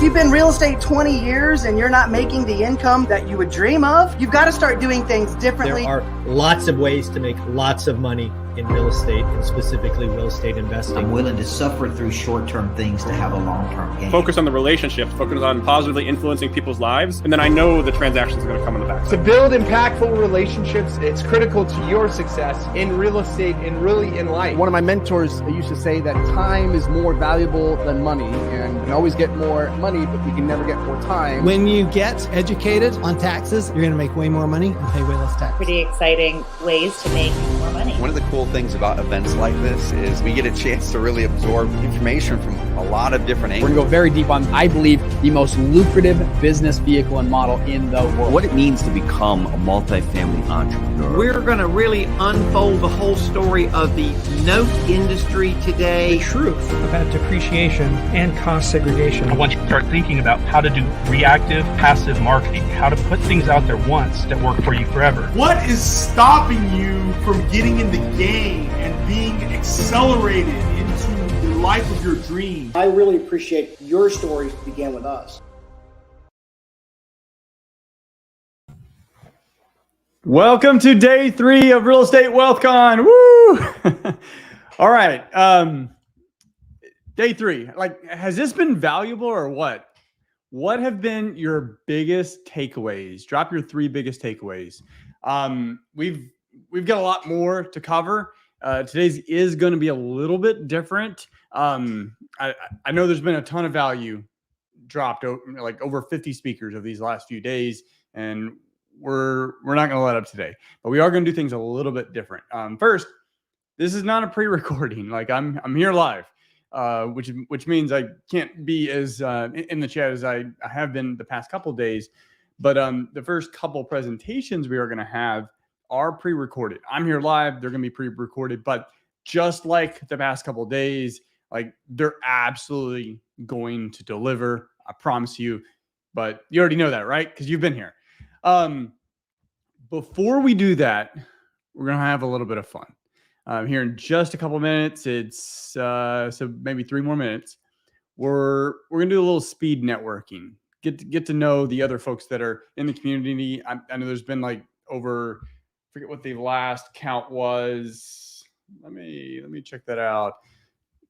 If you've been real estate 20 years and you're not making the income that you would dream of, you've got to start doing things differently. There are lots of ways to make lots of money in real estate, and specifically real estate investing. I'm willing to suffer through short-term things to have a long-term gain. Focus on the relationships, focus on positively influencing people's lives, and then I know the transactions are going to come in the back. To build impactful relationships, it's critical to your success in real estate and really in life. One of my mentors used to say that time is more valuable than money, and you can always get more money, but you can never get more time. When you get educated on taxes, you're going to make way more money and pay way less tax. Pretty exciting ways to make more money. One of the cool things about events like this is we get a chance to really absorb information from a lot of different angles. We're going to go very deep on, I believe, the most lucrative business vehicle and model in the world. What it means to become a multifamily entrepreneur. We're going to really unfold the whole story of the note industry today. The truth about depreciation and cost segregation. I want you to start thinking about how to do reactive, passive marketing, how to put things out there once that work for you forever. What is stopping you from getting in the game and being accelerated into the life of your dream? I really appreciate your stories began with us. Welcome to day 3 of Real Estate WealthCon. Woo! All right. Day 3. Like, has this been valuable or what? What have been your biggest takeaways? Drop your 3 biggest takeaways. We've got a lot more to cover. Today's is going to be a little bit different. I know there's been a ton of value dropped, like over 50 speakers of these last few days, and we're not going to let up today, but we are going to do things a little bit different. First, this is not a pre-recording. Like I'm here live, which means I can't be as in the chat as I have been the past couple of days. But the first couple presentations we are going to have are pre-recorded. I'm here live. They're going to be pre-recorded, but just like the past couple of days, like they're absolutely going to deliver. I promise you. But you already know that, right? Because you've been here. Before we do that, we're going to have a little bit of fun. Here in just a couple of minutes, it's so maybe 3 more minutes. We're going to do a little speed networking. Get to know the other folks that are in the community. I know there's been like over, forget what the last count was. Let me check that out.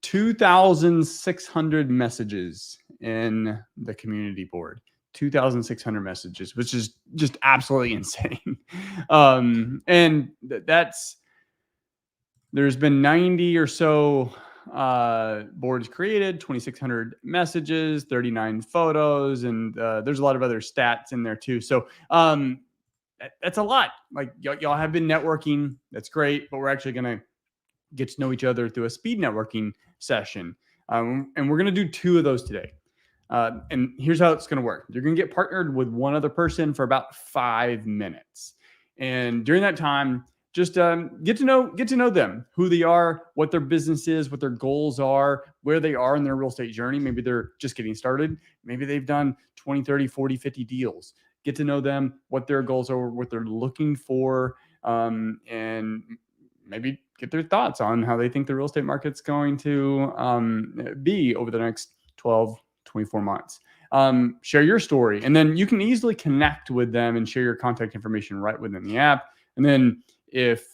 2,600 messages in the community board. 2,600 messages, which is just absolutely insane. And there's been 90 or so boards created, 2,600 messages, 39 photos, and there's a lot of other stats in there too. So that's a lot. Like y'all have been networking. That's great, but we're actually going to get to know each other through a speed networking session. And we're going to do 2 of those today. And here's how it's going to work. You're going to get partnered with one other person for about 5 minutes. And during that time, just get to know them, who they are, what their business is, what their goals are, where they are in their real estate journey. Maybe they're just getting started. Maybe they've done 20, 30, 40, 50 deals. Get to know them, what their goals are, what they're looking for, and maybe get their thoughts on how they think the real estate market's going to be over the next 12, 24 months. Share your story, and then you can easily connect with them and share your contact information right within the app. And then if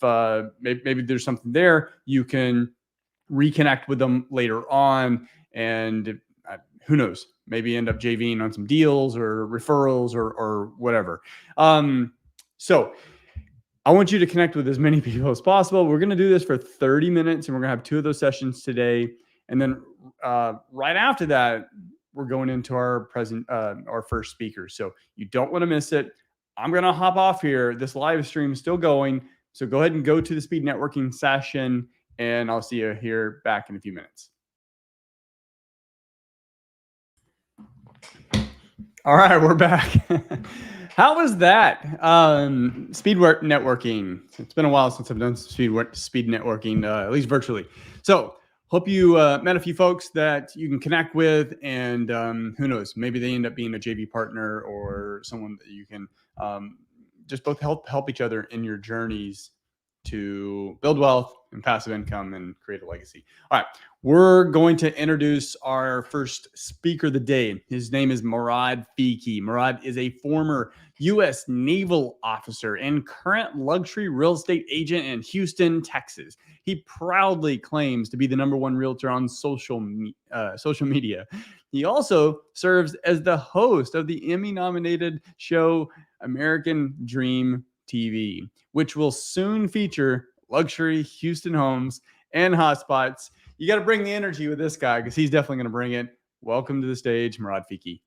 maybe there's something there, you can reconnect with them later on, and who knows, maybe end up JVing on some deals or referrals or whatever. So I want you to connect with as many people as possible. We're going to do this for 30 minutes, and we're going to have 2 of those sessions today. And then right after that, we're going into our first speaker. So you don't want to miss it. I'm going to hop off here. This live stream is still going. So go ahead and go to the speed networking session, and I'll see you here back in a few minutes. All right, we're back. How was that? Speed networking. It's been a while since I've done speed networking, at least virtually. So hope you met a few folks that you can connect with, and who knows, maybe they end up being a JV partner or someone that you can just both help each other in your journeys to build wealth and passive income and create a legacy. All right. We're going to introduce our first speaker of the day. His name is Murad Fiqi. Murad is a former U.S. naval officer and current luxury real estate agent in Houston, Texas. He proudly claims to be the #1 realtor on social media. He also serves as the host of the Emmy-nominated show American Dream TV, which will soon feature luxury Houston homes and hotspots. You got to bring the energy with this guy because he's definitely going to bring it. Welcome to the stage, Murad Fiqi.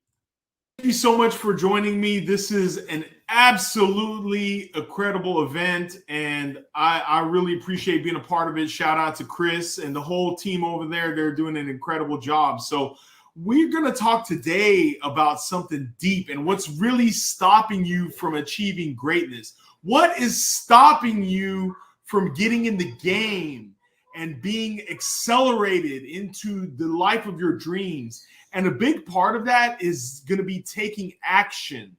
Thank you so much for joining me. This is an absolutely incredible event, and I really appreciate being a part of it. Shout out to Chris and the whole team over there. They're doing an incredible job. So we're going to talk today about something deep and what's really stopping you from achieving greatness. What is stopping you from getting in the game and being accelerated into the life of your dreams? And a big part of that is going to be taking action.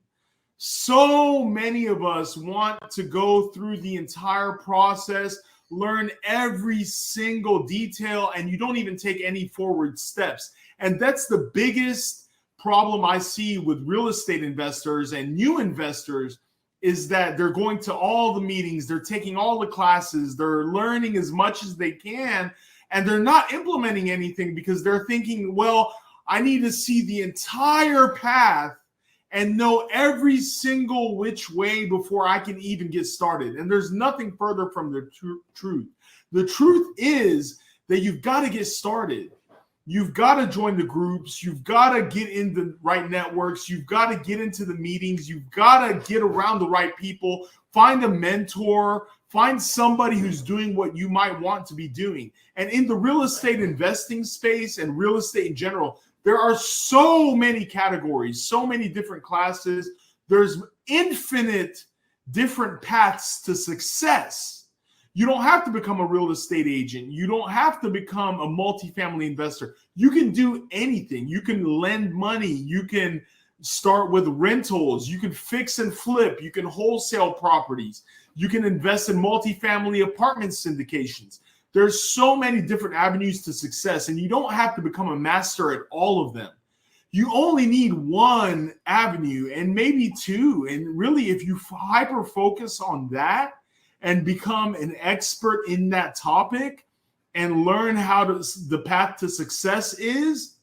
So many of us want to go through the entire process, learn every single detail, and you don't even take any forward steps. And that's the biggest problem I see with real estate investors and new investors, is that they're going to all the meetings, they're taking all the classes, they're learning as much as they can, and they're not implementing anything because they're thinking, well, I need to see the entire path and know every single which way before I can even get started. And there's nothing further from the truth. The truth is that you've got to get started. You've got to join the groups. You've got to get in the right networks. You've got to get into the meetings. You've got to get around the right people. Find a mentor. Find somebody who's doing what you might want to be doing. And in the real estate investing space and real estate in general, there are so many categories, so many different classes. There's infinite different paths to success. You don't have to become a real estate agent. You don't have to become a multifamily investor. You can do anything. You can lend money. You can start with rentals. You can fix and flip. You can wholesale properties. You can invest in multifamily apartment syndications. There's so many different avenues to success, and you don't have to become a master at all of them. You only need one avenue and maybe two. And really, if you hyper focus on that and become an expert in that topic and learn how the path to success is,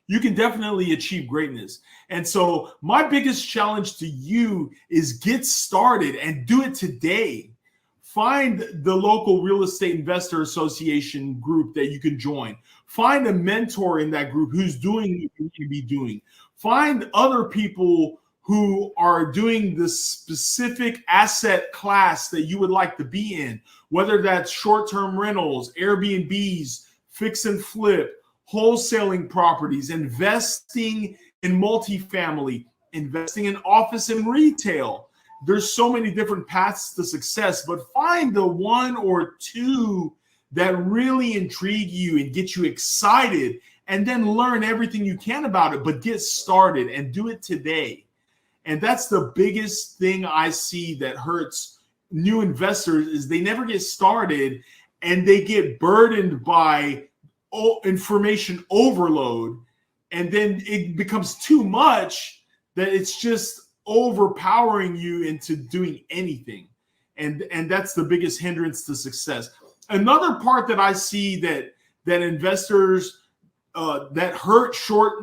you can definitely achieve greatness. And so my biggest challenge to you is get started and do it today. Find the local real estate investor association group that you can join. Find a mentor in that group who's doing what you can be doing. Find other people who are doing the specific asset class that you would like to be in, whether that's short-term rentals, Airbnbs, fix and flip, wholesaling properties, investing in multifamily, investing in office and retail. There's so many different paths to success, but find the one or two that really intrigue you and get you excited, and then learn everything you can about it, but get started and do it today. And that's the biggest thing I see that hurts new investors, is they never get started and they get burdened by information overload. And then it becomes too much that it's just overpowering you into doing anything. And that's the biggest hindrance to success. Another part that I see that investors that hurt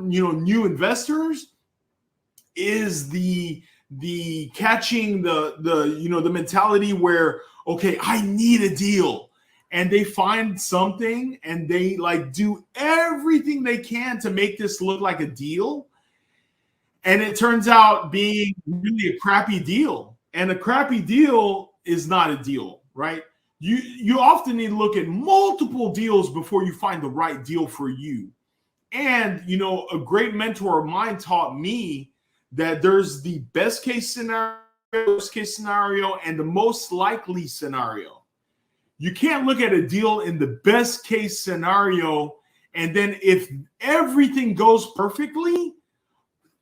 new investors is the catching the mentality where, okay, I need a deal, and they find something and they do everything they can to make this look like a deal, and it turns out being really a crappy deal. And a crappy deal is not a deal, right? You often need to look at multiple deals before you find the right deal for you. And a great mentor of mine taught me that there's the best case scenario, worst case scenario, and the most likely scenario. You can't look at a deal in the best case scenario, and then if everything goes perfectly,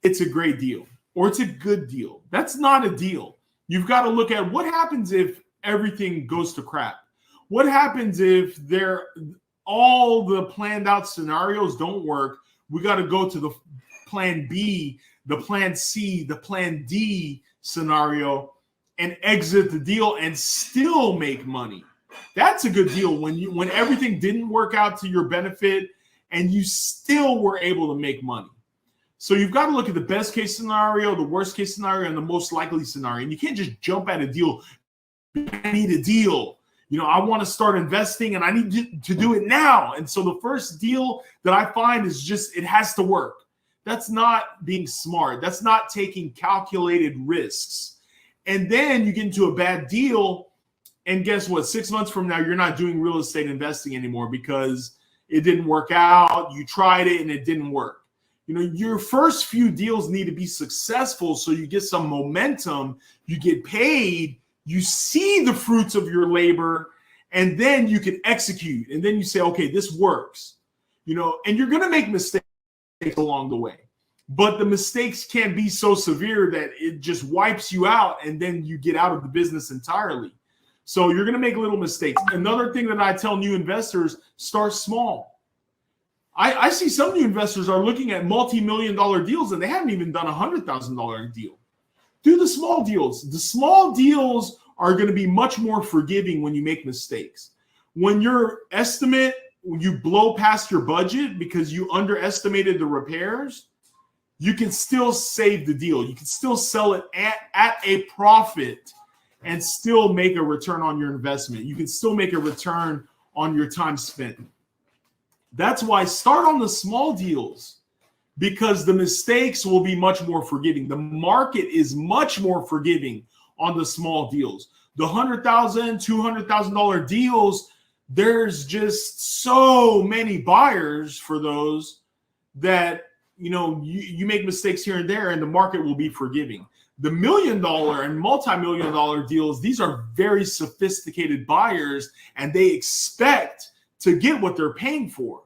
it's a great deal or it's a good deal. That's not a deal. You've got to look at what happens if everything goes to crap? What happens if all the planned out scenarios don't work? We got to go to the plan B, the plan C, the plan D scenario and exit the deal and still make money. That's a good deal when everything didn't work out to your benefit and you still were able to make money. So you've got to look at the best case scenario, the worst case scenario, and the most likely scenario. And you can't just jump at a deal. I need a deal. I want to start investing and I need to do it now. And so the first deal that I find is just, it has to work. That's not being smart. That's not taking calculated risks. And then you get into a bad deal. And guess what? 6 months from now, you're not doing real estate investing anymore because it didn't work out. You tried it and it didn't work. Your first few deals need to be successful so you get some momentum, you get paid, you see the fruits of your labor, and then you can execute. And then you say, okay, this works. And you're going to make mistakes along the way. But the mistakes can be so severe that it just wipes you out and then you get out of the business entirely. So you're going to make little mistakes. Another thing that I tell new investors, start small. I see some new investors are looking at multi-million-dollar deals and they haven't even done $100,000 deal. Do the small deals. The small deals are going to be much more forgiving when you make mistakes. When your estimate, when you blow past your budget because you underestimated the repairs, you can still save the deal. You can still sell it at a profit and still make a return on your investment. You can still make a return on your time spent. That's why start on the small deals, because the mistakes will be much more forgiving. The market is much more forgiving on the small deals. The $100,000, $200,000 deals, there's just so many buyers for those that you make mistakes here and there and the market will be forgiving. The $1 million and multi-million-dollar deals, these are very sophisticated buyers and they expect to get what they're paying for.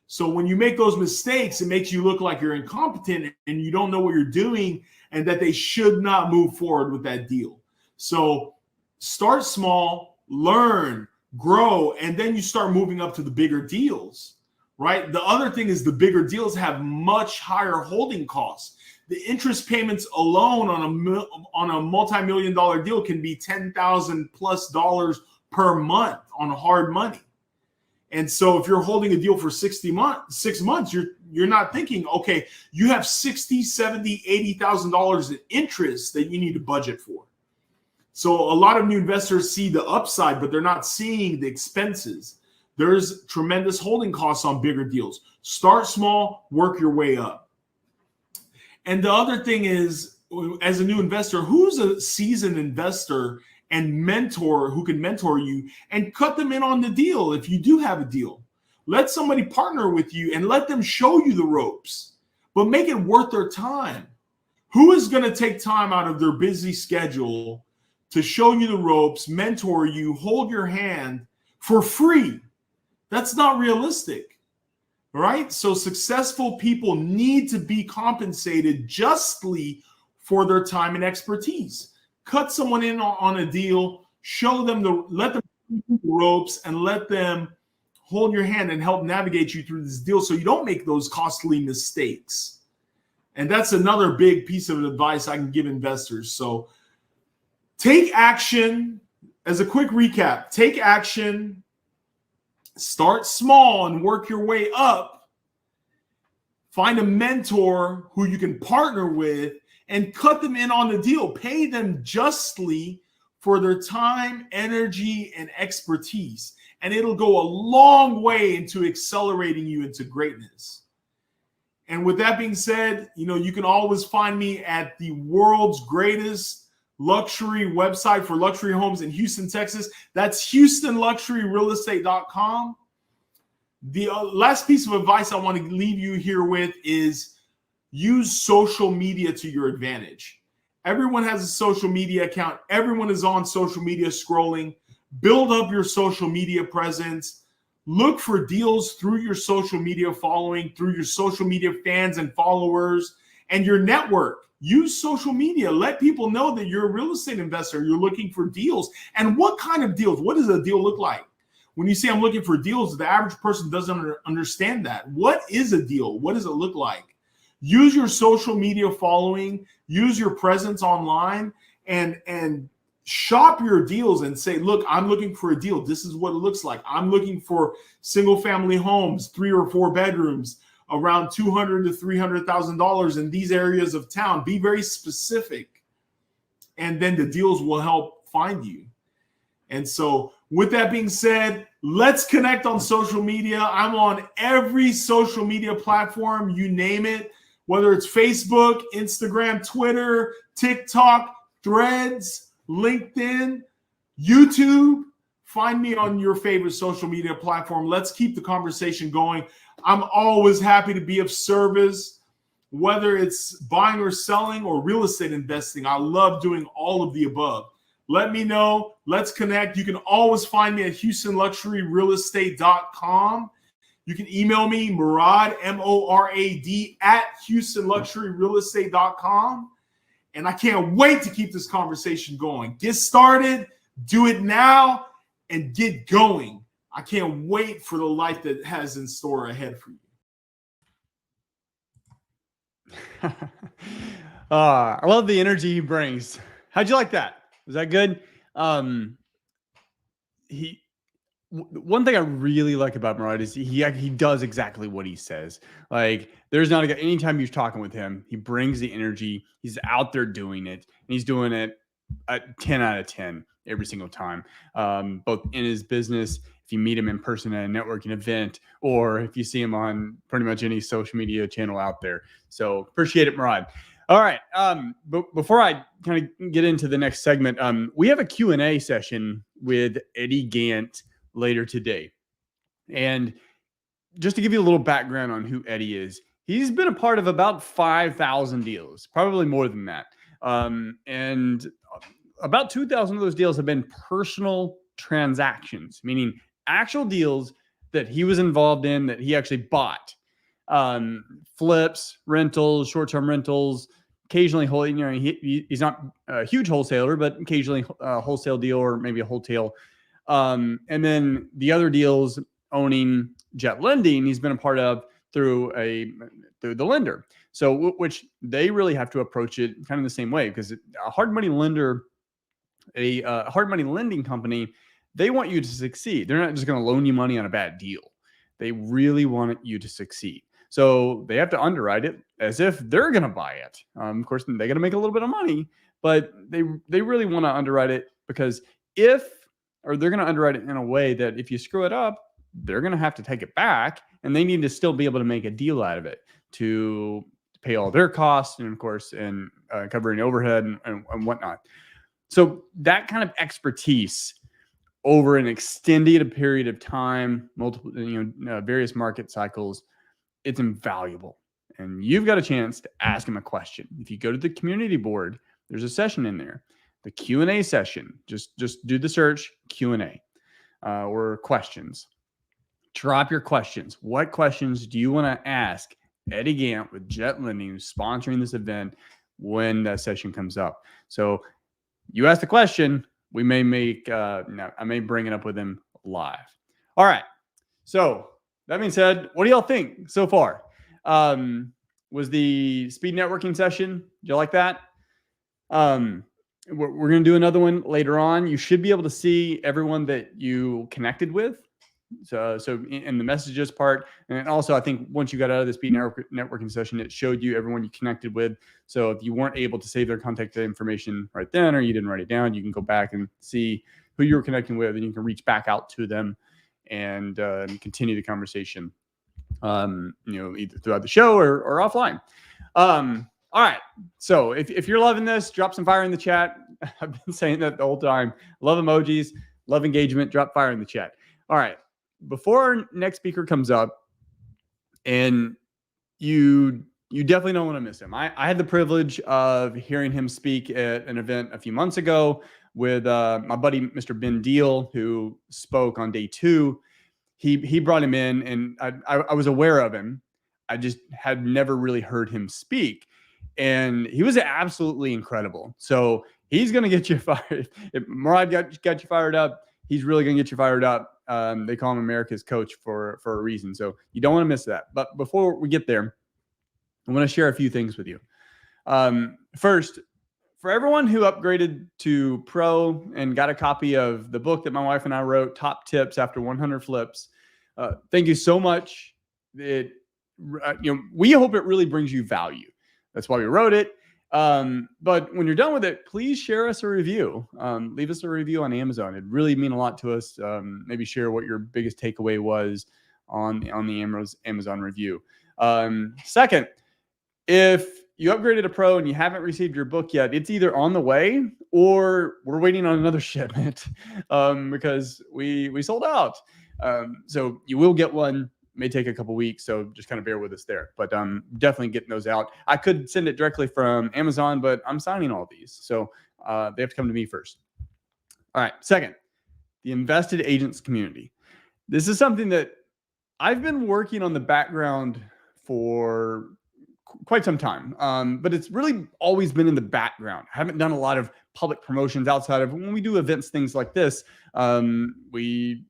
So when you make those mistakes, it makes you look like you're incompetent and you don't know what you're doing and that they should not move forward with that deal. So start small, learn, grow, and then you start moving up to the bigger deals, right? The other thing is the bigger deals have much higher holding costs. The interest payments alone on a multi-million-dollar deal can be $10,000+ per month on hard money. And so if you're holding a deal for 6 months, you're not thinking, okay, you have $60,000, $70,000, $80,000 in interest that you need to budget for. So a lot of new investors see the upside, but they're not seeing the expenses. There's tremendous holding costs on bigger deals. Start small, work your way up. And the other thing is, as a new investor, who's a seasoned investor and mentor who can mentor you and cut them in on the deal if you do have a deal? Let somebody partner with you and let them show you the ropes, but make it worth their time. Who is going to take time out of their busy schedule to show you the ropes, mentor you, hold your hand for free? That's not realistic, right? So successful people need to be compensated justly for their time and expertise. Cut someone in on a deal, let them the ropes and let them hold your hand and help navigate you through this deal so you don't make those costly mistakes. And that's another big piece of advice I can give investors. So take action. As a quick recap, take action, start small and work your way up. Find a mentor who you can partner with and cut them in on the deal. Pay them justly for their time, energy, and expertise. And it'll go a long way into accelerating you into greatness. And with that being said, you can always find me at the world's greatest luxury website for luxury homes in Houston, Texas. That's HoustonLuxuryRealEstate.com. The last piece of advice I want to leave you here with is use social media to your advantage. Everyone has a social media account. Everyone is on social media scrolling. Build up your social media presence. Look for deals through your social media following, through your social media fans and followers, and your network. use social media. Let people know that you're a real estate investor. You're looking for deals. And what kind of deals? What does a deal look like? When you say I'm looking for deals, the average person doesn't understand that. What is a deal? What does it look like? Use your social media following, use your presence online, and shop your deals and say, look, I'm looking for a deal. This is what it looks like. I'm looking for single family homes, 3 or 4 bedrooms, around $200,000 to $300,000 in these areas of town. Be very specific, and then the deals will help find you. And so with that being said, let's connect on social media. I'm on every social media platform, you name it, whether it's Facebook, Instagram, Twitter, TikTok, Threads, LinkedIn, YouTube. Find me on your favorite social media platform. Let's keep the conversation going. I'm always happy to be of service, whether it's buying or selling or real estate investing. I love doing all of the above. Let me know. Let's connect. You can always find me at HoustonLuxuryRealEstate.com. You can email me, Murad, MORAD, at HoustonLuxuryRealEstate.com. And I can't wait to keep this conversation going. Get started, do it now, and get going. I can't wait for the life that has in store ahead for you. I love the energy he brings. How'd you like that? Was that good? One thing I really like about Murad is he does exactly what he says. Like, there's not a guy, anytime you're talking with him, he brings the energy. He's out there doing it, and he's doing it at 10 out of 10 every single time. Both in his business, if you meet him in person at a networking event, or if you see him on pretty much any social media channel out there. So appreciate it, Murad. All right. But before I kind of get into the next segment, we have a Q&A session with Eddie Gant later today. And just to give you a little background on who Eddie is, he's been a part of about 5,000 deals, probably more than that. And about 2,000 of those deals have been personal transactions, meaning actual deals that he was involved in, that he actually bought. Flips, rentals, short-term rentals, occasionally, he's not a huge wholesaler, but occasionally a wholesale deal or maybe a wholesale. And then the other deals owning Jet Lending, he's been a part of through the lender. So which they really have to approach it kind of the same way, because a hard money lender, a hard money lending company, they want you to succeed. They're not just going to loan you money on a bad deal. They really want you to succeed. So they have to underwrite it as if they're going to buy it. Of course, they're going to make a little bit of money, but they really want to underwrite it because they're going to underwrite it in a way that if you screw it up, they're going to have to take it back, and they need to still be able to make a deal out of it to pay all their costs and, of course, and covering overhead and whatnot. So that kind of expertise over an extended period of time, multiple, various market cycles, it's invaluable. And you've got a chance to ask him a question. If you go to the community board, there's a session in there, the Q&A session. Just do the search Q&A or questions. Drop your questions. What questions do you want to ask Eddie Gant with Jet Lending, who's sponsoring this event, when that session comes up? So you ask the question, we may I may bring it up with him live. All right. So that being said, what do y'all think so far? Was the speed networking session, did you like that? We're going to do another one later on. You should be able to see everyone that you connected with. So in the messages part, and also I think once you got out of the speed networking session, it showed you everyone you connected with. So if you weren't able to save their contact information right then, or you didn't write it down, you can go back and see who you were connecting with, and you can reach back out to them and continue the conversation, either throughout the show or offline. All right. So if you're loving this, drop some fire in the chat. I've been saying that the whole time. Love emojis, love engagement, drop fire in the chat. All right. Before our next speaker comes up, and you definitely don't want to miss him. I had the privilege of hearing him speak at an event a few months ago with my buddy, Mr. Ben Deal, who spoke on day 2. He brought him in, and I was aware of him. I just had never really heard him speak. and he was absolutely incredible. So he's going to get you fired. If Murad got you fired up, he's really going to get you fired up. They call him America's coach for a reason. So you don't want to miss that. But before we get there, I want to share a few things with you. First, for everyone who upgraded to Pro and got a copy of the book that my wife and I wrote, Top Tips After 100 Flips, thank you so much. We hope it really brings you value. That's why we wrote it. But when you're done with it, please share us a review. Leave us a review on Amazon. It'd really mean a lot to us. Maybe share what your biggest takeaway was on the Amazon review. Second, if you upgraded to Pro and you haven't received your book yet, it's either on the way or we're waiting on another shipment because we sold out. So you will get one. May take a couple weeks, so just kind of bear with us there. But definitely getting those out. I could send it directly from Amazon, but I'm signing all these, so they have to come to me first. All right. Second, the invested agents community. This is something that I've been working on the background for quite some time, but it's really always been in the background. I haven't done a lot of public promotions outside of when we do events, things like this. We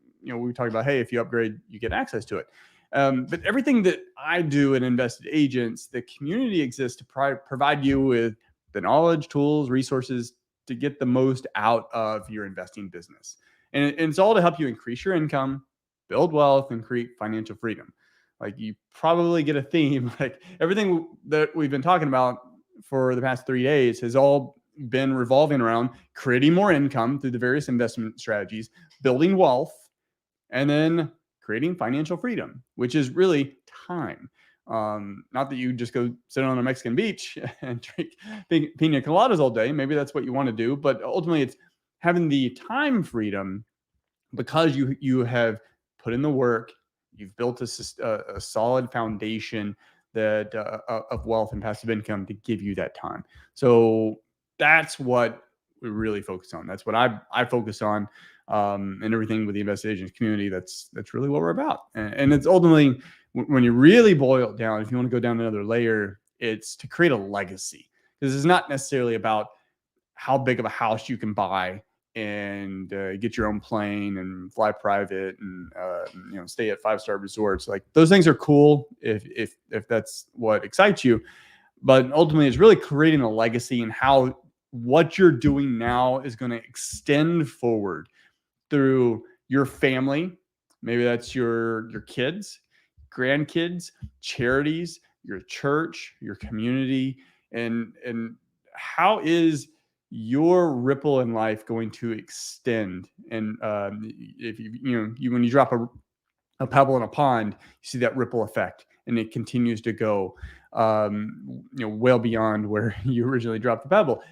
talk about, hey, if you upgrade, you get access to it. But everything that I do in Invested Agents, the community exists to provide you with the knowledge, tools, resources to get the most out of your investing business. And it's all to help you increase your income, build wealth, and create financial freedom. Like, you probably get a theme. Like, everything that we've been talking about for the past 3 days has all been revolving around creating more income through the various investment strategies, building wealth, and then creating financial freedom, which is really time. Not that you just go sit on a Mexican beach and drink pina coladas all day. Maybe that's what you want to do, but ultimately it's having the time freedom because you have put in the work. You've built a solid foundation that of wealth and passive income to give you that time. So that's what we really focus on. That's what I focus on. And everything with the Invested Agents community, that's really what we're about. And it's ultimately, when you really boil it down, if you want to go down another layer, it's to create a legacy. Because it's not necessarily about how big of a house you can buy and get your own plane and fly private and stay at 5-star resorts. Like, those things are cool if that's what excites you. But ultimately, it's really creating a legacy and how what you're doing now is going to extend forward through your family. Maybe that's your kids, grandkids, charities, your church, your community, and how is your ripple in life going to extend? And if when you drop a pebble in a pond, you see that ripple effect, and it continues to go well beyond where you originally dropped the pebble.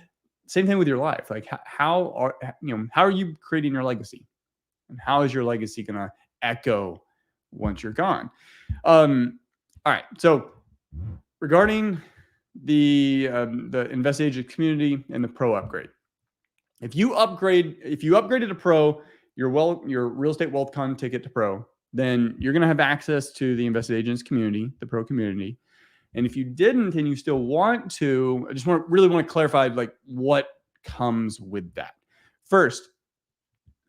Same thing with your life. Like, how are you creating your legacy, and how is your legacy going to echo once you're gone? All right. So regarding the Invested Agent community and the Pro upgrade, if you upgraded to Pro, your real estate wealth con ticket to Pro, then you're going to have access to the Invested Agents community, the Pro community. And if you didn't and you still want to, I just really want to clarify like what comes with that. First,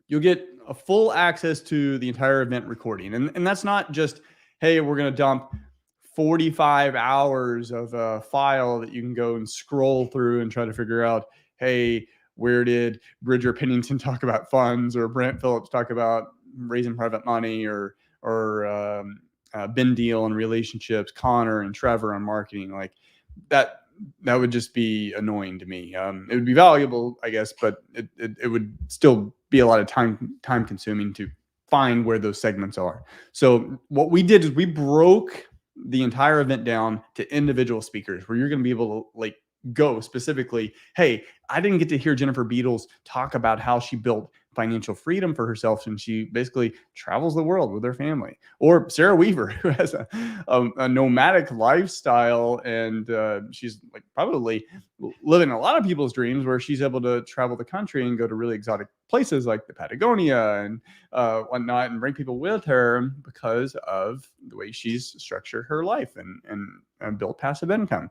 you'll get a full access to the entire event recording. And that's not just, hey, we're going to dump 45 hours of a file that you can go and scroll through and try to figure out, hey, where did Bridger Pennington talk about funds, or Brent Phillips talk about raising private money, or Ben Deal and relationships, Connor and Trevor on marketing. Like that would just be annoying to me. It would be valuable, I guess, but it would still be a lot of time consuming to find where those segments are. So what we did is we broke the entire event down to individual speakers where you're going to be able to like go specifically, hey, I didn't get to hear Jennifer Beadles talk about how she built financial freedom for herself and she basically travels the world with her family. Or Sarah Weaver, who has a nomadic lifestyle, and she's like probably living a lot of people's dreams, where she's able to travel the country and go to really exotic places like the Patagonia and whatnot, and bring people with her because of the way she's structured her life and built passive income.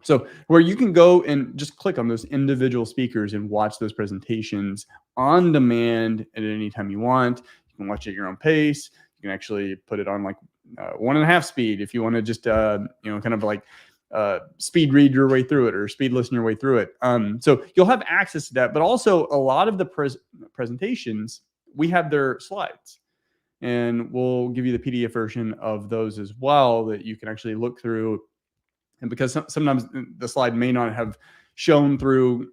So where you can go and just click on those individual speakers and watch those presentations on demand at any time you want. You can watch it at your own pace. You can actually put it on like 1.5 speed if you want to just, kind of like speed read your way through it or speed listen your way through it. So you'll have access to that, but also a lot of the presentations, we have their slides. And we'll give you the PDF version of those as well that you can actually look through. And because sometimes the slide may not have shown through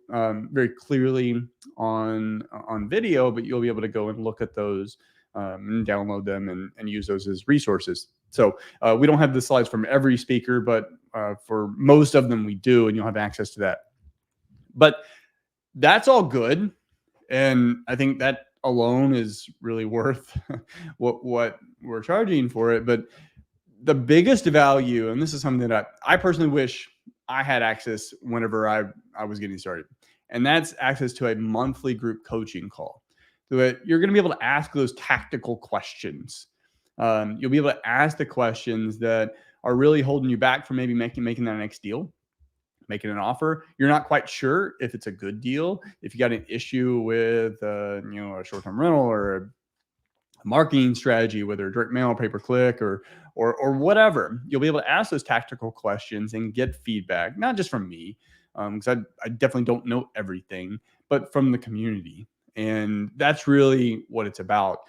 very clearly on video, but you'll be able to go and look at those and download them and use those as resources. So we don't have the slides from every speaker, but for most of them we do, and you'll have access to that. But that's all good. And I think that alone is really worth what we're charging for it. But the biggest value, and this is something that I personally wish I had access whenever I was getting started, and that's access to a monthly group coaching call. So that you're going to be able to ask those tactical questions. You'll be able to ask the questions that are really holding you back from maybe making that next deal, making an offer. You're not quite sure if it's a good deal. If you got an issue with a short-term rental or a marketing strategy, whether direct mail, pay-per-click, or whatever, you'll be able to ask those tactical questions and get feedback, not just from me, because I definitely don't know everything, but from the community. And that's really what it's about,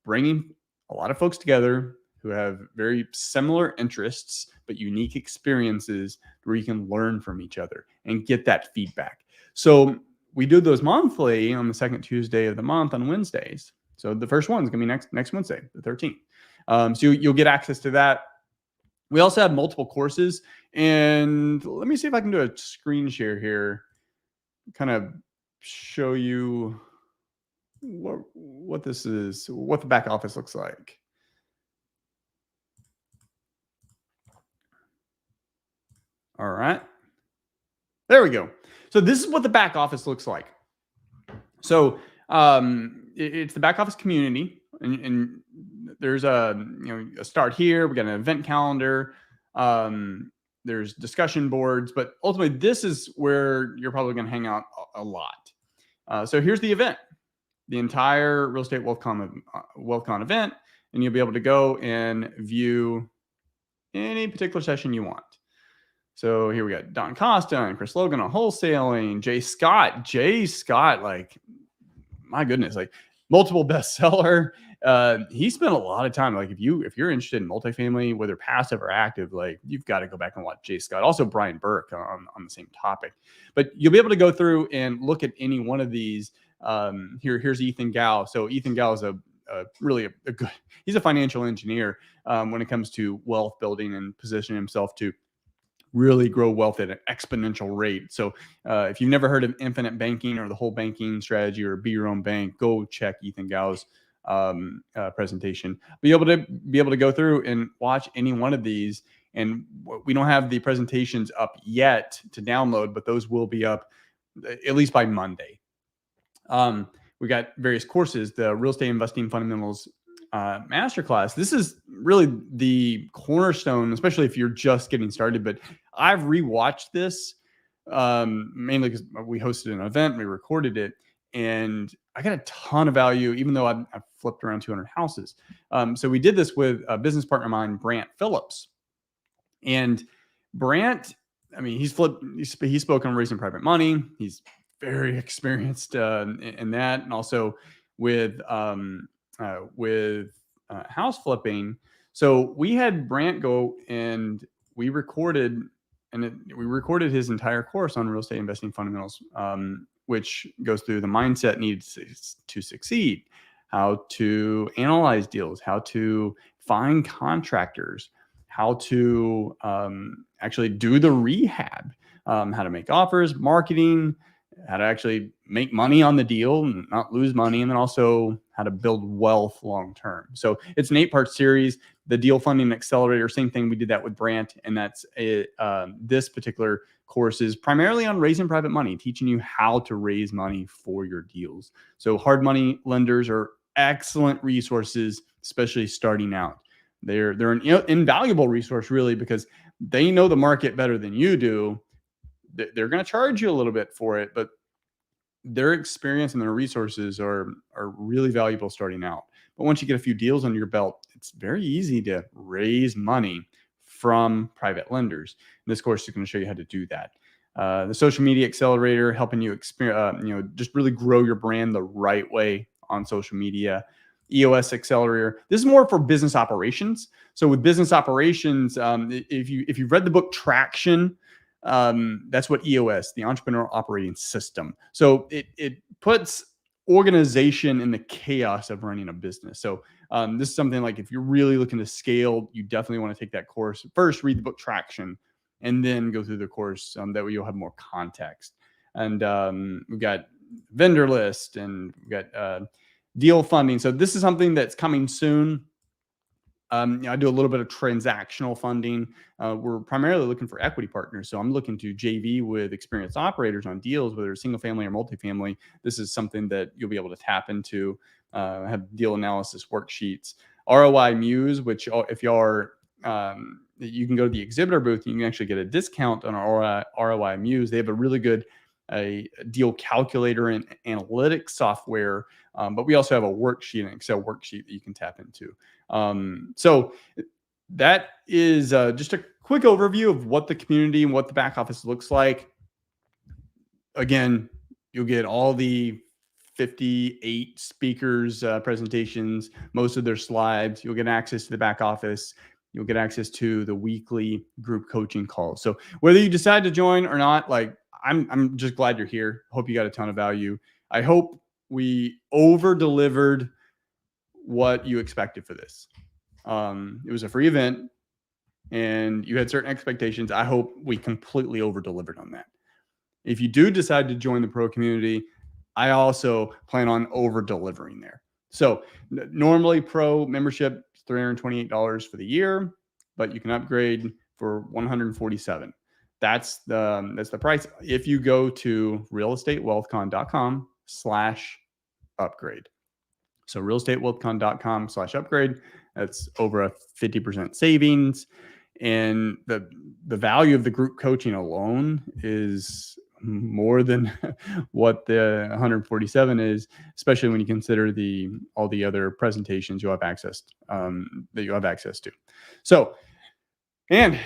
bringing a lot of folks together who have very similar interests, but unique experiences where you can learn from each other and get that feedback. So we do those monthly on the second Tuesday of the month on Wednesdays. So the first one's going to be next Wednesday, the 13th. So you'll get access to that. We also have multiple courses. And let me see if I can do a screen share here, kind of show you what this is, what the back office looks like. All right. There we go. So this is what the back office looks like. So it's the back office community, and there's a start here. We got an event calendar. There's discussion boards, but ultimately this is where you're probably going to hang out a lot. So here's the event, the entire Real Estate WealthCon event, and you'll be able to go and view any particular session you want. So here we got Don Costa and Chris Logan on wholesaling, Jay Scott, like, my goodness, like multiple bestseller. He spent a lot of time. Like if you're interested in multifamily, whether passive or active, like you've got to go back and watch Jay Scott. Also Brian Burke on the same topic. But you'll be able to go through and look at any one of these. Here's Ethan Gao. So Ethan Gao is really a good. He's a financial engineer when it comes to wealth building and positioning himself to really grow wealth at an exponential rate. So if you've never heard of infinite banking or the whole banking strategy or be your own bank, go check Ethan Gao's presentation. Be able to go through and watch any one of these. And we don't have the presentations up yet to download, but those will be up at least by Monday. We got various courses, the Real Estate Investing Fundamentals masterclass. This is really the cornerstone, especially if you're just getting started. But I've rewatched this mainly because we hosted an event, we recorded it, and I got a ton of value, even though I've flipped around 200 houses. So we did this with a business partner of mine, Brant Phillips. And Brant, I mean, he spoke on raising private money. He's very experienced in that, and also with house flipping. So we had Brant go and we recorded his entire course on real estate investing fundamentals, which goes through the mindset needed to succeed, how to analyze deals, how to find contractors, how to actually do the rehab, how to make offers, marketing, how to actually make money on the deal and not lose money, and then also how to build wealth long term. So it's an 8-part series. The Deal Funding Accelerator, same thing. We did that with Brant, and that's this particular course is primarily on raising private money, teaching you how to raise money for your deals. So hard money lenders are excellent resources, especially starting out. They're an invaluable resource, really, because they know the market better than you do. they're going to charge you a little bit for it, but their experience and their resources are really valuable starting out. But once you get a few deals under your belt, it's very easy to raise money from private lenders. And this course is going to show you how to do that. The social media accelerator, helping you just really grow your brand the right way on social media. EOS accelerator. This is more for business operations. So with business operations, if you've read the book Traction, that's what EOS, the Entrepreneur Operating System. So it puts organization in the chaos of running a business. So this is something like if you're really looking to scale, you definitely want to take that course. First, read the book Traction, and then go through the course. That way you'll have more context. And we've got vendor list, and we've got deal funding. So this is something that's coming soon. I do a little bit of transactional funding. We're primarily looking for equity partners. So I'm looking to JV with experienced operators on deals, whether it's single family or multifamily. This is something that you'll be able to tap into, have deal analysis worksheets. ROI Muse, which if you are, you can go to the exhibitor booth and you can actually get a discount on our ROI Muse. They have a really good deal calculator and analytics software, but we also have a worksheet, an Excel worksheet that you can tap into. So that is just a quick overview of what the community and what the back office looks like. Again, you'll get all the 58 speakers presentations, most of their slides. You'll get access to the back office. You'll get access to the weekly group coaching calls. So whether you decide to join or not, like, I'm just glad you're here. Hope you got a ton of value. I hope we over-delivered what you expected for this. It was a free event, and you had certain expectations. I hope we completely over-delivered on that. If you do decide to join the pro community, I also plan on over-delivering there. So normally pro membership is $328 for the year, but you can upgrade for $147. That's the price. If you go to realestatewealthcon.com/upgrade. So realestatewealthcon.com/upgrade. That's over a 50% savings. And the value of the group coaching alone is more than what the 147 is, especially when you consider all the other presentations you'll have access to. So, and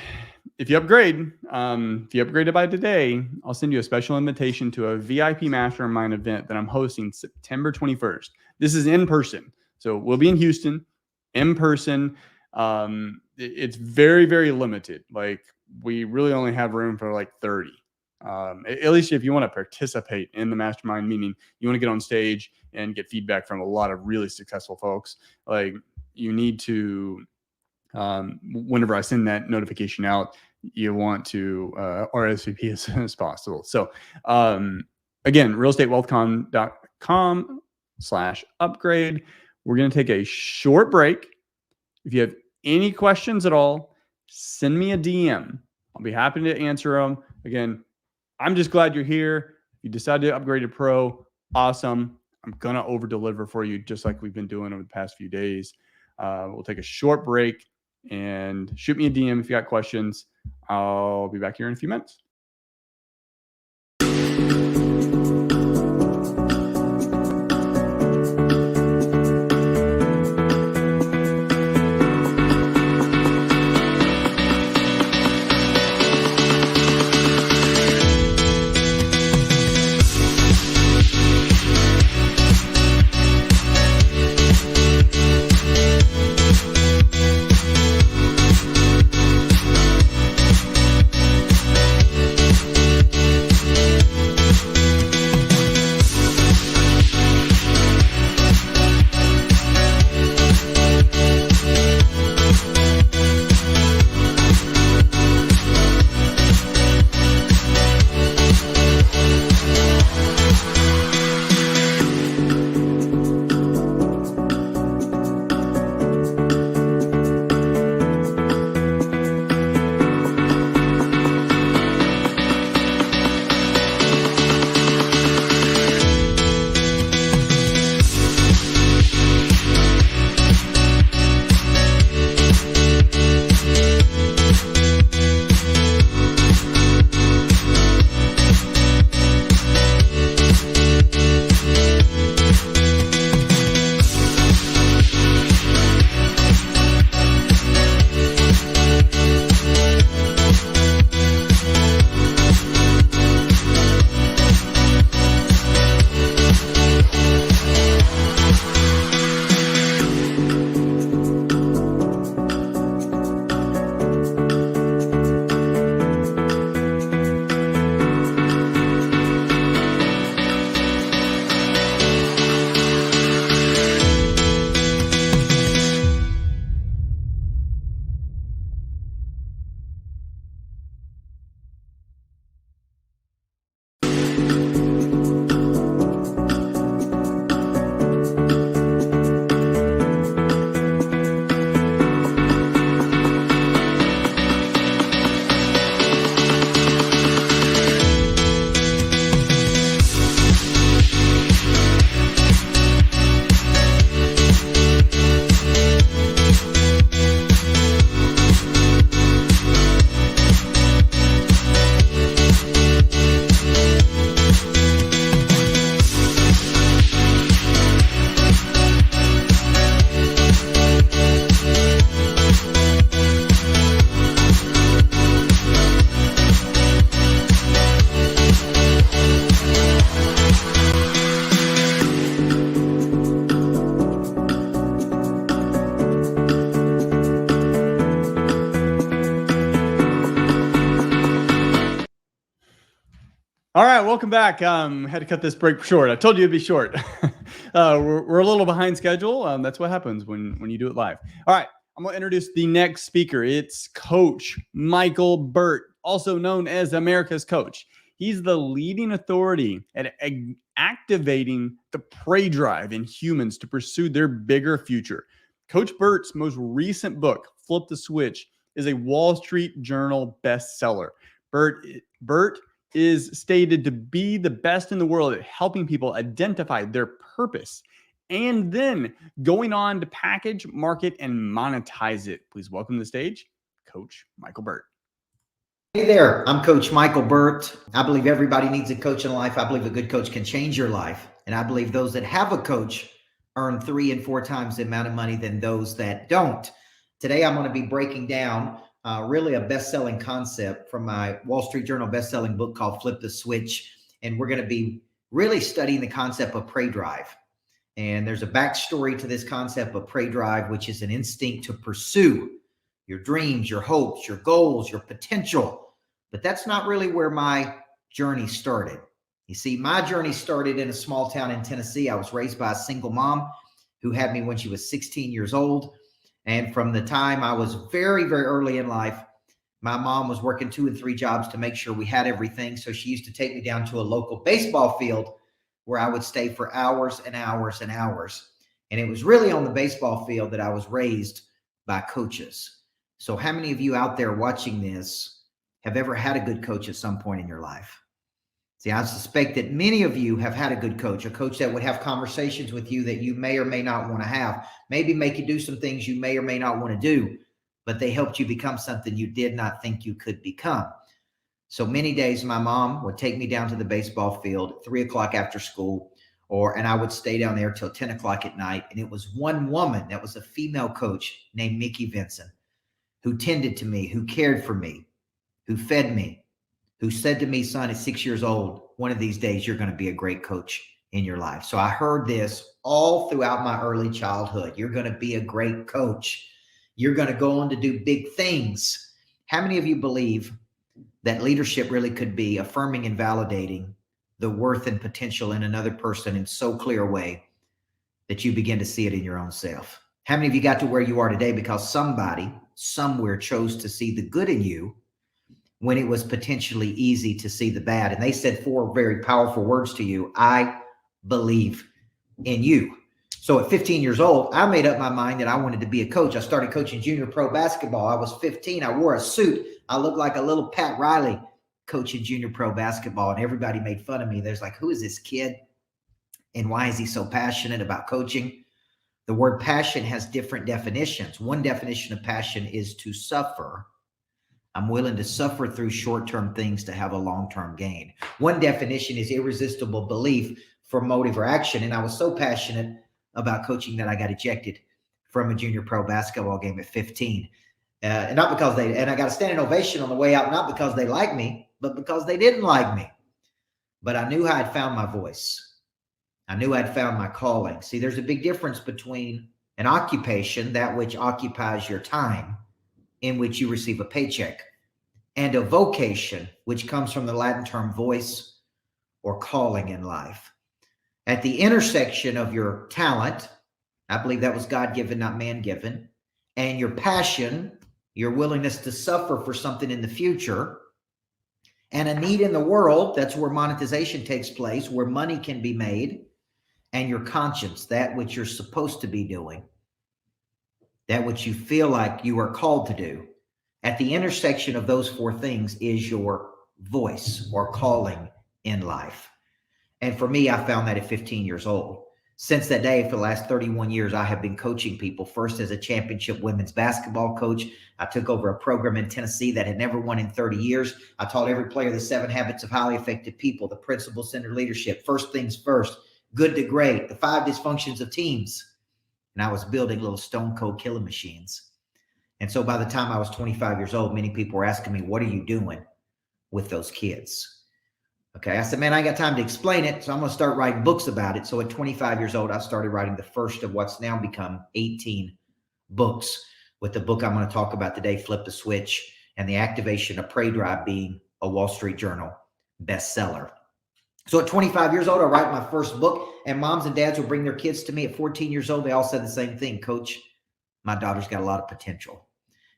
if you upgrade, if you upgraded by today, I'll send you a special invitation to a VIP Mastermind event that I'm hosting September 21st. This is in person. So we'll be in Houston, in person. It's very, very limited. Like, we really only have room for like 30. At least if you want to participate in the mastermind, meaning you want to get on stage and get feedback from a lot of really successful folks, like, you need to, whenever I send that notification out, you want to RSVP as soon as possible. So again, realestatewealthcon.com/upgrade. We're going to take a short break. If you have any questions at all, send me a DM. I'll be happy to answer them. Again, I'm just glad you're here. If you decide to upgrade to pro, awesome. I'm going to over deliver for you, just like we've been doing over the past few days. We'll take a short break and shoot me a DM if you got questions. I'll be back here in a few minutes. All right, welcome back. Had to cut this break short. I told you it'd be short. We're a little behind schedule. That's what happens when you do it live. All right, I'm gonna introduce the next speaker. It's Coach Michael Burt, also known as America's Coach. He's the leading authority at activating the prey drive in humans to pursue their bigger future. Coach Burt's most recent book, Flip the Switch, is a Wall Street Journal bestseller. Burt is stated to be the best in the world at helping people identify their purpose and then going on to package, market, and monetize it. Please welcome to the stage, Coach Michael Burt. Hey there, I'm Coach Michael Burt. I believe everybody needs a coach in life. I believe a good coach can change your life. And I believe those that have a coach earn 3 and 4 times the amount of money than those that don't. Today, I'm going to be breaking down really a best-selling concept from my Wall Street Journal best-selling book called Flip the Switch. And we're going to be really studying the concept of prey drive. And there's a backstory to this concept of prey drive, which is an instinct to pursue your dreams, your hopes, your goals, your potential. But that's not really where my journey started. You see, my journey started in a small town in Tennessee. I was raised by a single mom who had me when she was 16 years old. And from the time I was very, very early in life, my mom was working 2 and 3 jobs to make sure we had everything. So she used to take me down to a local baseball field where I would stay for hours and hours and hours. And it was really on the baseball field that I was raised by coaches. So how many of you out there watching this have ever had a good coach at some point in your life? See, I suspect that many of you have had a good coach, a coach that would have conversations with you that you may or may not want to have, maybe make you do some things you may or may not want to do, but they helped you become something you did not think you could become. So many days, my mom would take me down to the baseball field at 3 o'clock after school, and I would stay down there till 10 o'clock at night. And it was one woman that was a female coach named Mickey Vinson who tended to me, who cared for me, who fed me, who said to me, son, at 6 years old, one of these days, you're going to be a great coach in your life. So I heard this all throughout my early childhood. You're going to be a great coach. You're going to go on to do big things. How many of you believe that leadership really could be affirming and validating the worth and potential in another person in so clear a way that you begin to see it in your own self? How many of you got to where you are today because somebody somewhere chose to see the good in you when it was potentially easy to see the bad? And they said 4 very powerful words to you: I believe in you. So at 15 years old, I made up my mind that I wanted to be a coach. I started coaching junior pro basketball. I was 15. I wore a suit. I looked like a little Pat Riley coaching junior pro basketball. And everybody made fun of me. There's like, who is this kid? And why is he so passionate about coaching? The word passion has different definitions. One definition of passion is to suffer. I'm willing to suffer through short-term things to have a long-term gain. One definition is irresistible belief for motive or action. And I was so passionate about coaching that I got ejected from a junior pro basketball game at 15. And not because and I got a standing ovation on the way out, not because they liked me, but because they didn't like me. But I knew I had found my voice. I knew I'd found my calling. See, there's a big difference between an occupation, that which occupies your time, in which you receive a paycheck, and a vocation, which comes from the Latin term voice or calling in life. At the intersection of your talent, I believe that was God-given, not man-given, and your passion, your willingness to suffer for something in the future, and a need in the world, that's where monetization takes place, where money can be made, and your conscience, that which you're supposed to be doing, that which you feel like you are called to do. At the intersection of those 4 things is your voice or calling in life. And for me, I found that at 15 years old. Since that day, for the last 31 years, I have been coaching people, first as a championship women's basketball coach. I took over a program in Tennessee that had never won in 30 years. I taught every player the 7 habits of highly effective people, the principle-centered leadership, first things first, good to great, the 5 dysfunctions of teams. And I was building little stone cold killing machines. And so by the time I was 25 years old, many people were asking me, what are you doing with those kids? Okay, I said, man, I ain't got time to explain it, so I'm going to start writing books about it. So at 25 years old, I started writing the first of what's now become 18 books, with the book I'm going to talk about today, Flip the Switch, and the activation of prey drive being a Wall Street Journal bestseller. So at 25 years old, I write my first book, and moms and dads will bring their kids to me at 14 years old. They all said the same thing. Coach, my daughter's got a lot of potential.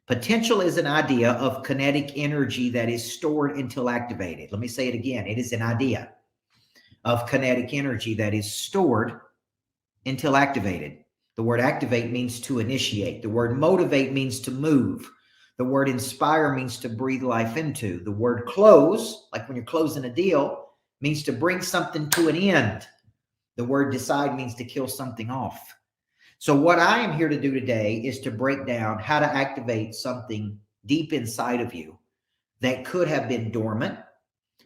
Potential is an idea of kinetic energy that is stored until activated. Let me say it again. It is an idea of kinetic energy that is stored until activated. The word activate means to initiate. The word motivate means to move. The word inspire means to breathe life into. The word close, like when you're closing a deal, means to bring something to an end. The word decide means to kill something off. So what I am here to do today is to break down how to activate something deep inside of you that could have been dormant,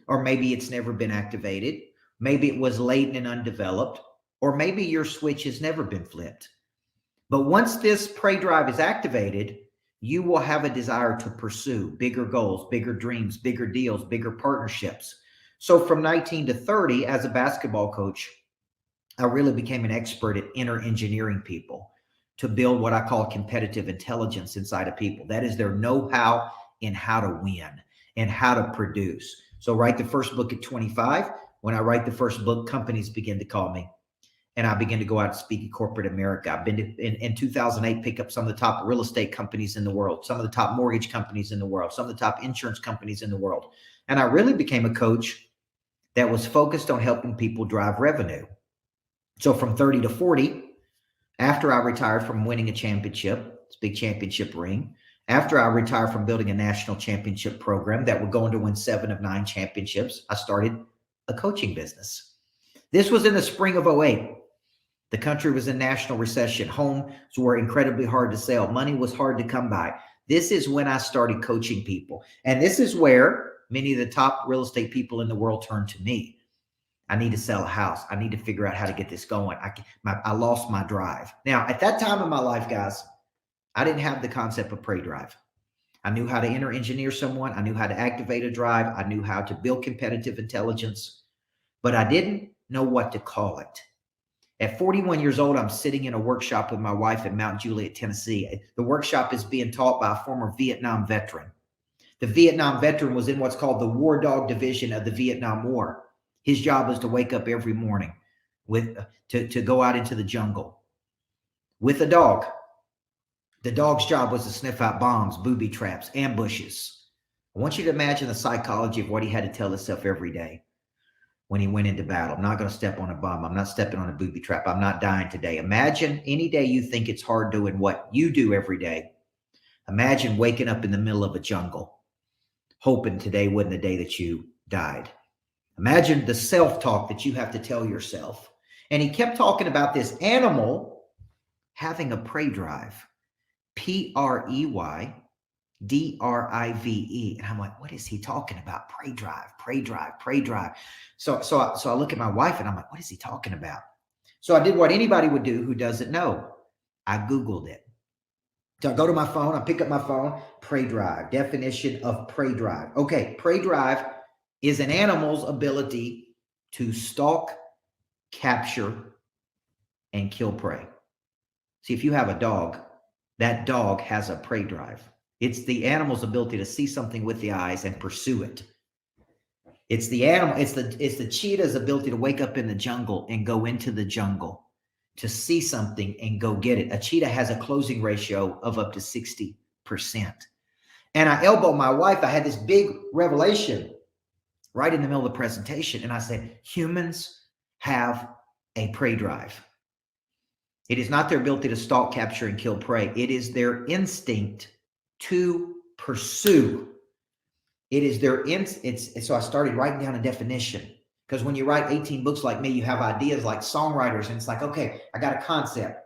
or maybe it's never been activated. Maybe it was latent and undeveloped, or maybe your switch has never been flipped. But once this prey drive is activated, you will have a desire to pursue bigger goals, bigger dreams, bigger deals, bigger partnerships. So from 19 to 30, as a basketball coach, I really became an expert at inner engineering people to build what I call competitive intelligence inside of people. That is their know-how in how to win and how to produce. So write the first book at 25. When I write the first book, companies begin to call me, and I begin to go out and speak in corporate America. I've been to, in 2008, pick up some of the top real estate companies in the world, some of the top mortgage companies in the world, some of the top insurance companies in the world. And I really became a coach that was focused on helping people drive revenue. So from 30 to 40, after I retired from winning a championship, it's a big championship ring, after I retired from building a national championship program that would go on to win 7 of 9 championships, I started a coaching business. This was in the spring of 08. The country was in national recession. Homes were incredibly hard to sell. Money was hard to come by. This is when I started coaching people. And this is where many of the top real estate people in the world turned to me. I need to sell a house. I need to figure out how to get this going. I lost my drive. Now, at that time in my life, guys, I didn't have the concept of prey drive. I knew how to inner engineer someone. I knew how to activate a drive. I knew how to build competitive intelligence, but I didn't know what to call it. At 41 years old, I'm sitting in a workshop with my wife in Mount Juliet, Tennessee. The workshop is being taught by a former Vietnam veteran. The Vietnam veteran was in what's called the War Dog Division of the Vietnam War. His job was to wake up every morning to go out into the jungle with a dog. The dog's job was to sniff out bombs, booby traps, ambushes. I want you to imagine the psychology of what he had to tell himself every day when he went into battle. I'm not going to step on a bomb. I'm not stepping on a booby trap. I'm not dying today. Imagine any day you think it's hard doing what you do every day. Imagine waking up in the middle of a jungle, hoping today wasn't the day that you died. Imagine the self-talk that you have to tell yourself. And he kept talking about this animal having a prey drive. P-R-E-Y-D-R-I-V-E. And I'm like, what is he talking about? Prey drive, prey drive, prey drive. So I look at my wife and I'm like, what is he talking about? So I did what anybody would do who doesn't know. I Googled it. So I go to my phone, I pick up my phone, prey drive, definition of prey drive. Okay, prey drive is an animal's ability to stalk, capture, and kill prey. See, if you have a dog, that dog has a prey drive. It's the animal's ability to see something with the eyes and pursue it. It's the animal, it's the cheetah's ability to wake up in the jungle and go into the jungle to see something and go get it. A cheetah has a closing ratio of up to 60%. And I elbowed my wife. I had this big revelation right in the middle of the presentation. And I said, humans have a prey drive. It is not their ability to stalk, capture, and kill prey. It is their instinct to pursue. It is their so I started writing down a definition, because when you write 18 books like me, you have ideas like songwriters, and it's like, okay, I got a concept.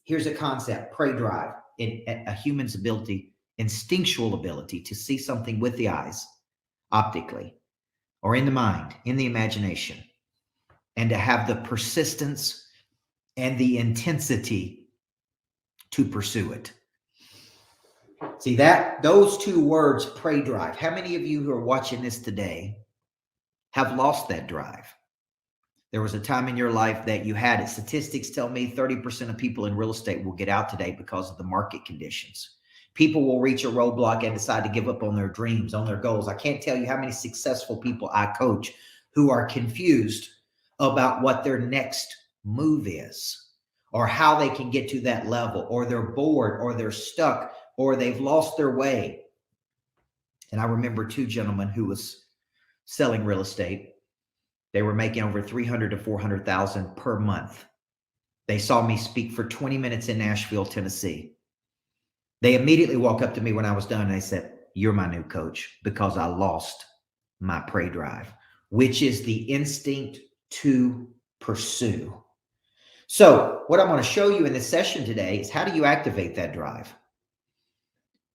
Here's a concept, prey drive. A human's ability, instinctual ability to see something with the eyes, optically, or in the mind, in the imagination, and to have the persistence and the intensity to pursue it. See those two words, prey drive. How many of you who are watching this today have lost that drive? There was a time in your life that you had it. Statistics tell me 30% of people in real estate will get out today because of the market conditions. People will reach a roadblock and decide to give up on their dreams, on their goals. I can't tell you how many successful people I coach who are confused about what their next move is, or how they can get to that level, or they're bored, or they're stuck, or they've lost their way. And I remember two gentlemen who was selling real estate. They were making over $300,000 to $400,000 per month. They saw me speak for 20 minutes in Nashville, Tennessee. They immediately walked up to me when I was done and they said, "You're my new coach," because I lost my prey drive, which is the instinct to pursue. So what I'm going to show you in this session today is how do you activate that drive?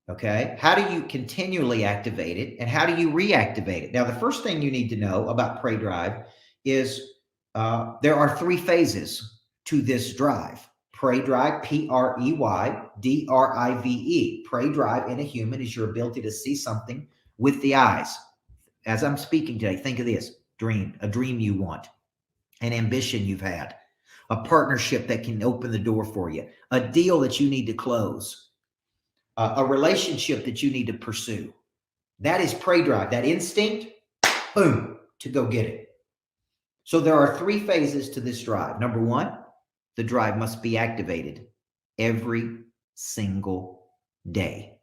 Okay. How do you continually activate it, and how do you reactivate it? Now, the first thing you need to know about prey drive is there are three phases to this drive. Prey drive, P-R-E-Y-D-R-I-V-E. Prey drive in a human is your ability to see something with the eyes. As I'm speaking today, think of this: a dream you want, an ambition you've had, a partnership that can open the door for you, a deal that you need to close, a relationship that you need to pursue. That is prey drive, that instinct, boom, to go get it. So there are three phases to this drive. Number one, the drive must be activated every single day.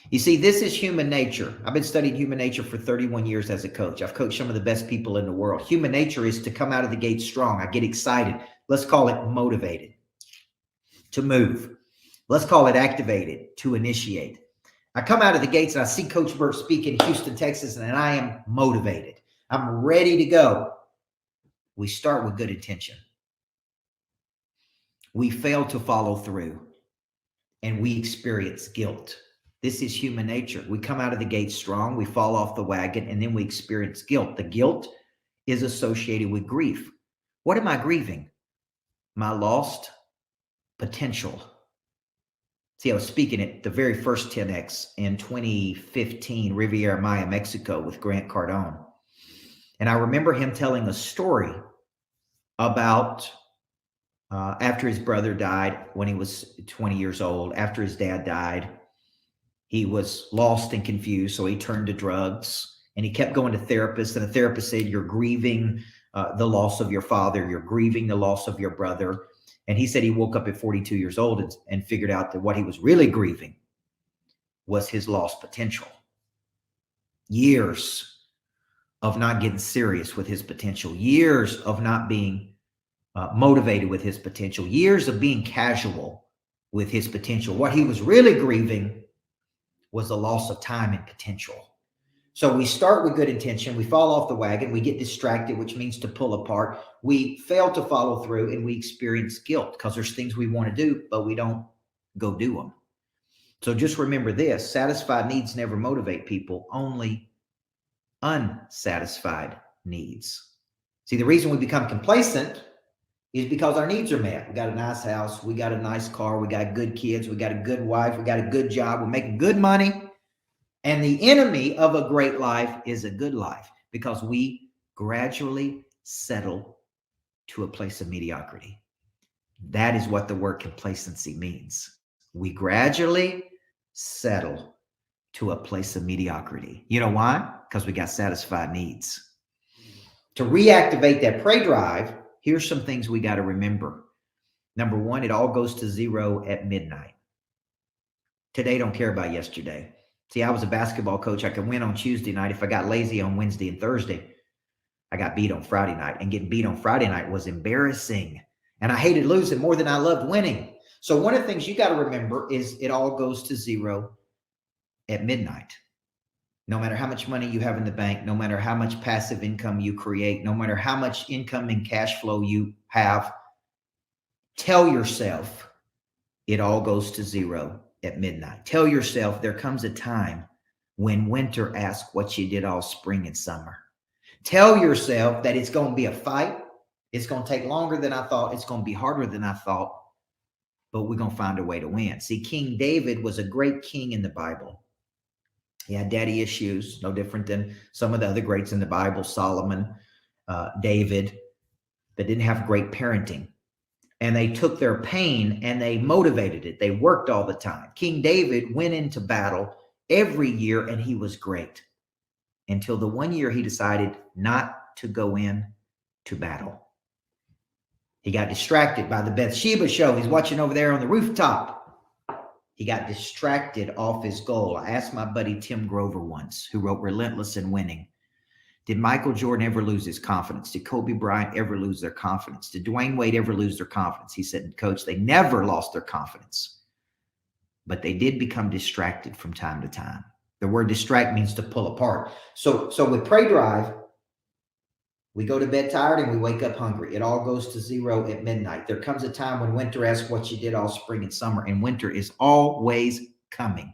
You see, this is human nature. I've been studying human nature for 31 years as a coach. I've coached some of the best people in the world. Human nature is to come out of the gate strong. I get excited. Let's call it motivated to move. Let's call it activated to initiate. I come out of the gates and I see Coach Burt speak in Houston, Texas, and I am motivated. I'm ready to go. We start with good intention. We fail to follow through and we experience guilt. This is human nature. We come out of the gate strong, we fall off the wagon, and then we experience guilt. The guilt is associated with grief. What am I grieving? My lost potential. See, I was speaking at the very first 10X in 2015, Riviera Maya, Mexico, with Grant Cardone. And I remember him telling a story about after his brother died when he was 20 years old. After his dad died, he was lost and confused, so he turned to drugs. And he kept going to therapists, and the therapist said, "You're grieving the loss of your father. You're grieving the loss of your brother." And he said he woke up at 42 years old and figured out that what he was really grieving was his lost potential. Years of not getting serious with his potential, years of not being motivated with his potential, years of being casual with his potential. What he was really grieving was the loss of time and potential. So we start with good intention. We fall off the wagon. We get distracted, which means to pull apart. We fail to follow through and we experience guilt because there's things we want to do, but we don't go do them. So just remember this: satisfied needs never motivate people, only unsatisfied needs. See, the reason we become complacent is because our needs are met. We got a nice house. We got a nice car. We got good kids. We got a good wife. We got a good job. We're making good money. And the enemy of a great life is a good life, because we gradually settle to a place of mediocrity. That is what the word complacency means. We gradually settle to a place of mediocrity. You know why? Because we got satisfied needs. To reactivate that prey drive, here's some things we got to remember. Number one, it all goes to zero at midnight. Today don't care about yesterday. See, I was a basketball coach. I could win on Tuesday night. If I got lazy on Wednesday and Thursday, I got beat on Friday night. And getting beat on Friday night was embarrassing. And I hated losing more than I loved winning. So one of the things you got to remember is it all goes to zero at midnight. No matter how much money you have in the bank, no matter how much passive income you create, no matter how much income and cash flow you have, tell yourself it all goes to zero at midnight. Tell yourself there comes a time when winter asks what you did all spring and summer. Tell yourself that it's going to be a fight. It's going to take longer than I thought. It's going to be harder than I thought, but we're going to find a way to win. See, King David was a great king in the Bible. He had daddy issues, no different than some of the other greats in the Bible, Solomon, David, that didn't have great parenting. And they took their pain and they motivated it. They worked all the time. King David went into battle every year and he was great, until the one year he decided not to go in to battle. He got distracted by the Bathsheba show. He's watching over there on the rooftop. He got distracted off his goal. I asked my buddy Tim Grover once, who wrote Relentless in Winning, did Michael Jordan ever lose his confidence? Did Kobe Bryant ever lose their confidence? Did Dwayne Wade ever lose their confidence? He said, Coach, they never lost their confidence, but they did become distracted from time to time. The word distract means to pull apart. So with Pray Drive, we go to bed tired and we wake up hungry. It all goes to zero at midnight. There comes a time when winter asks what you did all spring and summer, and winter is always coming.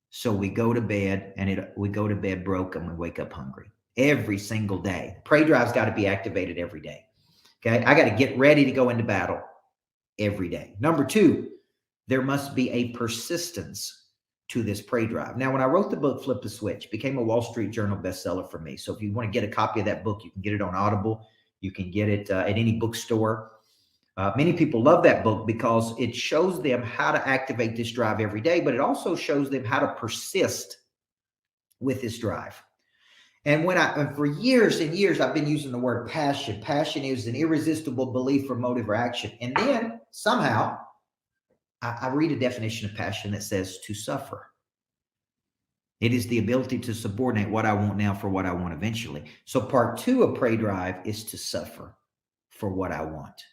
So we go to bed we go to bed broke and we wake up hungry every single day. Pray Drive's got to be activated every day. Okay. I got to get ready to go into battle every day. Number 2, there must be a persistence to this Pray Drive. Now, when I wrote the book, Flip the Switch, became a Wall Street Journal bestseller for me. So if you want to get a copy of that book, you can get it on Audible. You can get it at any bookstore. Many people love that book because it shows them how to activate this drive every day, but it also shows them how to persist with this drive. And for years and years, I've been using the word passion. Passion is an irresistible belief or motive or action. And then somehow I read a definition of passion that says to suffer. It is the ability to subordinate what I want now for what I want eventually. So part 2 of Pray Drive is to suffer for what I want.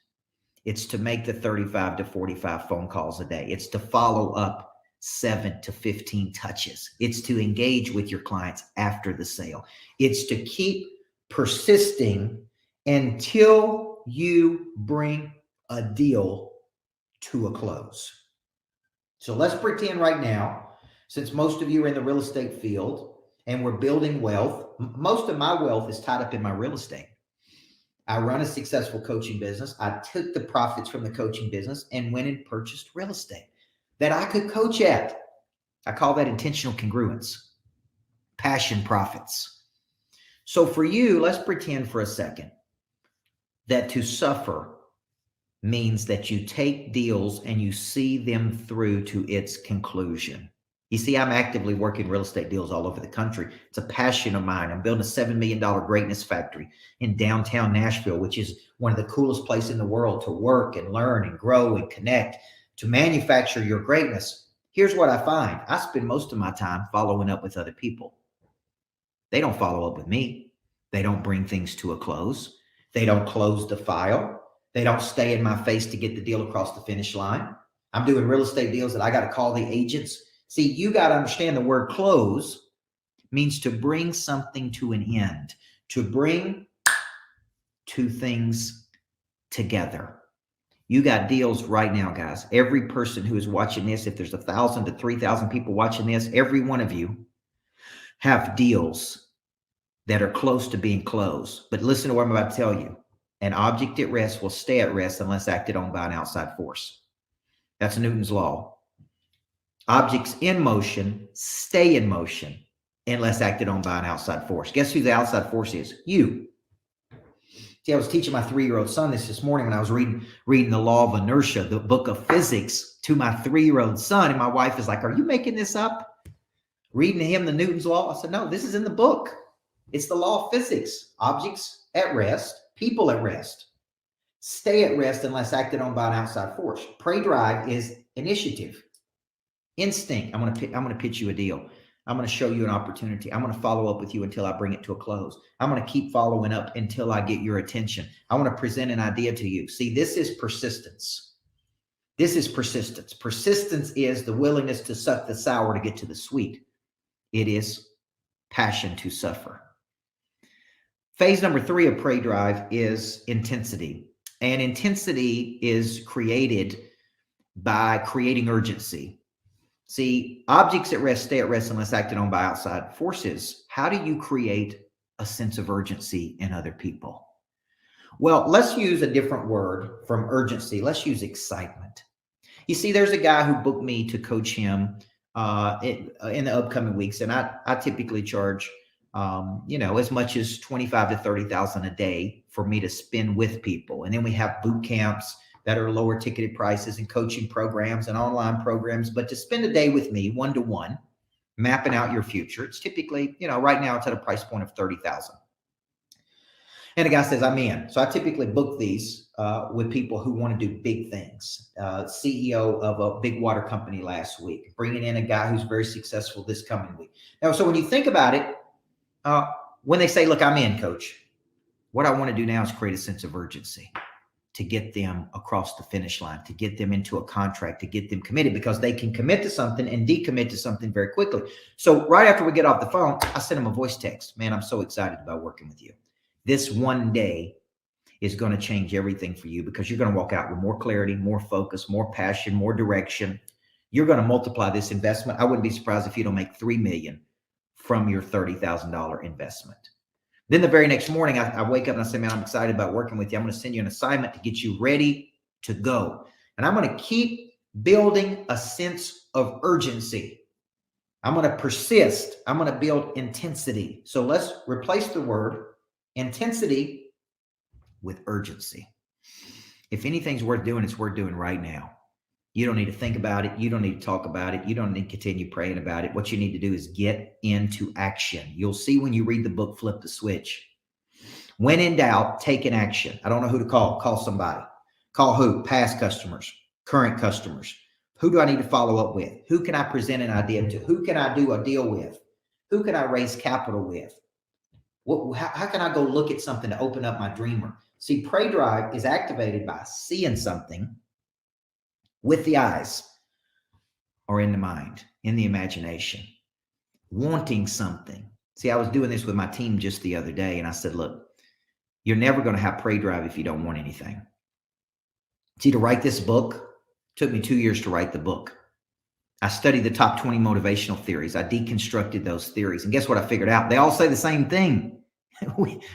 It's to make the 35 to 45 phone calls a day. It's to follow up 7 to 15 touches. It's to engage with your clients after the sale. It's to keep persisting until you bring a deal to a close. So let's pretend right now, since most of you are in the real estate field and we're building wealth, most of my wealth is tied up in my real estate. I run a successful coaching business. I took the profits from the coaching business and went and purchased real estate that I could coach at. I call that intentional congruence, passion profits. So for you, let's pretend for a second that to suffer means that you take deals and you see them through to its conclusion. You see, I'm actively working real estate deals all over the country. It's a passion of mine. I'm building a $7 million greatness factory in downtown Nashville, which is one of the coolest places in the world to work and learn and grow and connect, to manufacture your greatness. Here's what I find. I spend most of my time following up with other people. They don't follow up with me. They don't bring things to a close. They don't close the file. They don't stay in my face to get the deal across the finish line. I'm doing real estate deals that I got to call the agents. See, you got to understand the word close means to bring something to an end, to bring two things together. You got deals right now, guys. Every person who is watching this, if there's 1,000 to 3,000 people watching this, every one of you have deals that are close to being closed. But listen to what I'm about to tell you. An object at rest will stay at rest unless acted on by an outside force. That's Newton's law. Objects in motion stay in motion unless acted on by an outside force. Guess who the outside force is? You. See, I was teaching my 3-year-old son this morning when I was reading the law of inertia, the book of physics, to my 3-year-old son. And my wife is like, "Are you making this up?" Reading to him the Newton's law. I said, "No, this is in the book. It's the law of physics. Objects at rest, people at rest, stay at rest unless acted on by an outside force." Pray Drive is initiative. Instinct. I'm going to pitch you a deal. I'm going to show you an opportunity. I'm going to follow up with you until I bring it to a close. I'm going to keep following up until I get your attention. I want to present an idea to you. See, this is persistence. This is persistence. Persistence is the willingness to suck the sour to get to the sweet. It is passion to suffer. Phase number 3 of Pray Drive is intensity. And intensity is created by creating urgency. See, objects at rest stay at rest unless acted on by outside forces. How do you create a sense of urgency in other people? Well, let's use a different word from urgency. Let's use excitement. You see, there's a guy who booked me to coach him in the upcoming weeks, and I typically charge as much as $25,000 to $30,000 a day for me to spend with people. And then we have boot camps that are lower ticketed prices and coaching programs and online programs. But to spend a day with me, 1-to-1, mapping out your future, it's typically, right now it's at a price point of $30,000. And a guy says, I'm in. So I typically book these with people who want to do big things. CEO of a big water company last week, bringing in a guy who's very successful this coming week. Now, so when you think about it, when they say, look, I'm in, coach, what I want to do now is create a sense of urgency to get them across the finish line, to get them into a contract, to get them committed, because they can commit to something and decommit to something very quickly. So right after we get off the phone, I send them a voice text. Man, I'm so excited about working with you. This one day is going to change everything for you, because you're going to walk out with more clarity, more focus, more passion, more direction. You're going to multiply this investment. I wouldn't be surprised if you don't make $3 million from your $30,000 investment. Then the very next morning, I wake up and I say, man, I'm excited about working with you. I'm going to send you an assignment to get you ready to go. And I'm going to keep building a sense of urgency. I'm going to persist. I'm going to build intensity. So let's replace the word intensity with urgency. If anything's worth doing, it's worth doing right now. You don't need to think about it. You don't need to talk about it. You don't need to continue praying about it. What you need to do is get into action. You'll see when you read the book, Flip the Switch. When in doubt, take an action. I don't know who to call. Call somebody. Call who? Past customers, current customers. Who do I need to follow up with? Who can I present an idea to? Who can I do a deal with? Who can I raise capital with? How can I go look at something to open up my dreamer? See, Pray Drive is activated by seeing something with the eyes or in the mind, in the imagination, wanting something. See, I was doing this with my team just the other day, and I said, look, you're never going to have Pray Drive if you don't want anything. See, to write this book, took me 2 years to write the book. I studied the top 20 motivational theories. I deconstructed those theories. And guess what I figured out? They all say the same thing.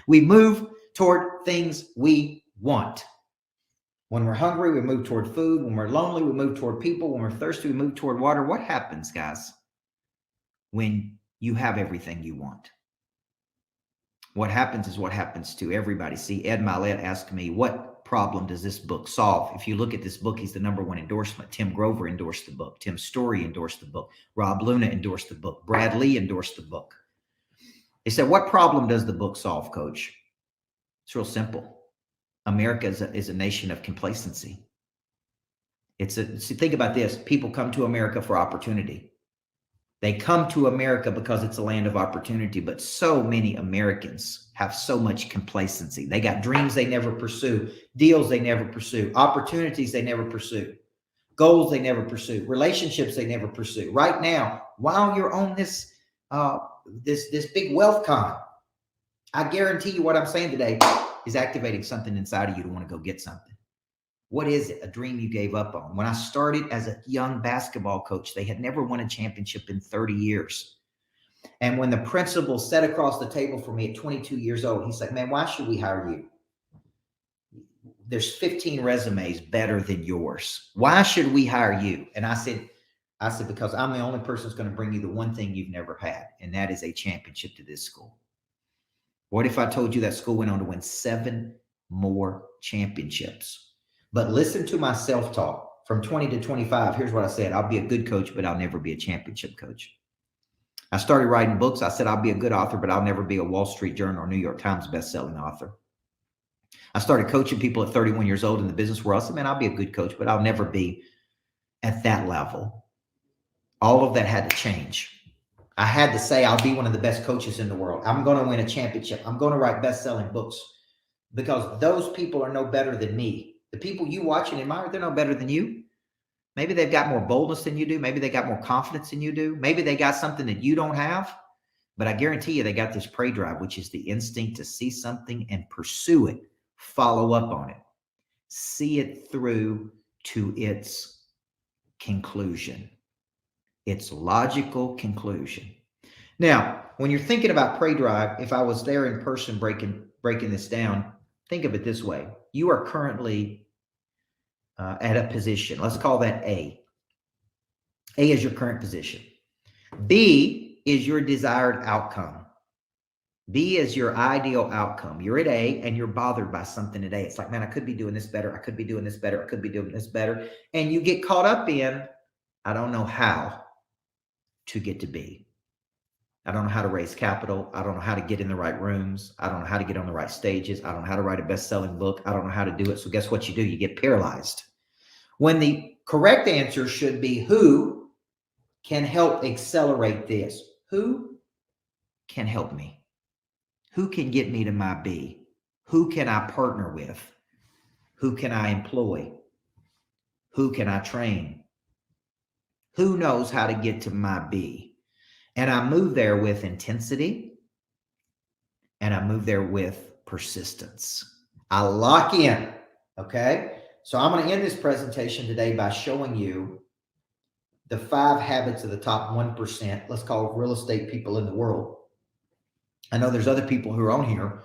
We move toward things we want. When we're hungry, we move toward food. When we're lonely, we move toward people. When we're thirsty, we move toward water. What happens, guys, when you have everything you want? What happens is what happens to everybody. See, Ed Milet asked me, what problem does this book solve? If you look at this book, he's the #1 endorsement. Tim Grover endorsed the book. Tim Story endorsed the book. Rob Luna endorsed the book. Brad Lee endorsed the book. They said, what problem does the book solve, Coach? It's real simple. America is a nation of complacency. See, think about this. People come to America for opportunity. They come to America because it's a land of opportunity, but so many Americans have so much complacency. They got dreams they never pursue, deals they never pursue, opportunities they never pursue, goals they never pursue, relationships they never pursue. Right now, while you're on this big wealth con, I guarantee you what I'm saying today is activating something inside of you to want to go get something. What is it? A dream you gave up on. When I started as a young basketball coach, they had never won a championship in 30 years. And when the principal sat across the table from me at 22 years old, he's like, man, why should we hire you? There's 15 resumes better than yours. Why should we hire you? And I said, because I'm the only person that's going to bring you the one thing you've never had, and that is a championship to this school. What if I told you that school went on to win 7 more championships? But listen to my self-talk from 20 to 25. Here's what I said. I'll be a good coach, but I'll never be a championship coach. I started writing books. I said, I'll be a good author, but I'll never be a Wall Street Journal or New York Times bestselling author. I started coaching people at 31 years old in the business world. I said, man, I'll be a good coach, but I'll never be at that level. All of that had to change. I had to say, I'll be one of the best coaches in the world. I'm going to win a championship. I'm going to write best-selling books, because those people are no better than me. The people you watch and admire, they're no better than you. Maybe they've got more boldness than you do. Maybe they got more confidence than you do. Maybe they got something that you don't have. But I guarantee you they got this Pray Drive, which is the instinct to see something and pursue it, follow up on it, see it through to its conclusion, its logical conclusion. Now, when you're thinking about Pray Drive, if I was there in person breaking this down, think of it this way. You are currently at a position. Let's call that A. A is your current position. B is your desired outcome. B is your ideal outcome. You're at A and you're bothered by something at A. It's like, man, I could be doing this better. I could be doing this better. I could be doing this better. And you get caught up in, I don't know how to get to B. I don't know how to raise capital. I don't know how to get in the right rooms. I don't know how to get on the right stages. I don't know how to write a best-selling book. I don't know how to do it. So guess what you do? You get paralyzed. When the correct answer should be, who can help accelerate this? Who can help me? Who can get me to my B? Who can I partner with? Who can I employ? Who can I train? Who knows how to get to my B? And I move there with intensity, and I move there with persistence. I lock in, okay? So I'm going to end this presentation today by showing you the 5 habits of the top 1%, let's call it real estate people in the world. I know there's other people who are on here,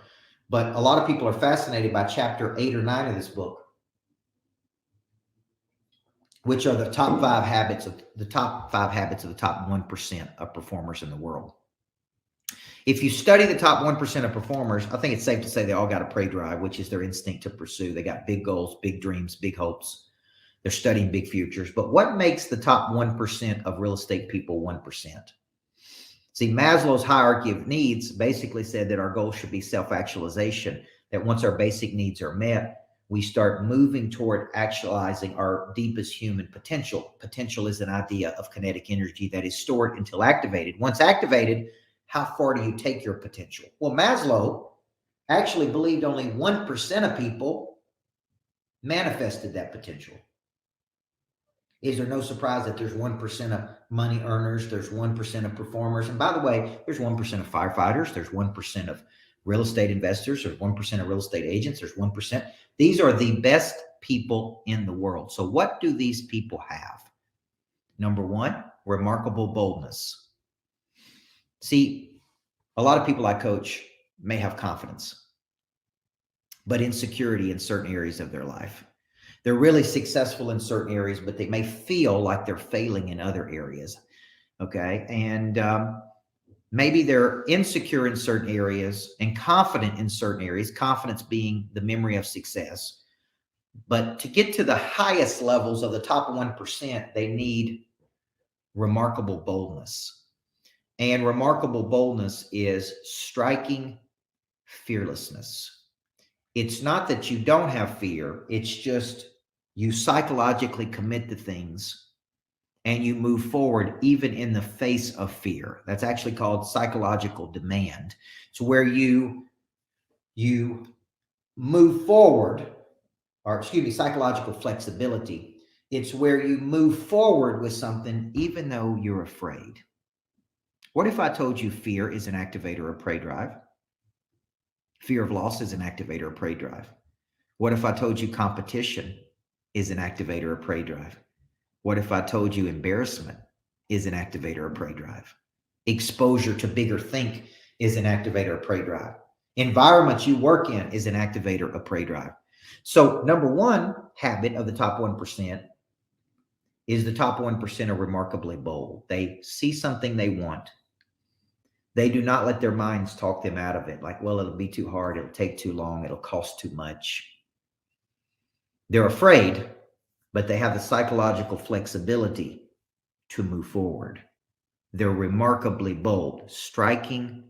but a lot of people are fascinated by chapter 8 or 9 of this book, which are the top 5 habits of the top 1% of performers in the world. If you study the top 1% of performers, I think it's safe to say they all got a prey drive, which is their instinct to pursue. They got big goals, big dreams, big hopes. They're studying big futures. But what makes the top 1% of real estate people 1%? See, Maslow's hierarchy of needs basically said that our goal should be self-actualization, that once our basic needs are met, we start moving toward actualizing our deepest human potential. Potential is an idea of kinetic energy that is stored until activated. Once activated, how far do you take your potential? Well, Maslow actually believed only 1% of people manifested that potential. Is there no surprise that there's 1% of money earners, there's 1% of performers, and by the way, there's 1% of firefighters, there's 1% of real estate investors, there's 1% of real estate agents, there's 1%. These are the best people in the world. So what do these people have? Number 1, remarkable boldness. See, a lot of people I coach may have confidence, but insecurity in certain areas of their life. They're really successful in certain areas, but they may feel like they're failing in other areas. Okay. And maybe they're insecure in certain areas and confident in certain areas, confidence being the memory of success. But to get to the highest levels of the top 1%, they need remarkable boldness. And remarkable boldness is striking fearlessness. It's not that you don't have fear. It's just you psychologically commit to things and you move forward even in the face of fear. That's actually called psychological demand. It's where you move forward, or excuse me, psychological flexibility. It's where you move forward with something even though you're afraid. What if I told you fear is an activator of prey drive? Fear of loss is an activator of prey drive. What if I told you competition is an activator of prey drive? What if I told you embarrassment is an activator of prey drive? Exposure to bigger think is an activator of prey drive. Environment you work in is an activator of prey drive. So number 1 habit of the top 1% is the top 1% are remarkably bold. They see something they want. They do not let their minds talk them out of it. Like, well, it'll be too hard. It'll take too long. It'll cost too much. They're afraid, but they have the psychological flexibility to move forward. They're remarkably bold, striking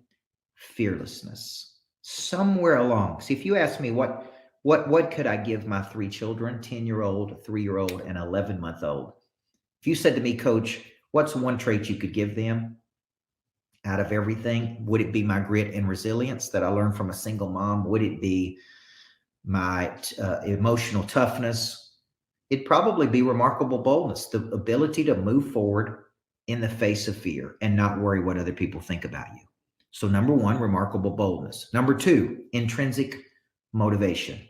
fearlessness. Somewhere along. See, if you ask me what could I give my 3 children, 10-year-old, a 3-year-old, and an 11-month-old? If you said to me, Coach, what's one trait you could give them? Out of everything, would it be my grit and resilience that I learned from a single mom? Would it be my emotional toughness? It'd probably be remarkable boldness, the ability to move forward in the face of fear and not worry what other people think about you. So number 1, remarkable boldness. Number 2, intrinsic motivation.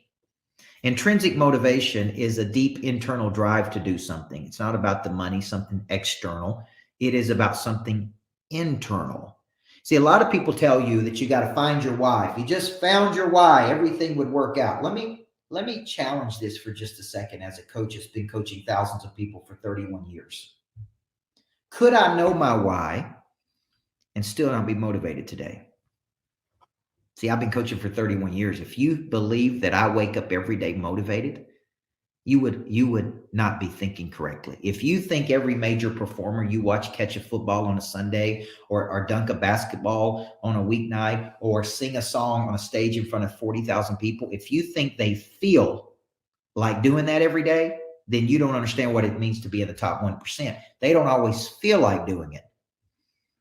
Intrinsic motivation is a deep internal drive to do something. It's not about the money, something external. It is about something internal. See, a lot of people tell you that you got to find your why. If you just found your why, everything would work out. Let me challenge this for just a second. As a coach that's been coaching thousands of people for 31 years. Could I know my why and still not be motivated today? See, I've been coaching for 31 years. If you believe that I wake up every day motivated, you would not be thinking correctly. If you think every major performer you watch catch a football on a Sunday or dunk a basketball on a weeknight or sing a song on a stage in front of 40,000 people, if you think they feel like doing that every day, then you don't understand what it means to be in the top 1%. They don't always feel like doing it,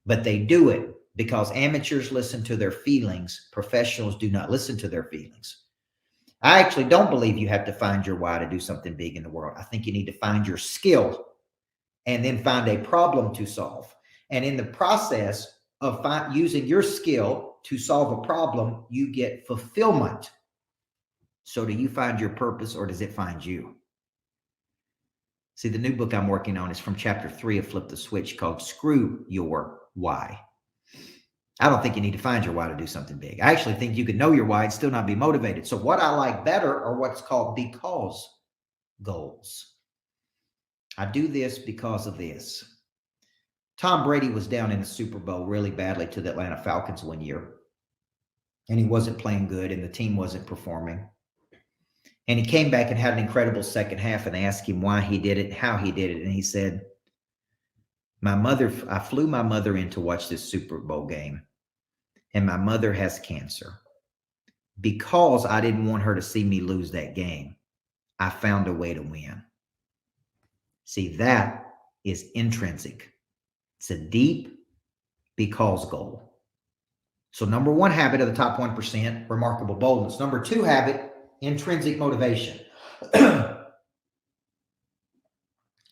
but they do it because amateurs listen to their feelings. Professionals do not listen to their feelings. I actually don't believe you have to find your why to do something big in the world. I think you need to find your skill and then find a problem to solve. And in the process of using your skill to solve a problem, you get fulfillment. So do you find your purpose or does it find you? See, the new book I'm working on is from chapter 3 of Flip the Switch called Screw Your Why. I don't think you need to find your why to do something big. I actually think you could know your why and still not be motivated. So what I like better are what's called because goals. I do this because of this. Tom Brady was down in the Super Bowl really badly to the Atlanta Falcons one year. And he wasn't playing good and the team wasn't performing. And he came back and had an incredible second half, and they asked him why he did it, how he did it. And he said, I flew my mother in to watch this Super Bowl game, and my mother has cancer. Because I didn't want her to see me lose that game, I found a way to win. See, that is intrinsic. It's a deep because goal. So number 1 habit of the top 1%, remarkable boldness. Number 2 habit, intrinsic motivation.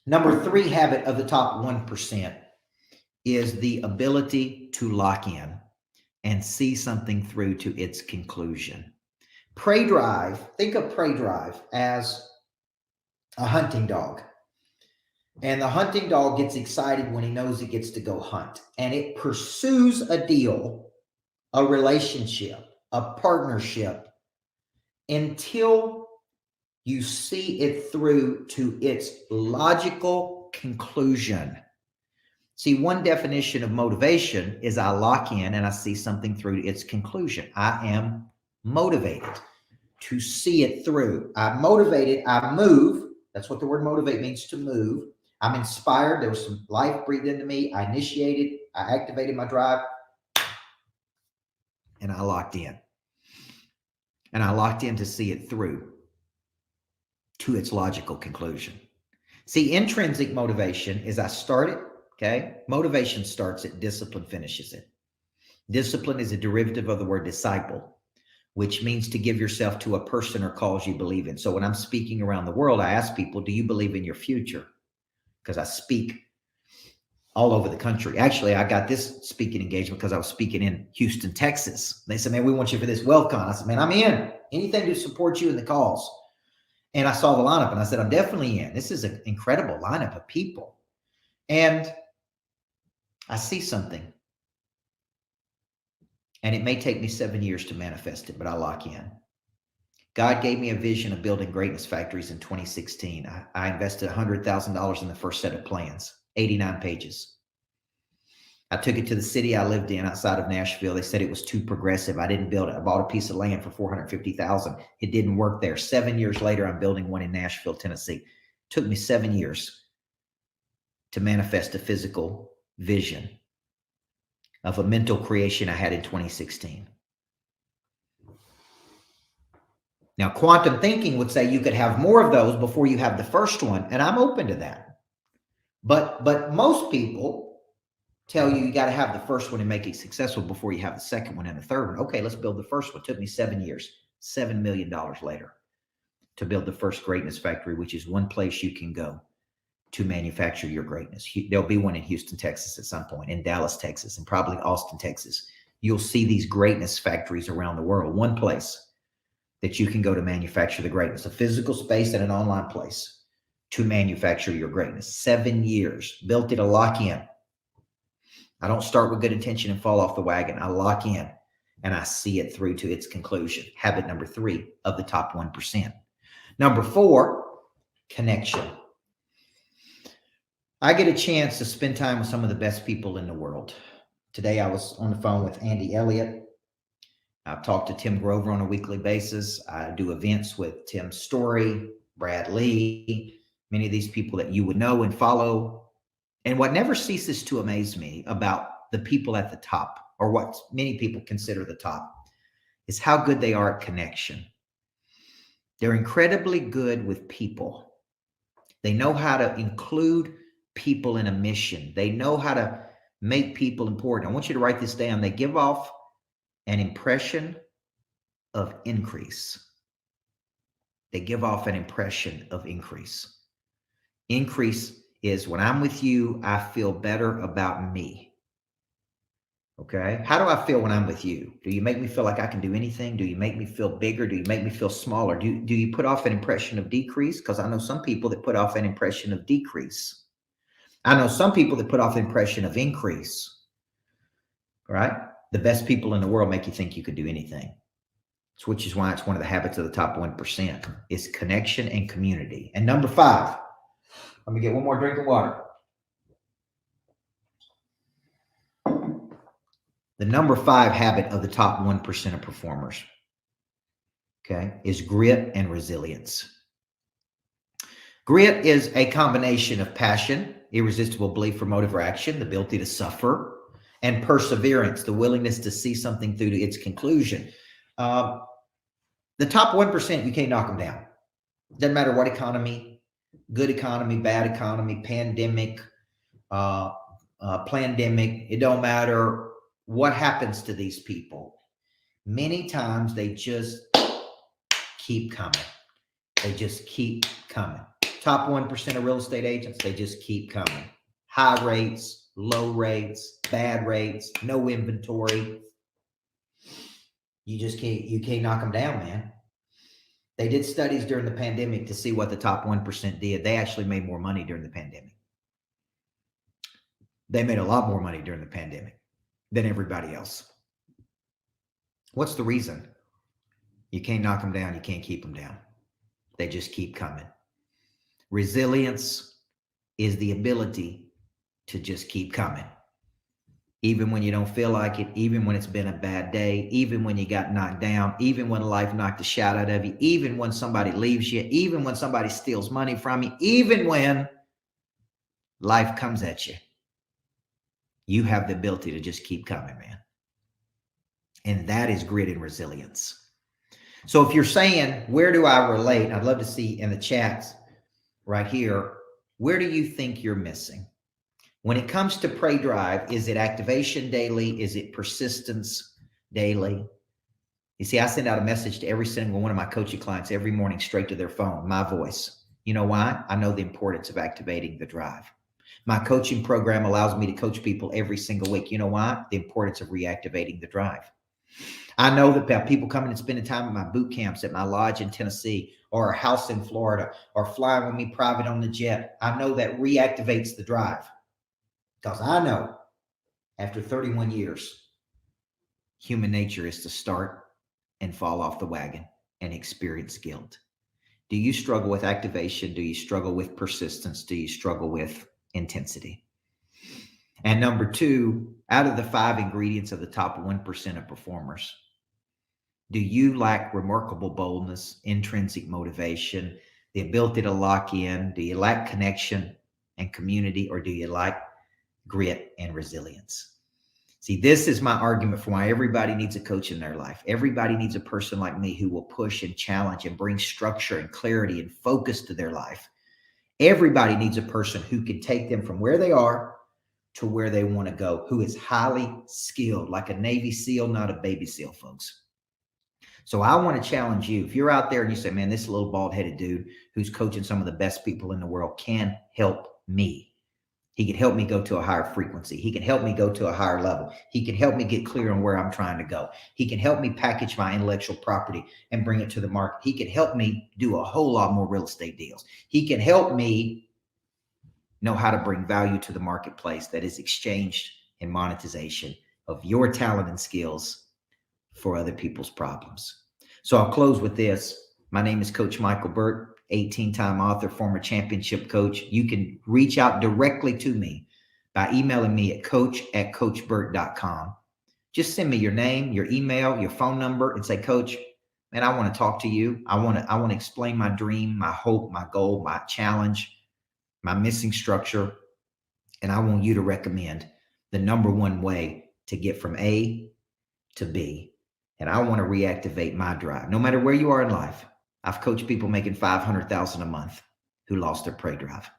Number 3 habit of the top 1% is the ability to lock in and see something through to its conclusion. Prey drive, think of prey drive as a hunting dog. And the hunting dog gets excited when he knows it gets to go hunt. And it pursues a deal, a relationship, a partnership, until you see it through to its logical conclusion. See, one definition of motivation is I lock in and I see something through to its conclusion. I am motivated to see it through. I'm motivated, I move. That's what the word motivate means, to move. I'm inspired. There was some life breathed into me. I initiated, I activated my drive, and I locked in. And I locked in to see it through to its logical conclusion. See, intrinsic motivation is I start it, okay? Motivation starts it, discipline finishes it. Discipline is a derivative of the word disciple, which means to give yourself to a person or cause you believe in. So when I'm speaking around the world, I ask people, do you believe in your future? Because I speak all over the country. Actually, I got this speaking engagement because I was speaking in Houston, Texas. They said, man, we want you for this WealthCon. I said, man, I'm in. Anything to support you in the cause. And I saw the lineup and I said, I'm definitely in. This is an incredible lineup of people. And I see something. And it may take me 7 years to manifest it, but I lock in. God gave me a vision of building greatness factories in 2016. I invested $100,000 in the first set of plans, 89 pages. I took it to the city I lived in outside of Nashville. They said it was too progressive. I didn't build it. I bought a piece of land for $450,000. It didn't work there. 7 years later, I'm building one in Nashville, Tennessee. It took me 7 years to manifest a physical vision of a mental creation I had in 2016. Now, quantum thinking would say you could have more of those before you have the first one, and I'm open to that. But most people tell you got to have the first one and make it successful before you have the second one and the third one. Okay, let's build the first one. It took me 7 years, $7 million later to build the first greatness factory, which is one place you can go to manufacture your greatness. There'll be one in Houston, Texas at some point, in Dallas, Texas, and probably Austin, Texas. You'll see these greatness factories around the world. One place that you can go to manufacture the greatness, a physical space and an online place to manufacture your greatness. 7 years, built it to lock in. I don't start with good intention and fall off the wagon. I lock in and I see it through to its conclusion. Habit number 3 of the top 1%. Number 4, connection. I get a chance to spend time with some of the best people in the world. Today I was on the phone with Andy Elliott. I've talked to Tim Grover on a weekly basis. I do events with Tim Story, Brad Lee, many of these people that you would know and follow. And what never ceases to amaze me about the people at the top, or what many people consider the top, is how good they are at connection. They're incredibly good with people. They know how to include people in a mission. They know how to make people important. I want you to write this down. They give off an impression of increase. They give off an impression of increase. Increase is when I'm with you, I feel better about me. Okay. How do I feel when I'm with you? Do you make me feel like I can do anything? Do you make me feel bigger? Do you make me feel smaller? Do you put off an impression of decrease? Because I know some people that put off an impression of decrease. I know some people that put off an impression of increase. Right? The best people in the world make you think you could do anything. Which is why it's one of the habits of the top 1%. Is connection and community. And number 5, let me get one more drink of water. The number 5 habit of the top 1% of performers, okay, is grit and resilience. Grit is a combination of passion, irresistible belief or motive or action, the ability to suffer, and perseverance, the willingness to see something through to its conclusion. The top 1%, you can't knock them down. Doesn't matter what economy, good economy, bad economy, pandemic, plandemic. It don't matter what happens to these people. Many times they just keep coming. They just keep coming. Top 1% of real estate agents, they just keep coming. High rates, low rates, bad rates, no inventory. You can't knock them down, man. They did studies during the pandemic to see what the top 1% did. They actually made more money during the pandemic. They made a lot more money during the pandemic than everybody else. What's the reason? You can't knock them down. You can't keep them down. They just keep coming. Resilience is the ability to just keep coming. Even when you don't feel like it, even when it's been a bad day, even when you got knocked down, even when life knocked the shit out of you, even when somebody leaves you, even when somebody steals money from you, even when life comes at you, you have the ability to just keep coming, man. And that is grit and resilience. So if you're saying, where do I relate? I'd love to see in the chats right here, where do you think you're missing? When it comes to Pray Drive, is it activation daily? Is it persistence daily? You see, I send out a message to every single one of my coaching clients every morning straight to their phone, my voice. You know why? I know the importance of activating the drive. My coaching program allows me to coach people every single week. You know why? The importance of reactivating the drive. I know that people coming and spending time at my boot camps, at my lodge in Tennessee, or a house in Florida, or flying with me private on the jet, I know that reactivates the drive. Because I know after 31 years, human nature is to start and fall off the wagon and experience guilt. Do you struggle with activation? Do you struggle with persistence? Do you struggle with intensity? And number 2, out of the 5 ingredients of the top 1% of performers, do you lack remarkable boldness, intrinsic motivation, the ability to lock in? Do you lack connection and community, or do you lack grit and resilience? See, this is my argument for why everybody needs a coach in their life. Everybody needs a person like me who will push and challenge and bring structure and clarity and focus to their life. Everybody needs a person who can take them from where they are to where they want to go, who is highly skilled, like a Navy SEAL, not a baby SEAL, folks. So I want to challenge you. If you're out there and you say, man, this little bald-headed dude who's coaching some of the best people in the world can help me. He can help me go to a higher frequency. He can help me go to a higher level. He can help me get clear on where I'm trying to go. He can help me package my intellectual property and bring it to the market. He can help me do a whole lot more real estate deals. He can help me know how to bring value to the marketplace that is exchanged in monetization of your talent and skills for other people's problems. So I'll close with this. My name is Coach Michael Burt, 18-time author, former championship coach. You can reach out directly to me by emailing me at coach@coachburt.com. Just send me your name, your email, your phone number, and say, Coach, man, I want to talk to you. I want to explain my dream, my hope, my goal, my challenge, my missing structure. And I want you to recommend the number one way to get from A to B. And I want to reactivate my drive. No matter where you are in life, I've coached people making $500,000 a month who lost their prey drive.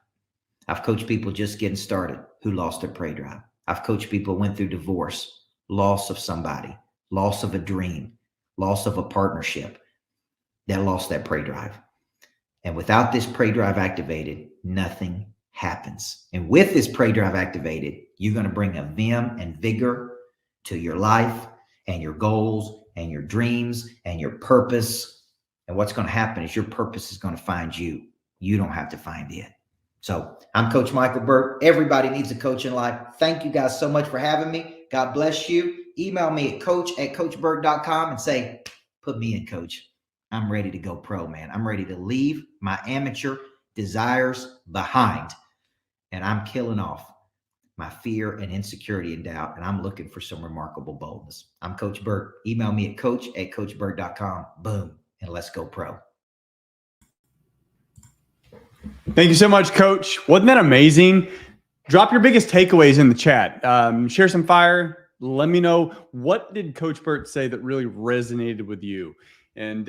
I've coached people just getting started who lost their prey drive. I've coached people who went through divorce, loss of somebody, loss of a dream, loss of a partnership that lost that prey drive. And without this prey drive activated, nothing happens. And with this prey drive activated, you're going to bring a vim and vigor to your life and your goals and your dreams and your purpose. And what's going to happen is your purpose is going to find you. You don't have to find it. So I'm Coach Michael Burt. Everybody needs a coach in life. Thank you guys so much for having me. God bless you. Email me at coach@coachburt.com and say, put me in, coach. I'm ready to go pro, man. I'm ready to leave my amateur desires behind. And I'm killing off my fear and insecurity and doubt. And I'm looking for some remarkable boldness. I'm Coach Burt. Email me at coach@coachburt.com. Boom. And let's go pro. Thank you so much, Coach. Wasn't that amazing? Drop your biggest takeaways in the chat. Share some fire. Let me know, what did Coach Burt say that really resonated with you? And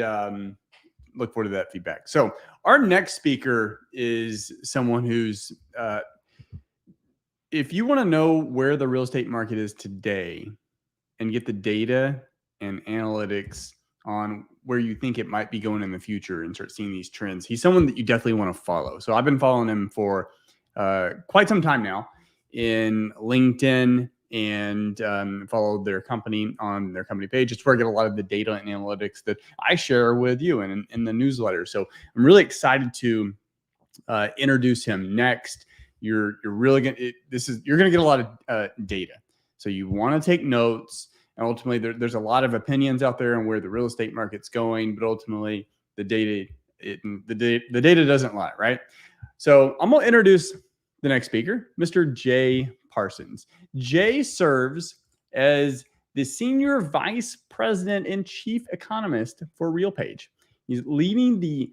look forward to that feedback. So our next speaker is someone who's, if you want to know where the real estate market is today and get the data and analytics on where you think it might be going in the future and start seeing these trends, he's someone that you definitely want to follow. So I've been following him for quite some time now in LinkedIn, and followed their company on their company page. It's where I get a lot of the data and analytics that I share with you and in the newsletter. So I'm really excited to introduce him next. You're really gonna you're gonna get a lot of data. So you want to take notes. And ultimately, there's a lot of opinions out there on where the real estate market's going, but ultimately the data doesn't lie, right? So I'm gonna introduce the next speaker, Mr. Jay Parsons. Jay serves as the Senior Vice President and Chief Economist for RealPage. He's leading the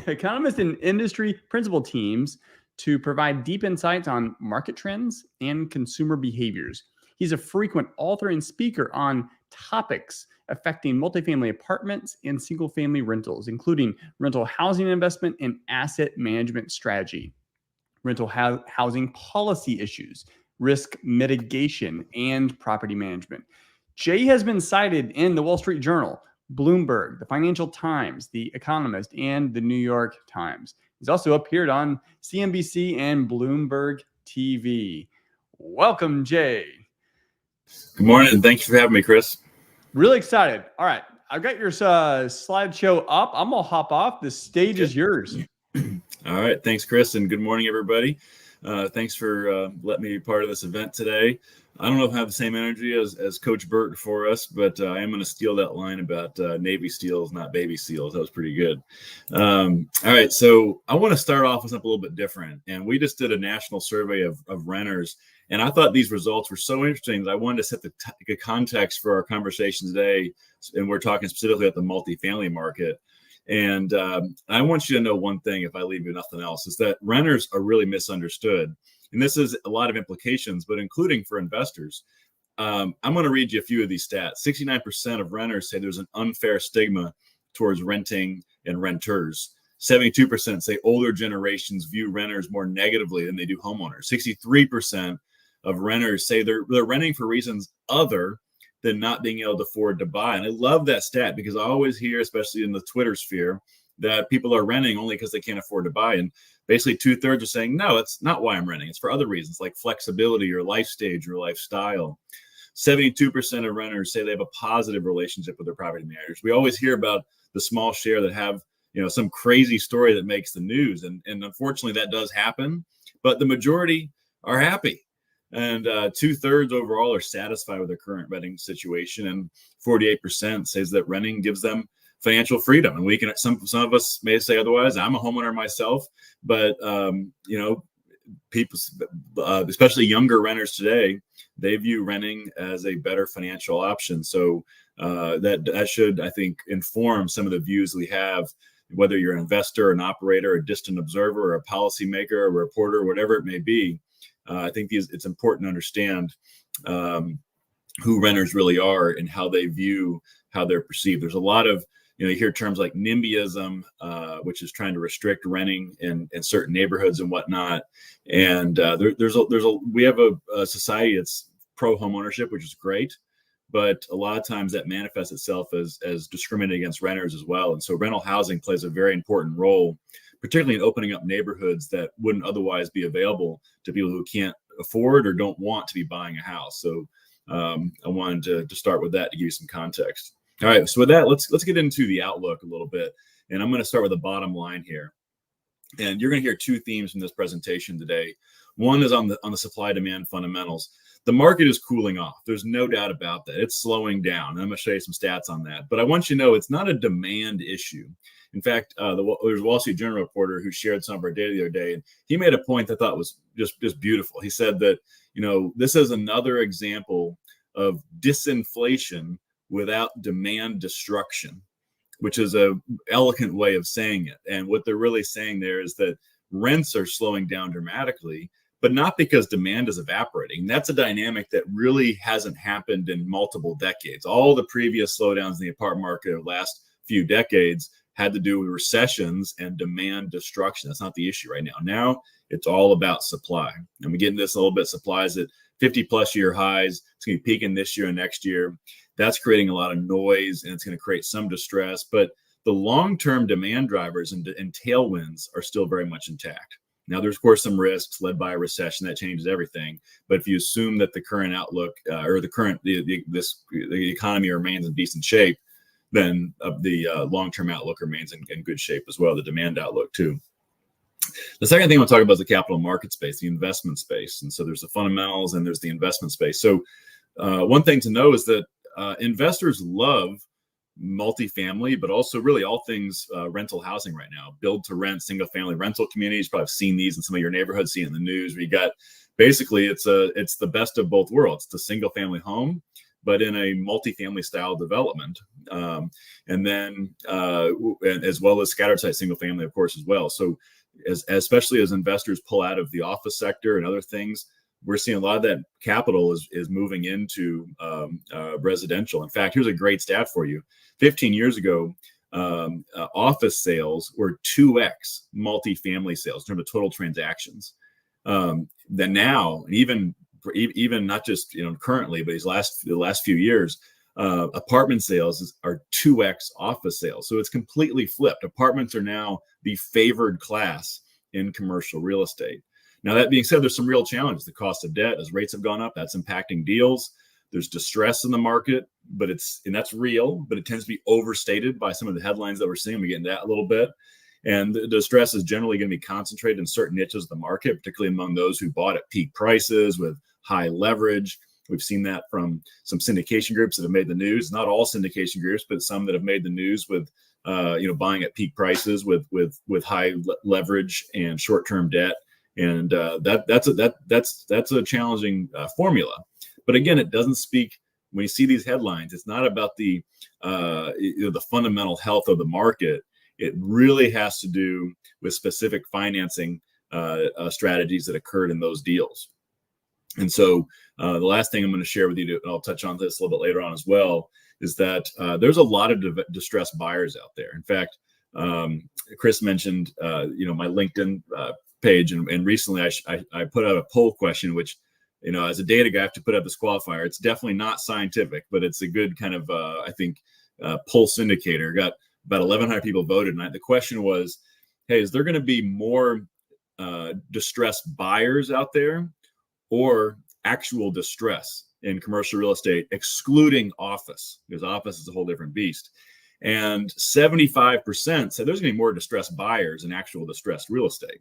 economist and industry principal teams to provide deep insights on market trends and consumer behaviors. He's a frequent author and speaker on topics affecting multifamily apartments and single-family rentals, including rental housing investment and asset management strategy, rental housing policy issues, risk mitigation, and property management. Jay has been cited in the Wall Street Journal, Bloomberg, the Financial Times, The Economist, and the New York Times. He's also appeared on CNBC and Bloomberg TV. Welcome, Jay. Good morning, and thanks for having me, Chris. Really excited. All right, I've got your slideshow up. I'm going to hop off. The stage is yours. All right. Thanks, Chris, and good morning, everybody. Thanks for letting me be part of this event today. I don't know if I have the same energy as Coach Burt for us, but I am going to steal that line about Navy SEALs, not baby seals. That was pretty good. All right. So I want to start off with something a little bit different. And we just did a national survey of renters. And I thought these results were so interesting that I wanted to set the context for our conversation today. And we're talking specifically about the multifamily market. And I want you to know one thing, if I leave you nothing else, is that renters are really misunderstood. And this is a lot of implications, but including for investors. I'm going to read you a few of these stats. 69% of renters say there's an unfair stigma towards renting and renters. 72% say older generations view renters more negatively than they do homeowners. 63% of renters say they're renting for reasons other than not being able to afford to buy. And I love that stat because I always hear, especially in the Twitter sphere, that people are renting only because they can't afford to buy. And basically 2/3 are saying, no, that's not why I'm renting. It's for other reasons like flexibility or life stage or lifestyle. 72% of renters say they have a positive relationship with their property managers. We always hear about the small share that have, some crazy story that makes the news. And unfortunately that does happen, but the majority are happy. And 2/3 overall are satisfied with their current renting situation. And 48% says that renting gives them financial freedom. And some of us may say otherwise. I'm a homeowner myself, but people, especially younger renters today, they view renting as a better financial option. So that should, I think, inform some of the views we have, whether you're an investor, an operator, a distant observer, or a policymaker, a reporter, whatever it may be. I think it's important to understand who renters really are and how they view, how they're perceived. There's a lot of, you hear terms like NIMBYism, which is trying to restrict renting in certain neighborhoods and whatnot. And we have a society that's pro home ownership, which is great, but a lot of times that manifests itself as discriminating against renters as well. And so rental housing plays a very important role, particularly in opening up neighborhoods that wouldn't otherwise be available to people who can't afford or don't want to be buying a house. So I wanted to start with that to give you some context. All right, so with that, let's get into the outlook a little bit. And I'm going to start with the bottom line here. And you're going to hear two themes from this presentation today. One is on the supply-demand fundamentals. The market is cooling off. There's no doubt about that. It's slowing down. And I'm going to show you some stats on that. But I want you to know it's not a demand issue. In fact, there's a Wall Street Journal reporter who shared some of our data the other day, and he made a point that I thought was just beautiful. He said that, this is another example of disinflation without demand destruction, which is a elegant way of saying it. And what they're really saying there is that rents are slowing down dramatically, but not because demand is evaporating. That's a dynamic that really hasn't happened in multiple decades. All the previous slowdowns in the apartment market of the last few decades had to do with recessions and demand destruction. That's not the issue right now. Now it's all about supply. And we get into this a little bit. Supply is at 50+ year highs. It's going to be peaking this year and next year. That's creating a lot of noise, and it's going to create some distress. But the long-term demand drivers and tailwinds are still very much intact. Now, there's, of course, some risks led by a recession that changes everything. But if you assume that the current outlook the economy remains in decent shape, then the long-term outlook remains in good shape as well, the demand outlook too. The second thing we'll talk about is the capital market space, the investment space. And so there's the fundamentals and there's the investment space. So one thing to know is that investors love multifamily, but also really all things rental housing right now. Build to rent, single family rental communities. You probably have seen these in some of your neighborhoods, see it in the news. Where you got basically it's the best of both worlds. It's the single family home, but in a multifamily style development, and then as well as scattered site single family, of course, as well. So especially as investors pull out of the office sector and other things, we're seeing a lot of that capital is moving into residential. In fact, here's a great stat for you. 15 years ago, office sales were 2x multifamily sales in terms of total transactions. Then now, and even not just currently, but the last few years, apartment sales are 2x office sales. So it's completely flipped. Apartments are now the favored class in commercial real estate. Now, that being said, there's some real challenges. The cost of debt, as rates have gone up, that's impacting deals. There's distress in the market, and that's real, but it tends to be overstated by some of the headlines that we're seeing. We get into that a little bit. And the distress is generally going to be concentrated in certain niches of the market, particularly among those who bought at peak prices with high leverage. We've seen that from some syndication groups that have made the news. Not all syndication groups, but some that have made the news with buying at peak prices with high leverage and short-term debt. And that's a challenging formula. But again, it doesn't speak, when you see these headlines, it's not about the fundamental health of the market. It really has to do with specific financing strategies that occurred in those deals. And so the last thing I'm going to share with you, and I'll touch on this a little bit later on as well, is that there's a lot of distressed buyers out there. In fact, Chris mentioned my LinkedIn page, and recently I put out a poll question, which, as a data guy, I have to put out this qualifier. It's definitely not scientific, but it's a good kind of pulse indicator. Got about 1,100 people voted, and the question was, hey, is there going to be more distressed buyers out there, or actual distress in commercial real estate, excluding office, because office is a whole different beast? And 75% said there's going to be more distressed buyers in actual distressed real estate.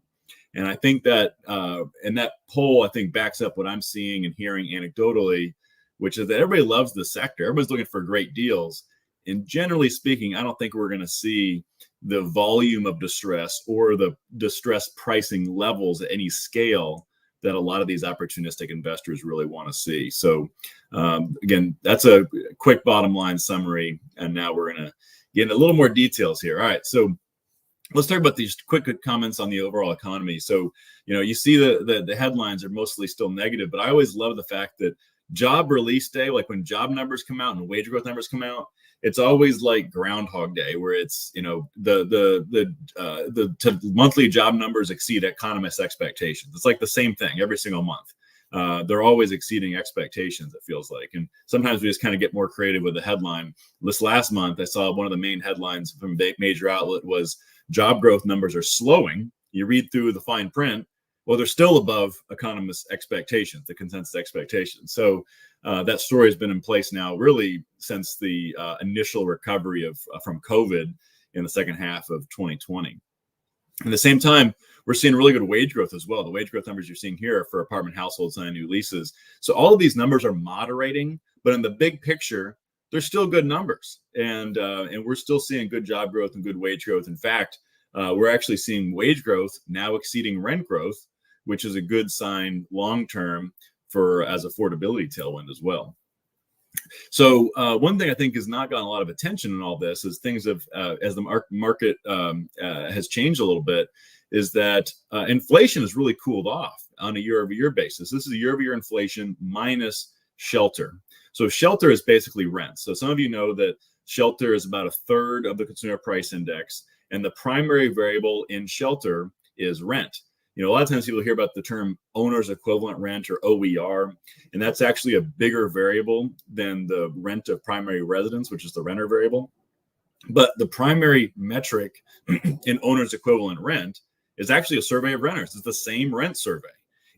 And I think that, and that poll, I think, backs up what I'm seeing and hearing anecdotally, which is that everybody loves the sector. Everybody's looking for great deals. And generally speaking, I don't think we're going to see the volume of distress or the distress pricing levels at any scale that a lot of these opportunistic investors really want to see. So again, that's a quick bottom line summary. And now we're going to get into a little more details here. All right. So let's talk about these quick comments on the overall economy. So, you see the headlines are mostly still negative, but I always love the fact that job release day, like when job numbers come out and wage growth numbers come out, it's always like Groundhog Day, where it's, the monthly job numbers exceed economists' expectations. It's like the same thing every single month. They're always exceeding expectations, it feels like. And sometimes we just kind of get more creative with the headline. This last month, I saw one of the main headlines from a major outlet was job growth numbers are slowing. You read through the fine print, well, they're still above economists' expectations, the consensus expectations. So that story has been in place now really since the initial recovery from COVID in the second half of 2020. At the same time, we're seeing really good wage growth as well. The wage growth numbers you're seeing here are for apartment households and new leases. So all of these numbers are moderating, but in the big picture, they're still good numbers. And we're still seeing good job growth and good wage growth. In fact, we're actually seeing wage growth now exceeding rent growth, which is a good sign long-term as affordability tailwind as well. So one thing I think has not gotten a lot of attention in all this is things have, as the market has changed a little bit, is that inflation has really cooled off on a year-over-year basis. This is a year-over-year inflation minus shelter. So shelter is basically rent. So some of you know that shelter is about a third of the consumer price index, and the primary variable in shelter is rent. A lot of times people hear about the term owner's equivalent rent or OER, and that's actually a bigger variable than the rent of primary residence, which is the renter variable. But the primary metric in owner's equivalent rent is actually a survey of renters. It's the same rent survey.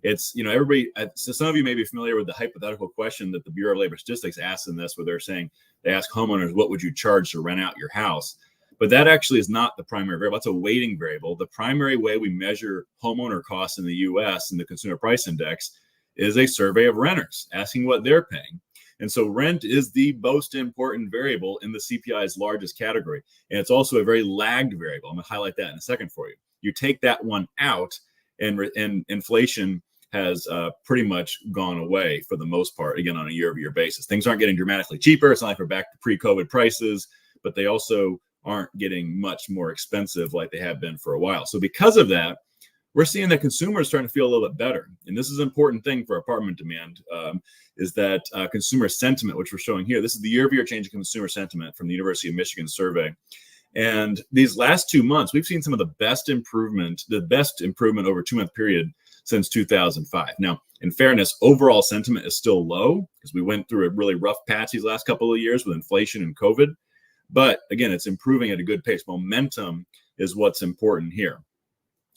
It's, everybody, so some of you may be familiar with the hypothetical question that the Bureau of Labor Statistics asks in this, where they're saying, they ask homeowners, what would you charge to rent out your house? But that actually is not the primary variable. That's a weighting variable. The primary way we measure homeowner costs in the US in the Consumer Price Index is a survey of renters, asking what they're paying. And so rent is the most important variable in the CPI's largest category. And it's also a very lagged variable. I'm going to highlight that in a second for you. You take that one out, and inflation has pretty much gone away for the most part, again, on a year-over-year basis. Things aren't getting dramatically cheaper. It's not like we're back to pre-COVID prices, but they also aren't getting much more expensive like they have been for a while. So because of that, we're seeing that consumers starting to feel a little bit better. And this is an important thing for apartment demand, is that consumer sentiment, which we're showing here. This is the year-over-year change in consumer sentiment from the University of Michigan survey. And these last 2 months, we've seen some of the best improvement over a 2-month period since 2005. Now, in fairness, overall sentiment is still low because we went through a really rough patch these last couple of years with inflation and COVID. But again, it's improving at a good pace. Momentum is what's important here.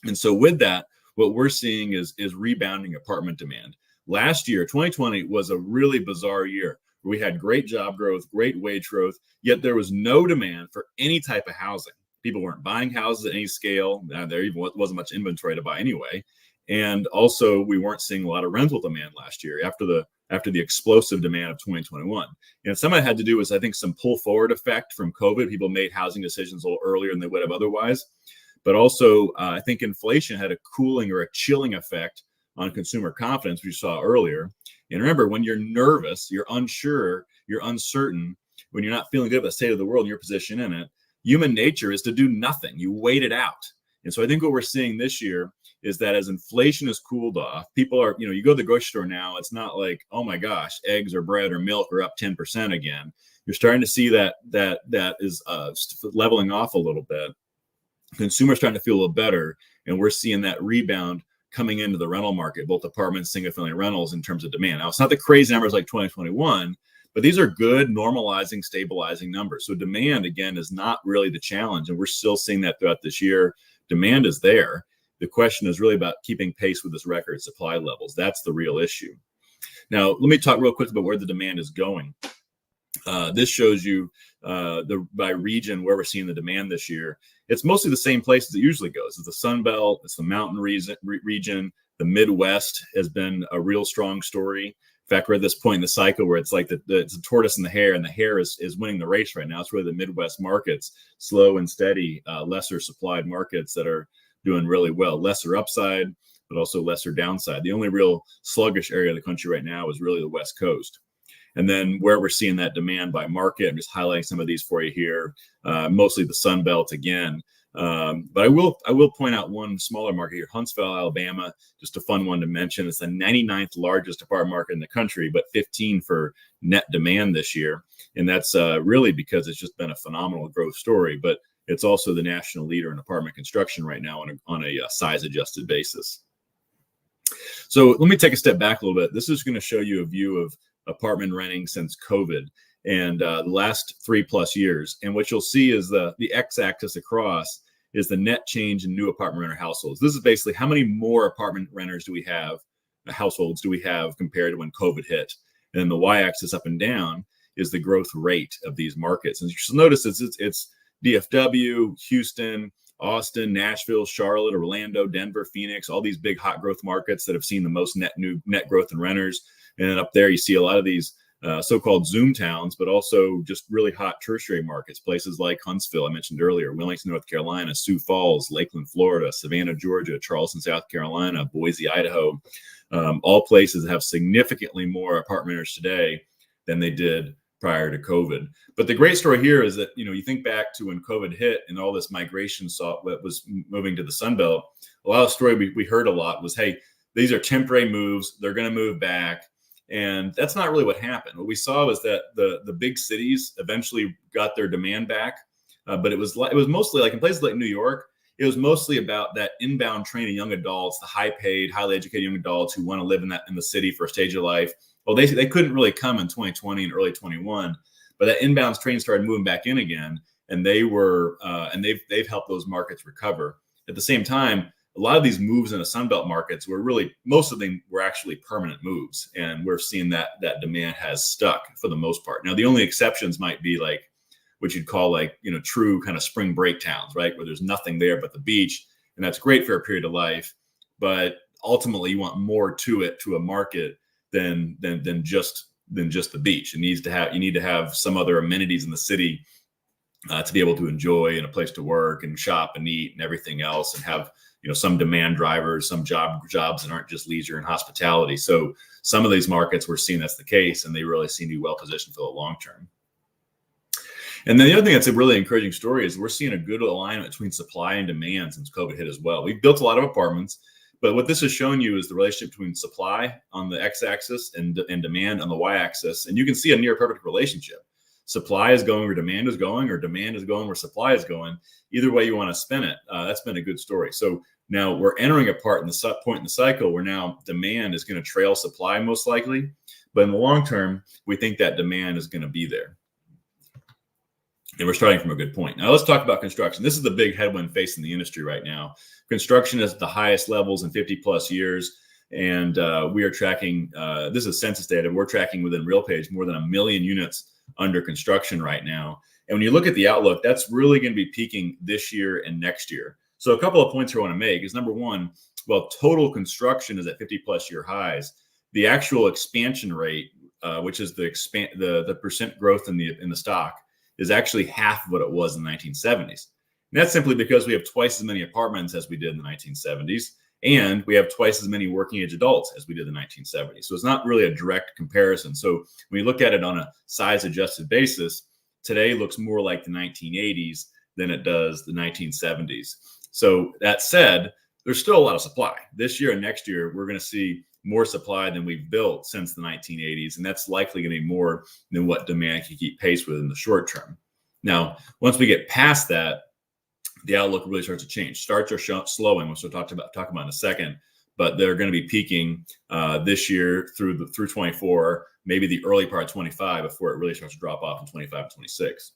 And so with that, what we're seeing is rebounding apartment demand. Last year, 2020, was a really bizarre year. We had great job growth, great wage growth, yet there was no demand for any type of housing. People weren't buying houses at any scale. There even wasn't much inventory to buy anyway. And also, we weren't seeing a lot of rental demand last year after the explosive demand of 2021. And some of it had to do with, I think, some pull forward effect from COVID. People made housing decisions a little earlier than they would have otherwise. But also, I think inflation had a cooling or a chilling effect on consumer confidence, we saw earlier. And remember, when you're nervous, you're unsure, you're uncertain, when you're not feeling good about the state of the world and your position in it, human nature is to do nothing. You wait it out. And so I think what we're seeing this year is that as inflation has cooled off, people are, you go to the grocery store now, it's not like, oh my gosh, eggs or bread or milk are up 10% again. You're starting to see that is leveling off a little bit. Consumers starting to feel a little better, and we're seeing that rebound coming into the rental market, both apartments, single-family rentals in terms of demand. Now, it's not the crazy numbers like 2021, but these are good, normalizing, stabilizing numbers. So demand, again, is not really the challenge, and we're still seeing that throughout this year. Demand is there. The question is really about keeping pace with this record supply levels. That's the real issue. Now, let me talk real quick about where the demand is going. This shows you by region where we're seeing the demand this year. It's mostly the same places it usually goes. It's the Sun Belt, it's the mountain region. The Midwest has been a real strong story. In fact, we're at this point in the cycle where it's like it's a tortoise and the hare is winning the race right now. It's really the Midwest markets, slow and steady, lesser supplied markets that are doing really well, lesser upside, but also lesser downside. The only real sluggish area of the country right now is really the West Coast. And then where we're seeing that demand by market, I'm just highlighting some of these for you here, mostly the Sun Belt again. But I will point out one smaller market here, Huntsville, Alabama, just a fun one to mention. It's the 99th largest apartment market in the country, but 15 for net demand this year. And that's really because it's just been a phenomenal growth story, but it's also the national leader in apartment construction right now on a size adjusted basis. So let me take a step back a little bit. This is going to show you a view of apartment renting since COVID and the last 3+ years. And what you'll see is the x-axis across is the net change in new apartment renter households. This is basically how many more apartment renters do we have, households do we have compared to when COVID hit. And then the y-axis up and down is the growth rate of these markets. And you'll notice it's DFW, Houston, Austin, Nashville, Charlotte, Orlando, Denver, Phoenix, all these big hot growth markets that have seen the most net growth in renters. And then up there, you see a lot of these so-called Zoom towns, but also just really hot tertiary markets, places like Huntsville, I mentioned earlier, Wilmington, North Carolina, Sioux Falls, Lakeland, Florida, Savannah, Georgia, Charleston, South Carolina, Boise, Idaho, all places that have significantly more apartment renters today than they did prior to COVID. But the great story here is that, you think back to when COVID hit and all this migration was moving to the Sun Belt. A lot of the story we heard a lot was, hey, these are temporary moves. They're going to move back. And that's not really what happened. What we saw was that the big cities eventually got their demand back. But it was mostly like in places like New York, it was mostly about that inbound train of young adults, the high paid, highly educated young adults who want to live in the city for a stage of life. Well, they couldn't really come in 2020 and early 21, but that inbound train started moving back in again, and they've helped those markets recover. At the same time, a lot of these moves in the Sunbelt markets most of them were actually permanent moves, and we're seeing that demand has stuck for the most part. Now, the only exceptions might be like what you'd call true kind of spring break towns, right, where there's nothing there but the beach, and that's great for a period of life, but ultimately you want more to a market than just the beach. You need to have some other amenities in the city to be able to enjoy, and a place to work and shop and eat and everything else, and have some demand drivers, some jobs that aren't just leisure and hospitality. So some of these markets we're seeing that's the case, and they really seem to be well positioned for the long term. And then the other thing that's a really encouraging story is we're seeing a good alignment between supply and demand since COVID hit as well. We've built a lot of apartments, but what this has shown you is the relationship between supply on the x-axis and demand on the y-axis. And you can see a near perfect relationship. Supply is going where demand is going, or demand is going where supply is going. Either way you want to spin it, that's been a good story. So now we're entering a point in the cycle where now demand is going to trail supply most likely. But in the long term, we think that demand is going to be there. And we're starting from a good point. Now let's talk about construction. This is the big headwind facing the industry right now. Construction is at the highest levels in 50+ years. And we are tracking, this is census data, we're tracking within RealPage more than 1 million units under construction right now. And when you look at the outlook, that's really going to be peaking this year and next year. So a couple of points I want to make is, number one, while total construction is at 50+ year highs, the actual expansion rate, which is the percent growth in the stock, is actually half of what it was in the 1970s. And that's simply because we have twice as many apartments as we did in the 1970s, and we have twice as many working age adults as we did in the 1970s. So it's not really a direct comparison. So when you look at it on a size adjusted basis, today looks more like the 1980s than it does the 1970s. So that said, there's still a lot of supply. This year and next year, we're going to see more supply than we've built since the 1980s. And that's likely going to be more than what demand can keep pace with in the short term. Now, once we get past that, the outlook really starts to change. Starts are slowing, which we'll talk about in a second, but they're going to be peaking this year through 24, maybe the early part of 25 before it really starts to drop off in 25 and 26.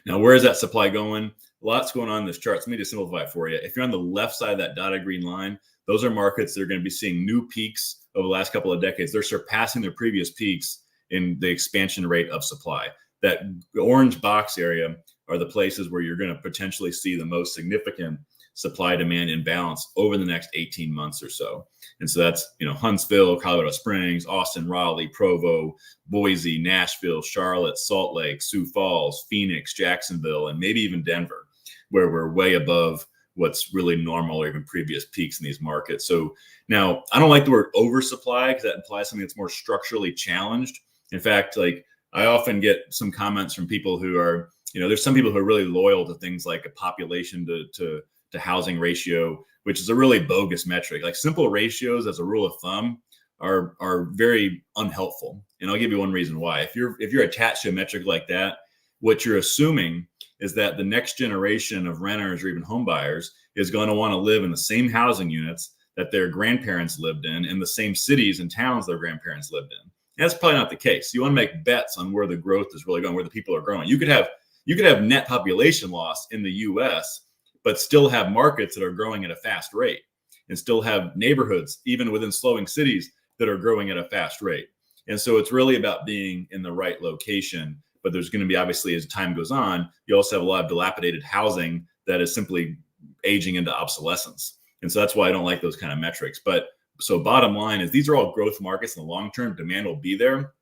Now, where is that supply going? Lots going on in this chart. So let me just simplify it for you. If you're on the left side of that dotted green line, those are markets that are going to be seeing new peaks over the last couple of decades. They're surpassing their previous peaks in the expansion rate of supply. That orange box area are the places where you're going to potentially see the most significant supply demand imbalance over the next 18 months or so. And so that's, Huntsville, Colorado Springs, Austin, Raleigh, Provo, Boise, Nashville, Charlotte, Salt Lake, Sioux Falls, Phoenix, Jacksonville, and maybe even Denver, where we're way above what's really normal or even previous peaks in these markets. So now I don't like the word oversupply because that implies something that's more structurally challenged. In fact, like I often get some comments from people who are, there's some people who are really loyal to things like a population to housing ratio, which is a really bogus metric. Like simple ratios as a rule of thumb are very unhelpful. And I'll give you one reason why. If you're attached to a metric like that, what you're assuming is that the next generation of renters or even home buyers is going to want to live in the same housing units that their grandparents lived in the same cities and towns their grandparents lived in. And that's probably not the case. You want to make bets on where the growth is really going, where the people are growing. You could have net population loss in the US, but still have markets that are growing at a fast rate and still have neighborhoods, even within slowing cities, that are growing at a fast rate. And so it's really about being in the right location. But there's going to be, obviously, as time goes on, you also have a lot of dilapidated housing that is simply aging into obsolescence. And so that's why I don't like those kind of metrics. But so bottom line is these are all growth markets in the long term. Demand will be there,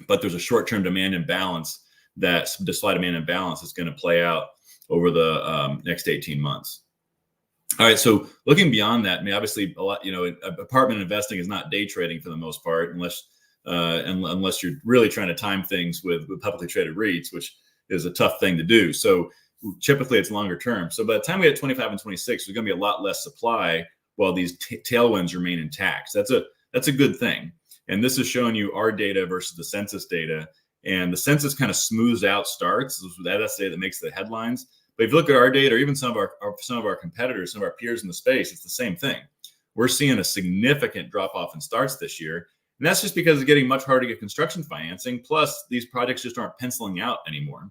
but there's a short-term demand imbalance that the supply demand imbalance is going to play out over the next 18 months. All right. So looking beyond that, I mean, obviously a lot, apartment investing is not day trading for the most part, unless you're really trying to time things with publicly traded REITs, which is a tough thing to do. So typically it's longer term. So by the time we get 25 and 26, there's going to be a lot less supply while these tailwinds remain intact. So that's a good thing. And this is showing you our data versus the census data. And the census kind of smooths out starts. That's the data that makes the headlines. But if you look at our data, or even some of our competitors, some of our peers in the space, it's the same thing. We're seeing a significant drop off in starts this year. And that's just because it's getting much harder to get construction financing. Plus, these projects just aren't penciling out anymore.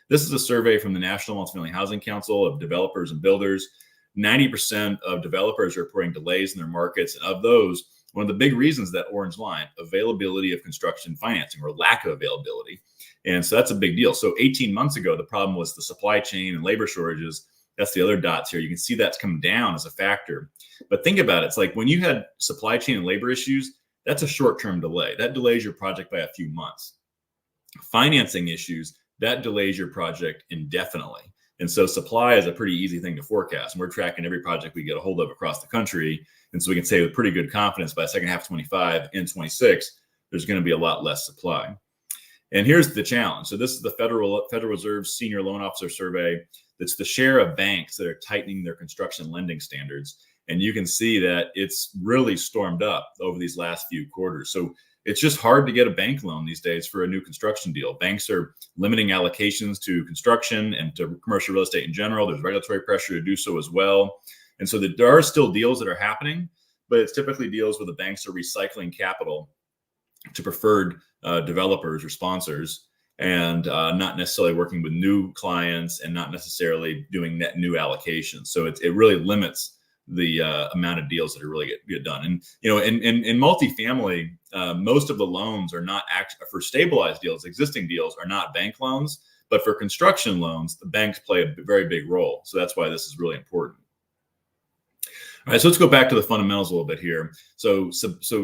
This is a survey from the National Multifamily Housing Council of developers and builders. 90% of developers are reporting delays in their markets. And of those, one of the big reasons is that orange line, availability of construction financing or lack of availability. And so that's a big deal. So 18 months ago, the problem was the supply chain and labor shortages. That's the other dots here. You can see that's come down as a factor. But think about it. It's like when you had supply chain and labor issues, that's a short-term delay. That delays your project by a few months. Financing issues, that delays your project indefinitely. And so supply is a pretty easy thing to forecast. And we're tracking every project we get a hold of across the country. And so we can say with pretty good confidence by the second half of 25 and 26, there's going to be a lot less supply. And here's the challenge. So this is the Federal Reserve Senior Loan Officer Survey. That's the share of banks that are tightening their construction lending standards. And you can see that it's really stormed up over these last few quarters. So it's just hard to get a bank loan these days for a new construction deal. Banks are limiting allocations to construction and to commercial real estate in general. There's regulatory pressure to do so as well. And so there are still deals that are happening, but it's typically deals where the banks are recycling capital to preferred developers or sponsors and not necessarily working with new clients and not necessarily doing net new allocations. So it really limits the amount of deals that are really get done. And, in multifamily, most of the loans are not for stabilized deals. Existing deals are not bank loans, but for construction loans, the banks play a very big role. So that's why this is really important. All right, so let's go back to the fundamentals a little bit here. So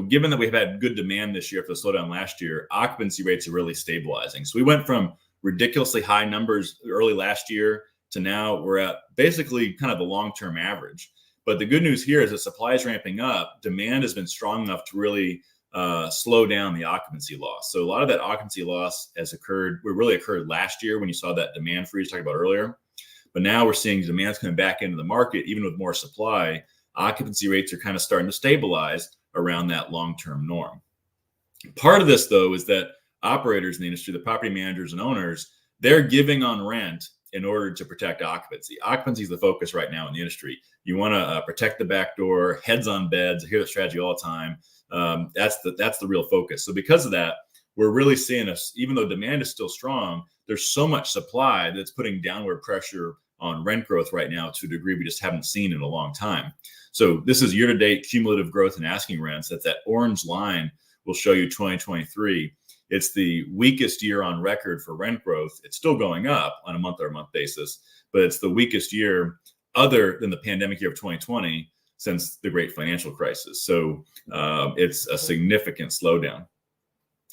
given that we've had good demand this year for the slowdown last year, occupancy rates are really stabilizing. So we went from ridiculously high numbers early last year to now we're at basically kind of the long-term average. But the good news here is that supply is ramping up. Demand has been strong enough to really slow down the occupancy loss. So a lot of that occupancy loss really occurred last year when you saw that demand freeze talked about earlier. But now we're seeing demand's coming back into the market, even with more supply. Occupancy rates are kind of starting to stabilize around that long-term norm. Part of this, though, is that operators in the industry, the property managers and owners, they're giving on rent in order to protect occupancy. Occupancy is the focus right now in the industry. You want to protect the back door, heads on beds. I hear the strategy all the time. That's the real focus. So because of that, we're really seeing even though demand is still strong, there's so much supply that's putting downward pressure on rent growth right now to a degree we just haven't seen in a long time. So this is year-to-date cumulative growth in asking rents. That's that orange line will show you 2023. It's the weakest year on record for rent growth. It's still going up on a month-over-month basis, but it's the weakest year other than the pandemic year of 2020 since the great financial crisis. So it's a significant slowdown.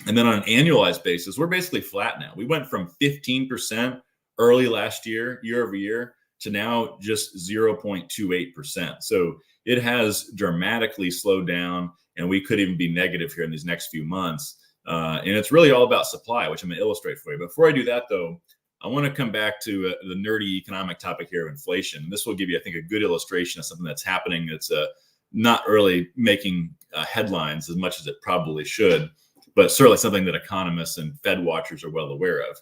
And then on an annualized basis, we're basically flat now. We went from 15% early last year, year over year, to now just 0.28%. So it has dramatically slowed down, and we could even be negative here in these next few months. And it's really all about supply, which I'm going to illustrate for you. But before I do that, though, I want to come back to the nerdy economic topic here of inflation. This will give you, I think, a good illustration of something that's happening that's not really making headlines as much as it probably should, but certainly something that economists and Fed watchers are well aware of.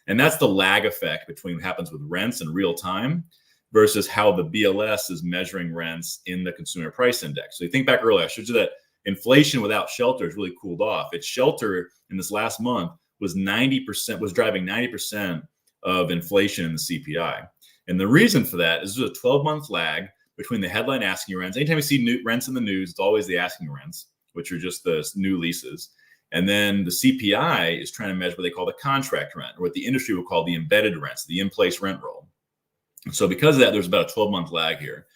And that's the lag effect between what happens with rents in real time versus how the BLS is measuring rents in the consumer price index. So you think back earlier, I showed you that inflation without shelter has really cooled off. Its shelter in this last month was driving 90% of inflation in the CPI. And the reason for that is there's a 12-month lag between the headline asking rents. Anytime you see new rents in the news, it's always the asking rents, which are just the new leases. And then the CPI is trying to measure what they call the contract rent, or what the industry would call the embedded rents, the in-place rent roll. And so because of that, there's about a 12-month lag here.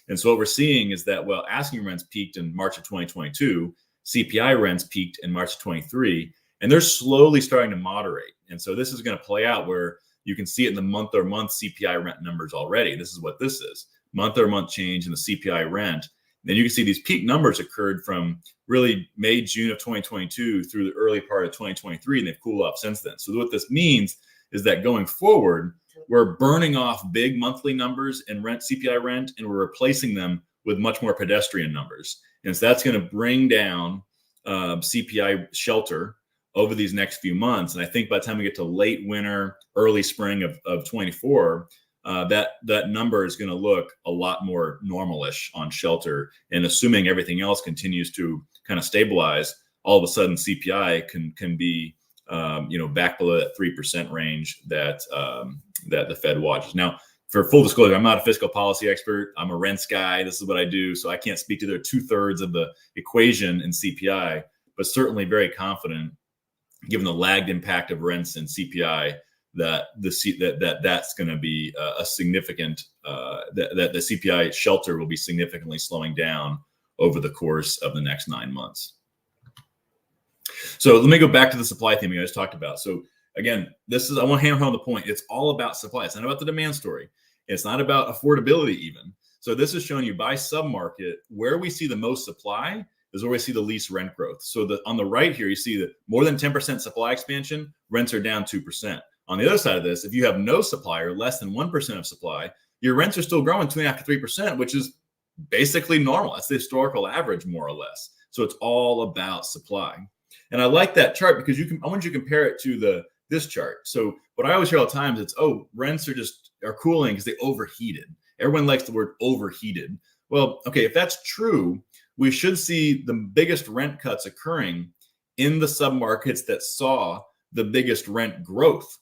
And so what we're seeing is that, well, asking rents peaked in March of 2022, CPI rents peaked in March of 23, and they're slowly starting to moderate. And so this is going to play out where you can see it in the month-over-month CPI rent numbers already. This is what this is, month-over-month change in the CPI rent. Then you can see these peak numbers occurred from really May, June of 2022 through the early part of 2023, and they've cooled off since then. So what this means is that going forward, we're burning off big monthly numbers in rent, CPI rent, and we're replacing them with much more pedestrian numbers. And so that's going to bring down CPI shelter over these next few months. And I think by the time we get to late winter, early spring of 24, that number is going to look a lot more normalish on shelter. And assuming everything else continues to kind of stabilize, all of a sudden CPI can be back below that 3% range that the Fed watches. Now, for full disclosure, I'm not a fiscal policy expert. I'm a rents guy. This is what I do. So I can't speak to their 2/3 of the equation in CPI, but certainly very confident, given the lagged impact of rents and CPI, that that's going to be a significant that the CPI shelter will be significantly slowing down over the course of the next 9 months. So let me go back to the supply theme you guys talked about. So again, I want to hammer home the point. It's all about supply. It's not about the demand story. It's not about affordability even. So this is showing you by submarket where we see the most supply is where we see the least rent growth. So on the right here, you see that more than 10% supply expansion, rents are down 2%. On the other side of this, if you have no supply or less than 1% of supply, your rents are still growing 2.5% to 3%, which is basically normal. That's the historical average, more or less. So it's all about supply. And I like that chart because I want you to compare it to this chart. So what I always hear all the time is rents are cooling because they overheated. Everyone likes the word overheated. Well, okay, if that's true, we should see the biggest rent cuts occurring in the submarkets that saw the biggest rent growth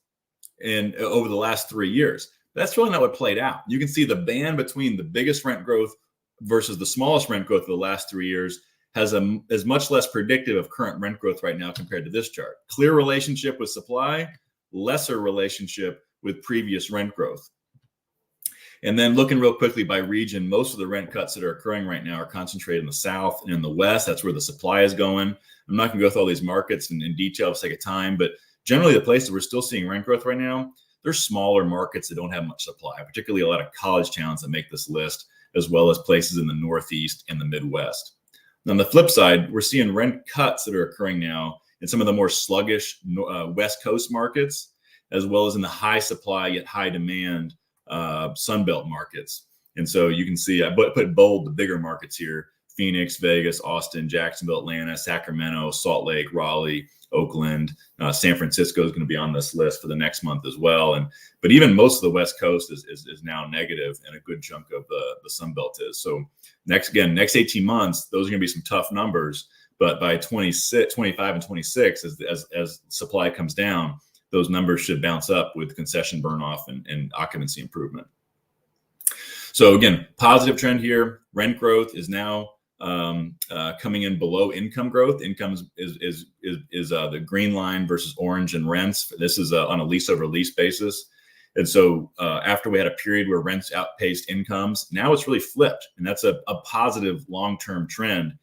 over the last 3 years. That's really not what played out. You can see the band between the biggest rent growth versus the smallest rent growth of the last 3 years is much less predictive of current rent growth right now compared to this chart. Clear relationship with supply, lesser relationship with previous rent growth. And then looking real quickly by region, most of the rent cuts that are occurring right now are concentrated in the South and in the West. That's where the supply is going. I'm not going to go through all these markets in detail for the sake of time, but generally the places we're still seeing rent growth right now, they're smaller markets that don't have much supply, particularly a lot of college towns that make this list, as well as places in the Northeast and the Midwest. On the flip side, we're seeing rent cuts that are occurring now in some of the more sluggish West Coast markets, as well as in the high supply yet high demand Sunbelt markets. And so you can see, I put bold the bigger markets here: Phoenix, Vegas, Austin, Jacksonville, Atlanta, Sacramento, Salt Lake, Raleigh, Oakland. San Francisco is going to be on this list for the next month as well. But even most of the West Coast is now negative, and a good chunk of the Sunbelt is. So next 18 months, those are going to be some tough numbers. But by 25 and 26, as supply comes down, those numbers should bounce up with concession burn off and occupancy improvement. So again, positive trend here. Rent growth is now coming in below income growth. Income is the green line versus orange in rents. This is on a lease over lease basis. And so after we had a period where rents outpaced incomes, now it's really flipped. And that's a positive long-term trend.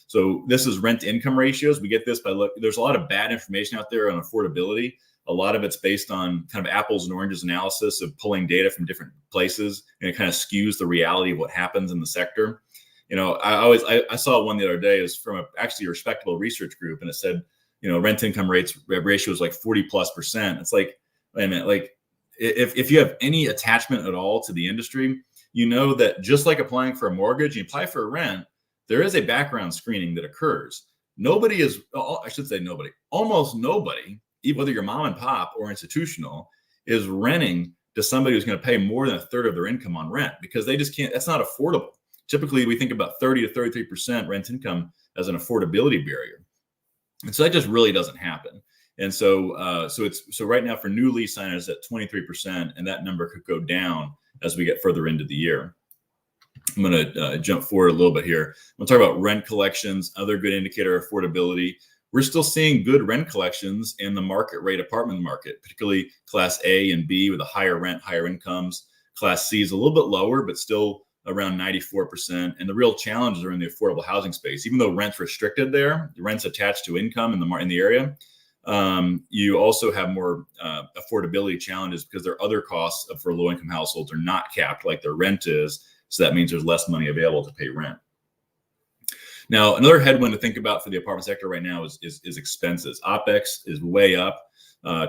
So this is rent to income ratios. We get this by there's a lot of bad information out there on affordability. A lot of it's based on kind of apples and oranges analysis of pulling data from different places, and it kind of skews the reality of what happens in the sector. You know, I saw one the other day. It was from actually a respectable research group, and it said, you know, rent income ratio is like 40+%. It's like, wait a minute, like if you have any attachment at all to the industry, you know that just like applying for a mortgage, you apply for a rent, there is a background screening that occurs. Nobody is, I should say nobody, almost nobody, whether you're mom and pop or institutional, is renting to somebody who's going to pay more than a third of their income on rent, because they just can't, that's not affordable. Typically, we think about 30 to 33% rent income as an affordability barrier. And so that just really doesn't happen. And so, so right now for new lease signers at 23%, and that number could go down as we get further into the year. I'm going to jump forward a little bit here. I'm going to talk about rent collections, other good indicator of affordability. We're still seeing good rent collections in the market rate apartment market, particularly Class A and B with a higher rent, higher incomes. Class C is a little bit lower, but still around 94%. And the real challenges are in the affordable housing space. Even though rent's restricted there, the rent's attached to income in the area, you also have more affordability challenges because there are other costs for low-income households are not capped like their rent is. So that means there's less money available to pay rent. Now, another headwind to think about for the apartment sector right now is expenses. OpEx is way up.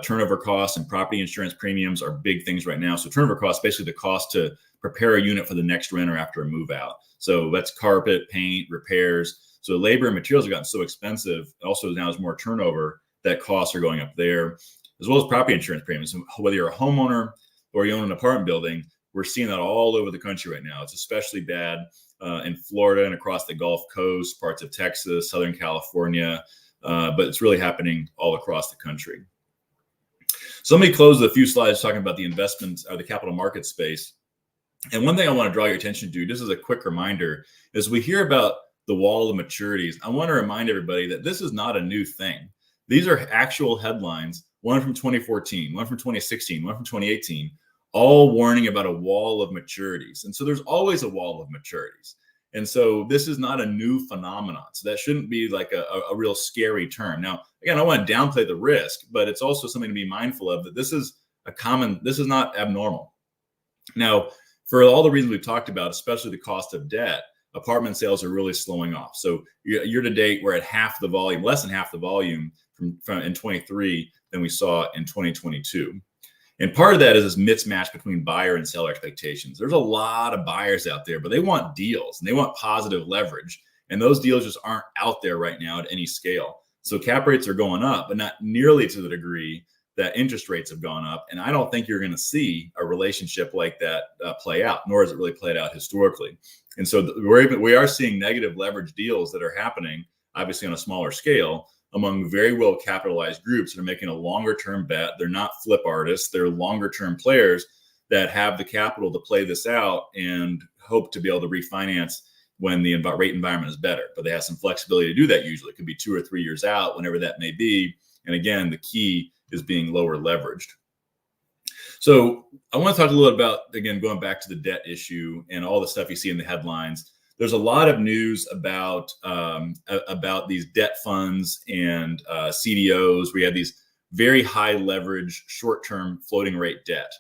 Turnover costs and property insurance premiums are big things right now. So turnover costs, basically the cost to prepare a unit for the next renter after a move out. So that's carpet, paint, repairs. So labor and materials have gotten so expensive. Also, now there's more turnover that costs are going up there, as well as property insurance premiums. So whether you're a homeowner or you own an apartment building, we're seeing that all over the country right now. It's especially bad in Florida and across the Gulf Coast, parts of Texas, Southern California, but it's really happening all across the country. So let me close with a few slides talking about the investments or the capital market space. And one thing I want to draw your attention to, just as a quick reminder, is we hear about the wall of maturities. I want to remind everybody that this is not a new thing. These are actual headlines, one from 2014, one from 2016, one from 2018, all warning about a wall of maturities. And so there's always a wall of maturities. And so this is not a new phenomenon. So that shouldn't be like a real scary term. Now, again, I want to downplay the risk, but it's also something to be mindful of, that this is this is not abnormal. Now, for all the reasons we've talked about, especially the cost of debt, apartment sales are really slowing off. So year to date, we're at half the volume, less than half the volume from in 23 than we saw in 2022. And part of that is this mismatch between buyer and seller expectations. There's a lot of buyers out there, but they want deals and they want positive leverage. And those deals just aren't out there right now at any scale. So cap rates are going up, but not nearly to the degree that interest rates have gone up. And I don't think you're going to see a relationship like that play out, nor has it really played out historically. And so we are seeing negative leverage deals that are happening, obviously on a smaller scale, among very well capitalized groups that are making a longer term bet. They're not flip artists, they're longer term players that have the capital to play this out and hope to be able to refinance when the rate environment is better. But they have some flexibility to do that usually. It could be 2 or 3 years out, whenever that may be. And again, the key is being lower leveraged. So I want to talk a little about, again, going back to the debt issue and all the stuff you see in the headlines. There's a lot of news about these debt funds and CDOs. We have these very high leverage, short-term floating rate debt.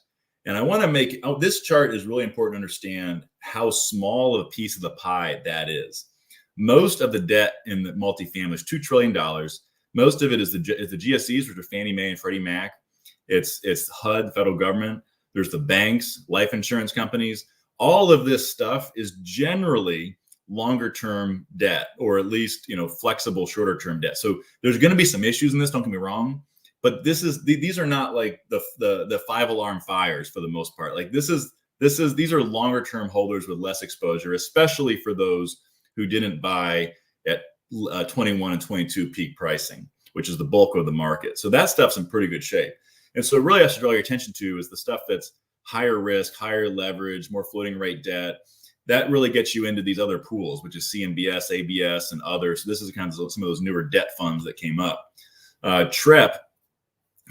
And I want to make, this chart is really important to understand how small of a piece of the pie that is. Most of the debt in the multifamily is $2 trillion. Most of it is the GSEs, which are Fannie Mae and Freddie Mac. It's HUD, the federal government. There's the banks, life insurance companies. All of this stuff is generally longer term debt, or at least, flexible shorter term debt. So there's going to be some issues in this, don't get me wrong, but these are not like the 5-alarm fires for the most part. Like these are longer term holders with less exposure, especially for those who didn't buy at 21 and 22 peak pricing, which is the bulk of the market. So that stuff's in pretty good shape. And so really has to draw your attention to is the stuff that's higher risk, higher leverage, more floating rate debt. That really gets you into these other pools, which is CMBS, ABS, and others. So this is kind of some of those newer debt funds that came up. TREP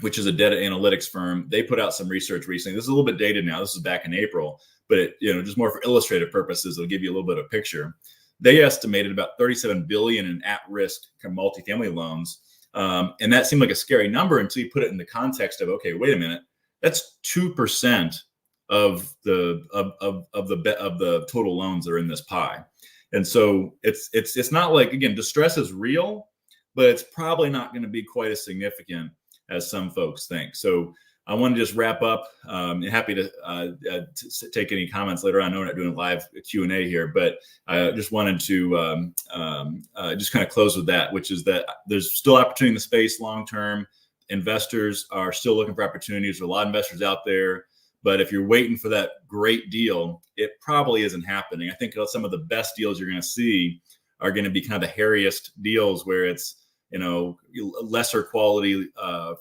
which is a data analytics firm. They put out some research recently. This is a little bit dated now. This is back in April, but it, just more for illustrative purposes, it'll give you a little bit of a picture. They estimated about 37 billion in at-risk multifamily loans. And that seemed like a scary number until you put it in the context of, okay, wait a minute, that's 2% of the total loans that are in this pie. And so it's not like, again, distress is real, but it's probably not going to be quite as significant as some folks think. So I want to just wrap up. I'm happy to take any comments later on. I know we're not doing a live Q&A here, but I just wanted to just kind of close with that, which is that there's still opportunity in the space long term. Investors are still looking for opportunities. There are a lot of investors out there. But if you're waiting for that great deal, it probably isn't happening. I think some of the best deals you're going to see are going to be kind of the hairiest deals where it's, lesser quality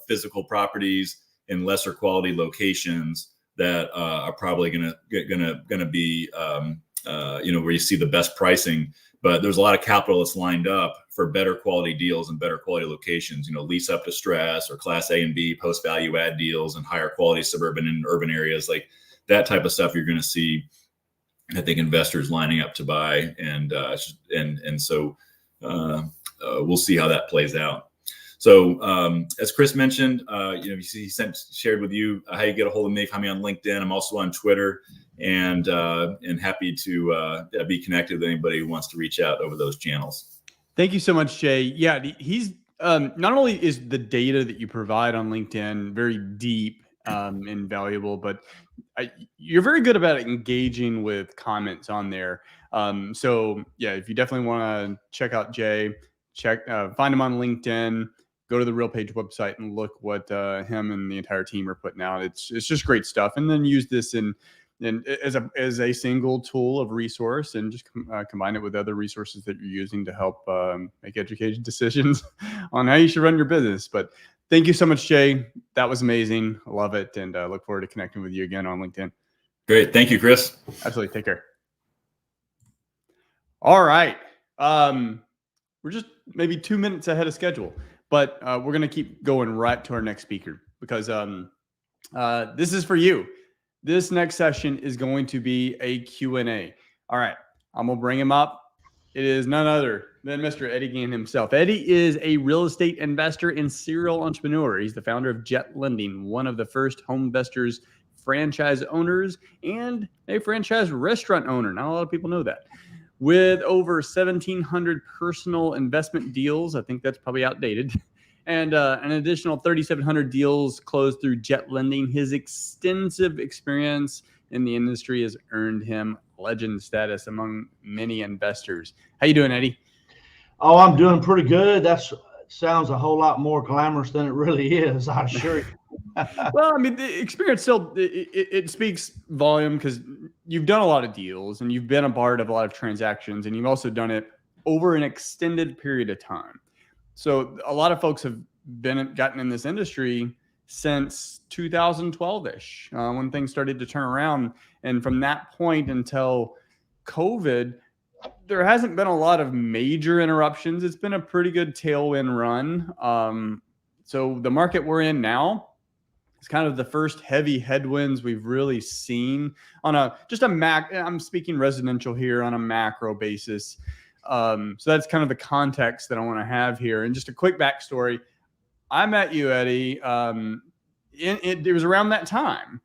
physical properties in lesser quality locations that are probably gonna be where you see the best pricing. But there's a lot of capital that's lined up for better quality deals and better quality locations. Lease up distress or Class A and B post value add deals and higher quality suburban and urban areas, like that type of stuff. You're going to see, I think, investors lining up to buy, and so we'll see how that plays out. So as Chris mentioned, he shared with you how you get a hold of me. Find me on LinkedIn. I'm also on Twitter, and happy to be connected with anybody who wants to reach out over those channels. Thank you so much, Jay. Yeah, he's not only is the data that you provide on LinkedIn very deep and valuable, but you're very good about engaging with comments on there. So yeah, if you definitely want to check out Jay, find him on LinkedIn, go to the Real Page website and look what him and the entire team are putting out. It's just great stuff. And then use this as a single tool of resource, and just combine it with other resources that you're using to help make educated decisions on how you should run your business. But thank you so much, Jay. That was amazing. I love it. And look forward to connecting with you again on LinkedIn. Great. Thank you, Chris. Absolutely. Take care. All right. We're just maybe 2 minutes ahead of schedule, but we're going to keep going right to our next speaker, because this is for you. This next session is going to be a Q&A. All right. I'm going to bring him up. It is none other than Mr. Eddie Gann himself. Eddie is a real estate investor and serial entrepreneur. He's the founder of Jet Lending, one of the first Home Investors franchise owners and a franchise restaurant owner. Not a lot of people know that. With over 1,700 personal investment deals, I think that's probably outdated, and an additional 3,700 deals closed through Jet Lending. His extensive experience in the industry has earned him legend status among many investors. How you doing, Eddie? Oh, I'm doing pretty good. That sounds a whole lot more glamorous than it really is, I assure you. Well, I mean, the experience still, it speaks volume, because you've done a lot of deals and you've been a part of a lot of transactions, and you've also done it over an extended period of time. So a lot of folks have gotten in this industry since 2012-ish, when things started to turn around. And from that point until COVID, there hasn't been a lot of major interruptions. It's been a pretty good tailwind run. So the market we're in now, it's kind of the first heavy headwinds we've really seen on I'm speaking residential here, on a macro basis. So that's kind of the context that I want to have here. And just a quick backstory. I met you, Eddie. It was around that time.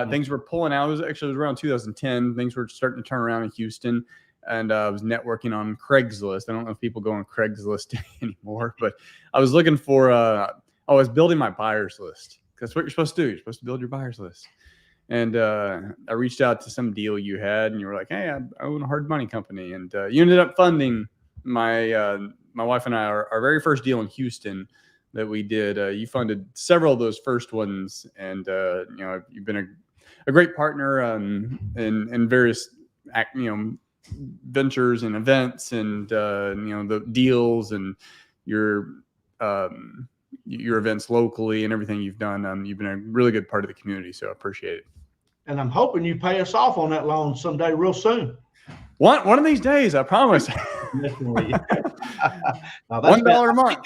Things were pulling out. It was around 2010. Things were starting to turn around in Houston. And I was networking on Craigslist. I don't know if people go on Craigslist anymore, but I was looking for, I was building my buyer's list. That's what you're supposed to do. You're supposed to build your buyer's list. And I reached out to some deal you had, and you were like, hey, I own a hard money company. And you ended up funding my wife and I, our very first deal in Houston that we did. You funded several of those first ones. And, you've been a great partner in various, ventures and events, and, the deals and your events locally and everything you've done. You've been a really good part of the community, so I appreciate it. And I'm hoping you pay us off on that loan someday, real soon. One of these days, I promise. $1 a month.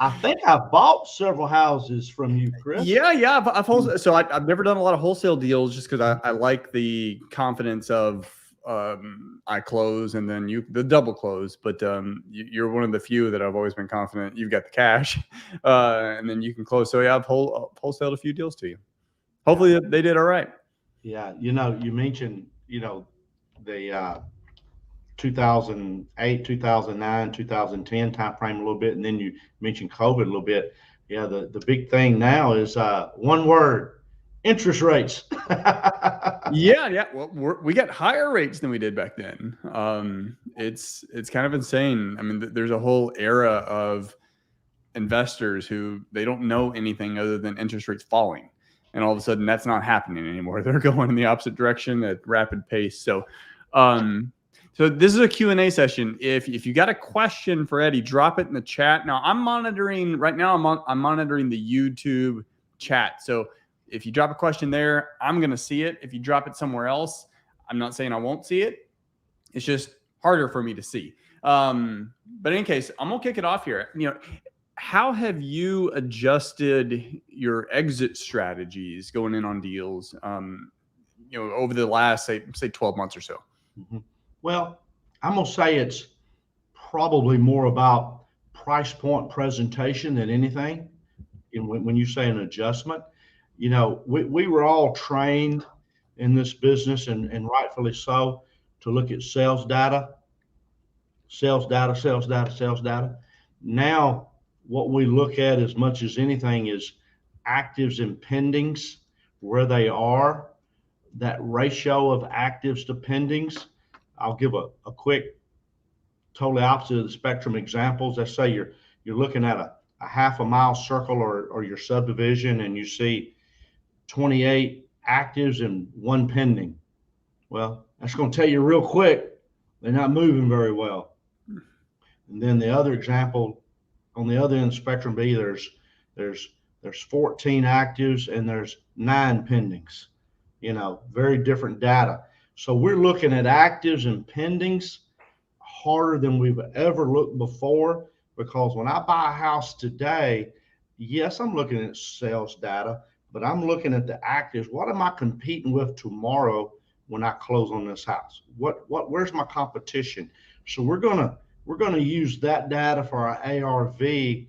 I think I bought several houses from you, Chris. Yeah. I've never done a lot of wholesale deals just because I like the confidence of I close and then the double close. But you're one of the few that I've always been confident you've got the cash, and then you can close. So yeah, I've wholesaled a few deals to you. Hopefully they did all right. Yeah, you mentioned the 2008, 2009, 2010 timeframe a little bit, and then you mentioned COVID a little bit. Yeah, the big thing now is one word: interest rates. Yeah. Well, we got higher rates than we did back then. It's kind of insane. I mean, there's a whole era of investors who they don't know anything other than interest rates falling, and all of a sudden that's not happening anymore. They're going in the opposite direction at rapid pace. So this is a Q&A session. If you got a question for Eddie, drop it in the chat. Now I'm monitoring right now. I'm monitoring the YouTube chat. So if you drop a question there, I'm going to see it. If you drop it somewhere else, I'm not saying I won't see it. It's just harder for me to see. But in any case, I'm going to kick it off here. How have you adjusted your exit strategies going in on deals, over the last, say 12 months or so? Mm-hmm. Well, I'm going to say it's probably more about price point presentation than anything. When you say an adjustment, we were all trained in this business, and rightfully so, to look at sales data. Now, what we look at as much as anything is actives and pendings, where they are, that ratio of actives to pendings. I'll give a quick, totally opposite of the spectrum examples. Let's say you're looking at a half a mile circle or your subdivision, and you see 28 actives and 1 pending. Well, that's going to tell you real quick they're not moving very well. And then the other example, on the other end of the spectrum B, there's 14 actives and there's 9 pendings. Very different data. So we're looking at actives and pendings harder than we've ever looked before, because when I buy a house today, yes, I'm looking at sales data, but I'm looking at the actives. What am I competing with tomorrow when I close on this house? Where's my competition? So we're gonna use that data for our ARV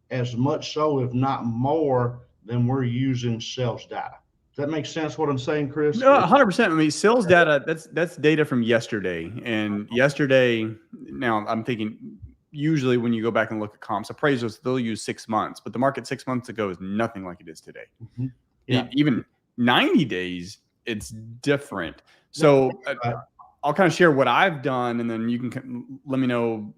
as much so, if not more, than we're using sales data. Does that make sense what I'm saying, Chris? No, 100%. I mean, sales data, that's data from yesterday. And yesterday, now I'm thinking, usually when you go back and look at comps, appraisals, they'll use 6 months, but the market 6 months ago is nothing like it is today. Mm-hmm. Yeah. Even 90 days, it's different. So I'll kind of share what I've done, and then you can let me know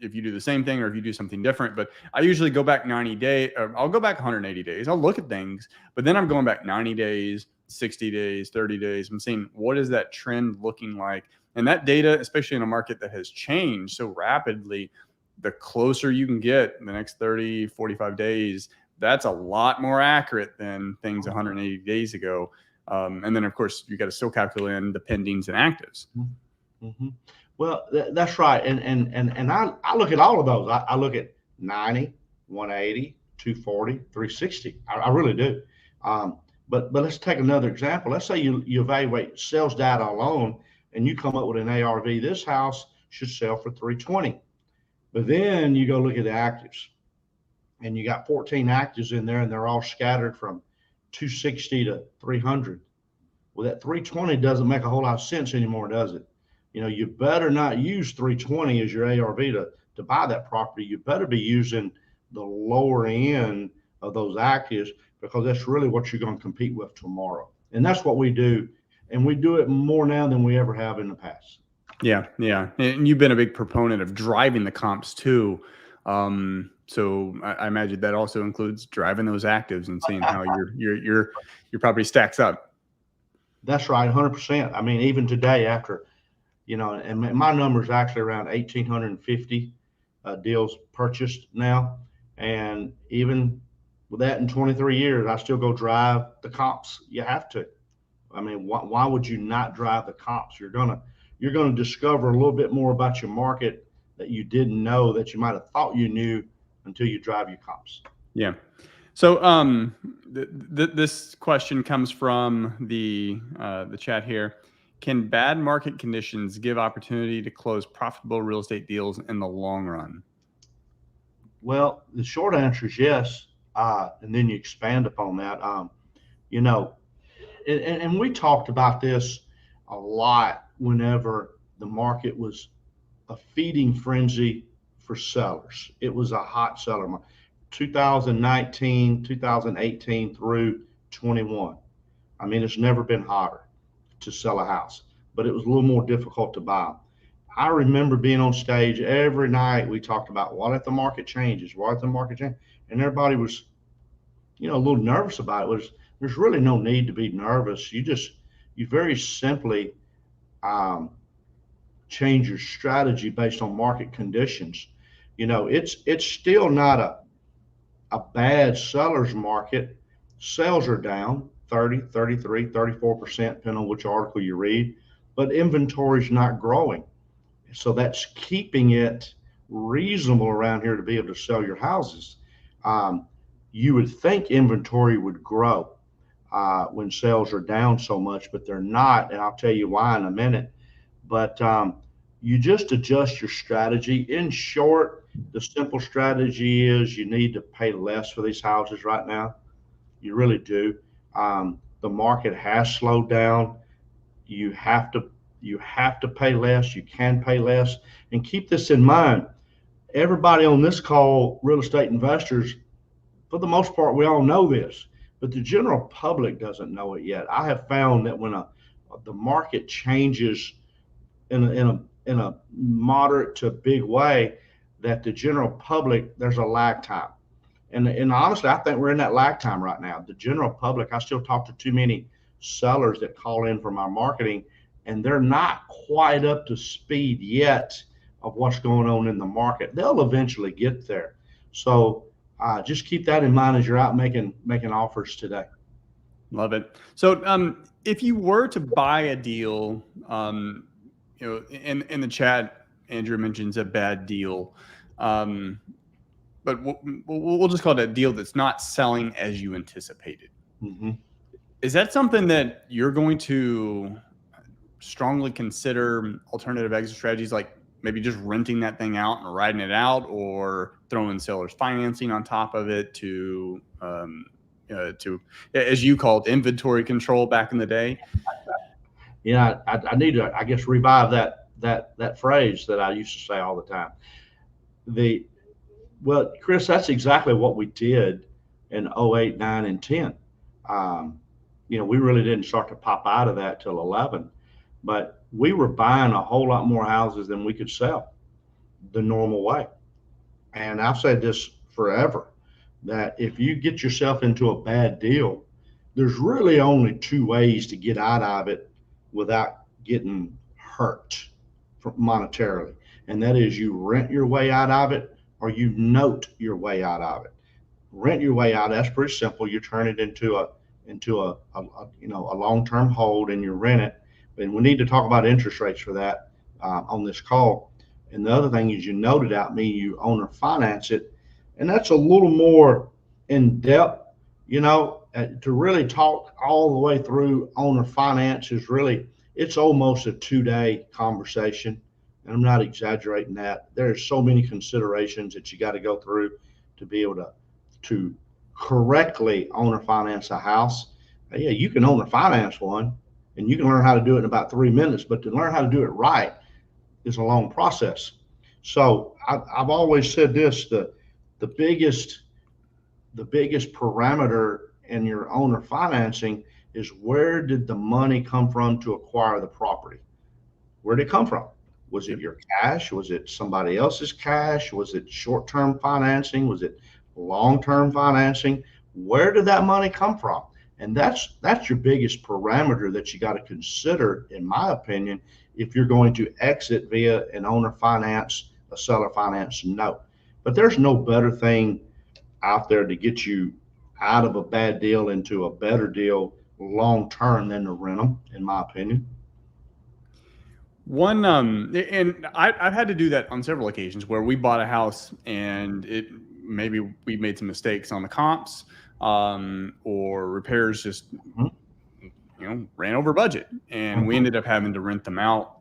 if you do the same thing or if you do something different. But I usually go back 90 days, or I'll go back 180 days. I'll look at things, but then I'm going back 90 days, 60 days, 30 days. I'm seeing what is that trend looking like? And that data, especially in a market that has changed so rapidly, the closer you can get in the next 30, 45 days, that's a lot more accurate than things 180 days ago. And then, of course, you got to still calculate in the pendings and actives. Mm-hmm. Well, that's right. And I look at all of those. I look at 90, 180, 240, 360. I really do. But let's take another example. Let's say you evaluate sales data alone, and you come up with an ARV. This house should sell for 320. But then you go look at the actives, and you got 14 actives in there, and they're all scattered from 260 to 300. Well, that 320 doesn't make a whole lot of sense anymore, does it? You better not use 320 as your ARV to buy that property. You better be using the lower end of those actives, because that's really what you're going to compete with tomorrow. And that's what we do. And we do it more now than we ever have in the past. Yeah. And you've been a big proponent of driving the comps too. So I imagine that also includes driving those actives and seeing how your property stacks up. That's right, 100%. I mean, even today, after, and my number is actually around 1,850 deals purchased now. And even with that, in 23 years, I still go drive the comps. You have to. I mean, why would you not drive the comps? You're gonna discover a little bit more about your market that you didn't know, that you might have thought you knew until you drive your comps. Yeah. So this question comes from the chat here. Can bad market conditions give opportunity to close profitable real estate deals in the long run? Well, the short answer is yes. And then you expand upon that. You know, and we talked about this a lot whenever the market was a feeding frenzy for sellers. It was a hot seller market. 2019, 2018 through 21. I mean, it's never been hotter to sell a house, but it was a little more difficult to buy. I remember being on stage every night. We talked about what if the market changes? What if the market changes? And everybody was, a little nervous about it. There's really no need to be nervous. You very simply change your strategy based on market conditions. It's still not a bad seller's market. Sales are down 30, 33, 34%, depending on which article you read, but inventory is not growing. So that's keeping it reasonable around here to be able to sell your houses. You would think inventory would grow when sales are down so much, but they're not. And I'll tell you why in a minute. But you just adjust your strategy. In short, the simple strategy is you need to pay less for these houses right now. You really do. The market has slowed down. You have to pay less. You can pay less. And keep this in mind. Everybody on this call, real estate investors, for the most part, we all know this, but the general public doesn't know it yet. I have found that when the market changes in a moderate to big way, that the general public, there's a lag time. And honestly, I think we're in that lag time right now. The general public, I still talk to too many sellers that call in from our marketing, and they're not quite up to speed yet of what's going on in the market. They'll eventually get there. So just keep that in mind as you're out making offers today. Love it. So if you were to buy a deal, in the chat, Andrew mentions a bad deal, but we'll just call it a deal that's not selling as you anticipated. Mm-hmm. Is that something that you're going to strongly consider alternative exit strategies, like maybe just renting that thing out and riding it out, or throwing seller's financing on top of it to as you called, inventory control back in the day? Yeah, I need to, I guess, revive that phrase that I used to say all the time. Well, Chris, that's exactly what we did in 08, 9, and 10. We really didn't start to pop out of that till 11, but we were buying a whole lot more houses than we could sell the normal way. And I've said this forever, that if you get yourself into a bad deal, there's really only two ways to get out of it without getting hurt monetarily. And that is you rent your way out of it, or you note your way out of it. Rent your way out, that's pretty simple. You turn it into a long-term hold and you rent it. And we need to talk about interest rates for that on this call. And the other thing is you note it out, meaning you owner finance it. And that's a little more in depth, to really talk all the way through owner finance is really, it's almost a 2-day conversation. And I'm not exaggerating that. There's so many considerations that you got to go through to be able to correctly owner finance a house. Yeah, you can owner finance one and you can learn how to do it in about 3 minutes, but to learn how to do it right is a long process. So I've always said this, the biggest parameter in your owner financing is, where did the money come from to acquire the property? Where did it come from? Was it your cash? Was it somebody else's cash? Was it short-term financing? Was it long-term financing? Where did that money come from? And that's your biggest parameter that you got to consider, in my opinion, if you're going to exit via an owner finance, a seller finance note. But there's no better thing out there to get you out of a bad deal into a better deal long-term than to rent them, in my opinion. And I've had to do that on several occasions where we bought a house and maybe we made some mistakes on the comps, or repairs just, ran over budget, and we ended up having to rent them out.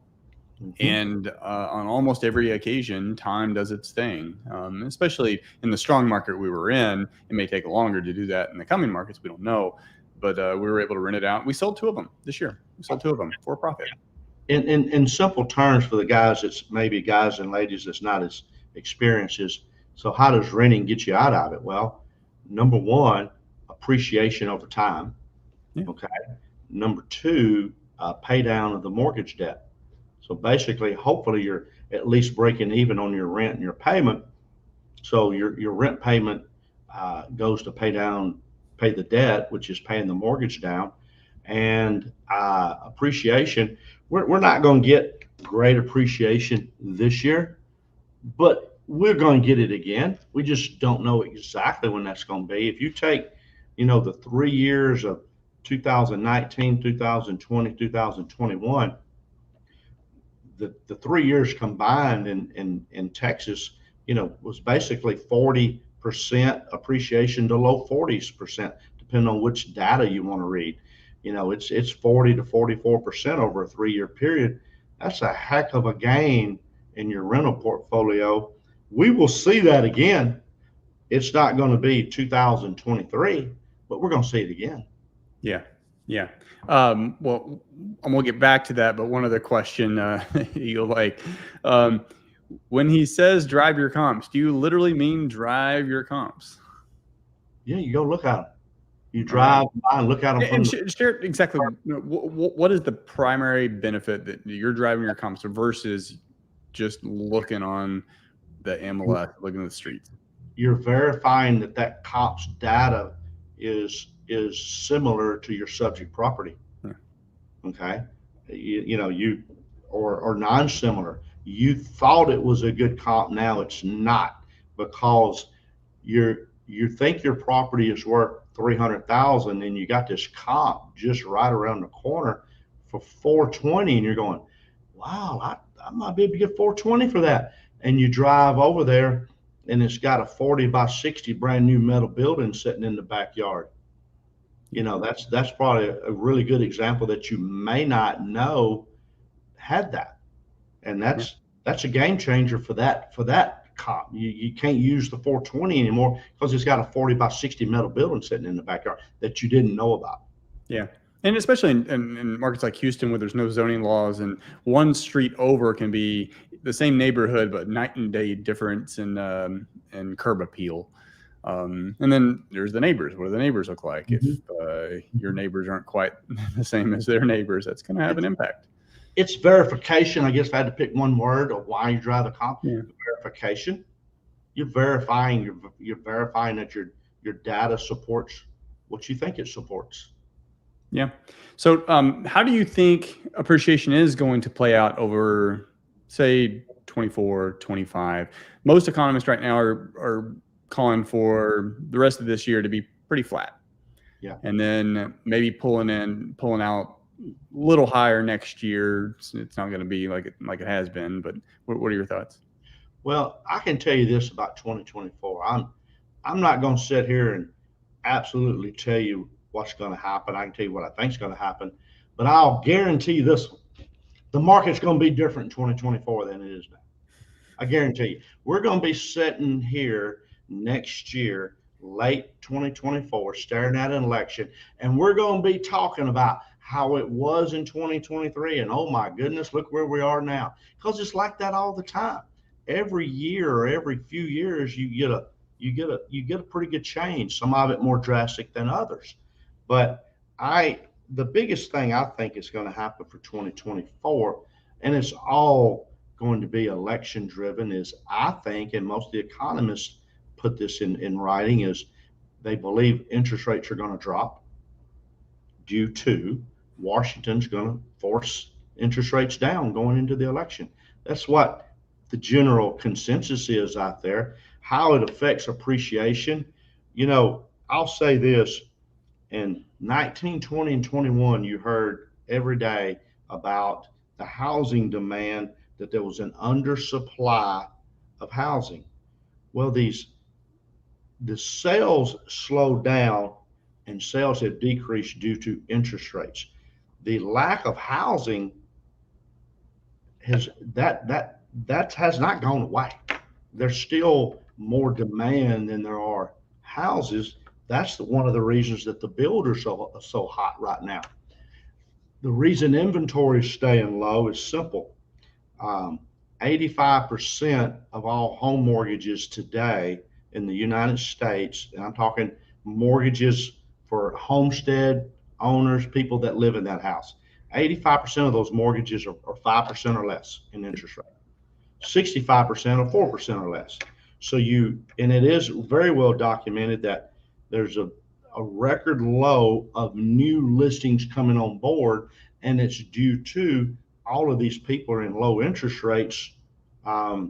And on almost every occasion, time does its thing, especially in the strong market we were in. It may take longer to do that in the coming markets. We don't know, but we were able to rent it out. We sold 2 of them this year. We sold 2 of them for a profit. In simple terms for the guys, it's maybe guys and ladies that's not as experienced is, so how does renting get you out of it? Well, number one, appreciation over time. Yeah. Okay. Number 2, pay down of the mortgage debt. So basically, hopefully you're at least breaking even on your rent and your payment. So your rent payment goes to pay the debt, which is paying the mortgage down. And appreciation, we're not going to get great appreciation this year, but we're going to get it again. We just don't know exactly when that's going to be. If you take, the 3 years of 2019, 2020, 2021, the 3 years combined in Texas, was basically 40% appreciation to low 40%, depending on which data you want to read. It's 40 to 44% over a 3-year period. That's a heck of a gain in your rental portfolio. We will see that again. It's not going to be 2023, but we're going to see it again. Yeah. Yeah. Well, I'm going to get back to that, but one other question you'll like. When he says drive your comps, do you literally mean drive your comps? Yeah, you go look at them. You drive by and look at them. And share exactly what is the primary benefit that you're driving your comps versus just looking on the MLS, looking at the streets? You're verifying that comps data is similar to your subject property. Yeah. Okay. You or non-similar. You thought it was a good comp, now it's not, because you think your property is worth $300,000 and you got this comp just right around the corner for $420, and you're going, wow, I might be able to get $420 for that. And you drive over there and it's got a 40 by 60 brand new metal building sitting in the backyard. That's probably a really good example that you may not know had that. And that's a game changer for that comp. You can't use the 420 anymore because it's got a 40 by 60 metal building sitting in the backyard that you didn't know about. Yeah. And especially in markets like Houston, where there's no zoning laws, and one street over can be the same neighborhood, but night and day difference in curb appeal. And then there's the neighbors. What do the neighbors look like? If your neighbors aren't quite the same as their neighbors, that's going to have an impact. It's verification. I guess if I had to pick one word of why you drive the comp, verification. You're verifying that your data supports what you think it supports. Yeah. So how do you think appreciation is going to play out over, say, 24, 25? Most economists right now are calling for the rest of this year to be pretty flat. Yeah. And then maybe pulling out a little higher next year. It's not going to be like it has been, but what are your thoughts? Well, I can tell you this about 2024. I'm not going to sit here and absolutely tell you what's going to happen. I can tell you what I think is going to happen, but I'll guarantee you this: the market's going to be different in 2024 than it is now. I guarantee you. We're going to be sitting here next year, late 2024, staring at an election, and we're going to be talking about how it was in 2023, and oh my goodness, look where we are now. Because it's like that all the time. Every year or every few years, you get a pretty good change. Some of it more drastic than others. But the biggest thing I think is going to happen for 2024, and it's all going to be election driven, is I think, and most of the economists put this in writing, is they believe interest rates are going to drop due to Washington's going to force interest rates down going into the election. That's what the general consensus is out there. How it affects appreciation, I'll say this: in 19, 20, and 21, you heard every day about the housing demand, that there was an undersupply of housing. Well, these the sales slowed down and sales have decreased due to interest rates. The lack of housing has not gone away. There's still more demand than there are houses. That's one of the reasons that the builders are so hot right now. The reason inventory is staying low is simple. 85% of all home mortgages today in the United States, and I'm talking mortgages for homestead owners, people that live in that house, 85% of those mortgages are 5% or less in interest rate. 65% are 4% or less. So and it is very well documented that there's a record low of new listings coming on board, and it's due to all of these people are in low interest rates, are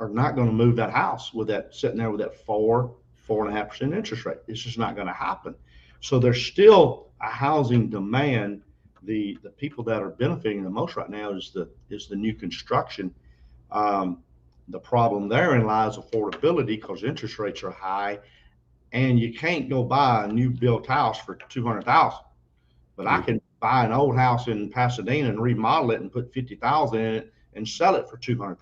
not going to move that house with that sitting there with that 4.5% interest rate. It's just not going to happen. So there's still a housing demand. The people that are benefiting the most right now is the new construction. The problem therein lies affordability, because interest rates are high, and you can't go buy a new built house for $200,000. But I can buy an old house in Pasadena and remodel it and put $50,000 in it and sell it for $200,000.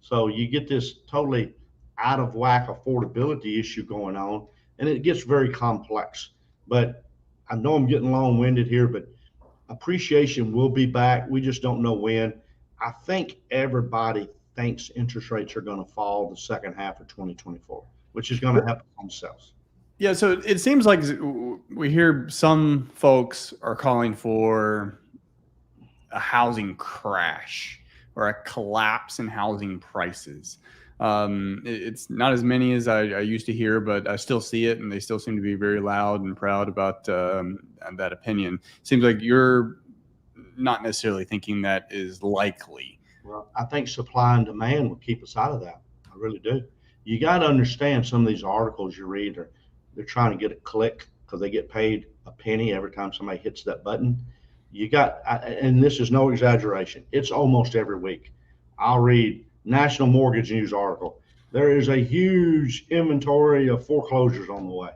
So you get this totally out of whack affordability issue going on, and it gets very complex. But I know I'm getting long-winded here, but appreciation will be back. We just don't know when. I think everybody thinks interest rates are going to fall the second half of 2024, which is going to help home sales. Yeah, so it seems like we hear some folks are calling for a housing crash or a collapse in housing prices. It's not as many as I used to hear, but I still see it, and they still seem to be very loud and proud about that opinion. Seems like you're not necessarily thinking that is likely. Well, I think supply and demand will keep us out of that. I really do. You got to understand, some of these articles you read they're trying to get a click because they get paid a penny every time somebody hits that button. And this is no exaggeration, it's almost every week. I'll read National Mortgage News article. There is a huge inventory of foreclosures on the way.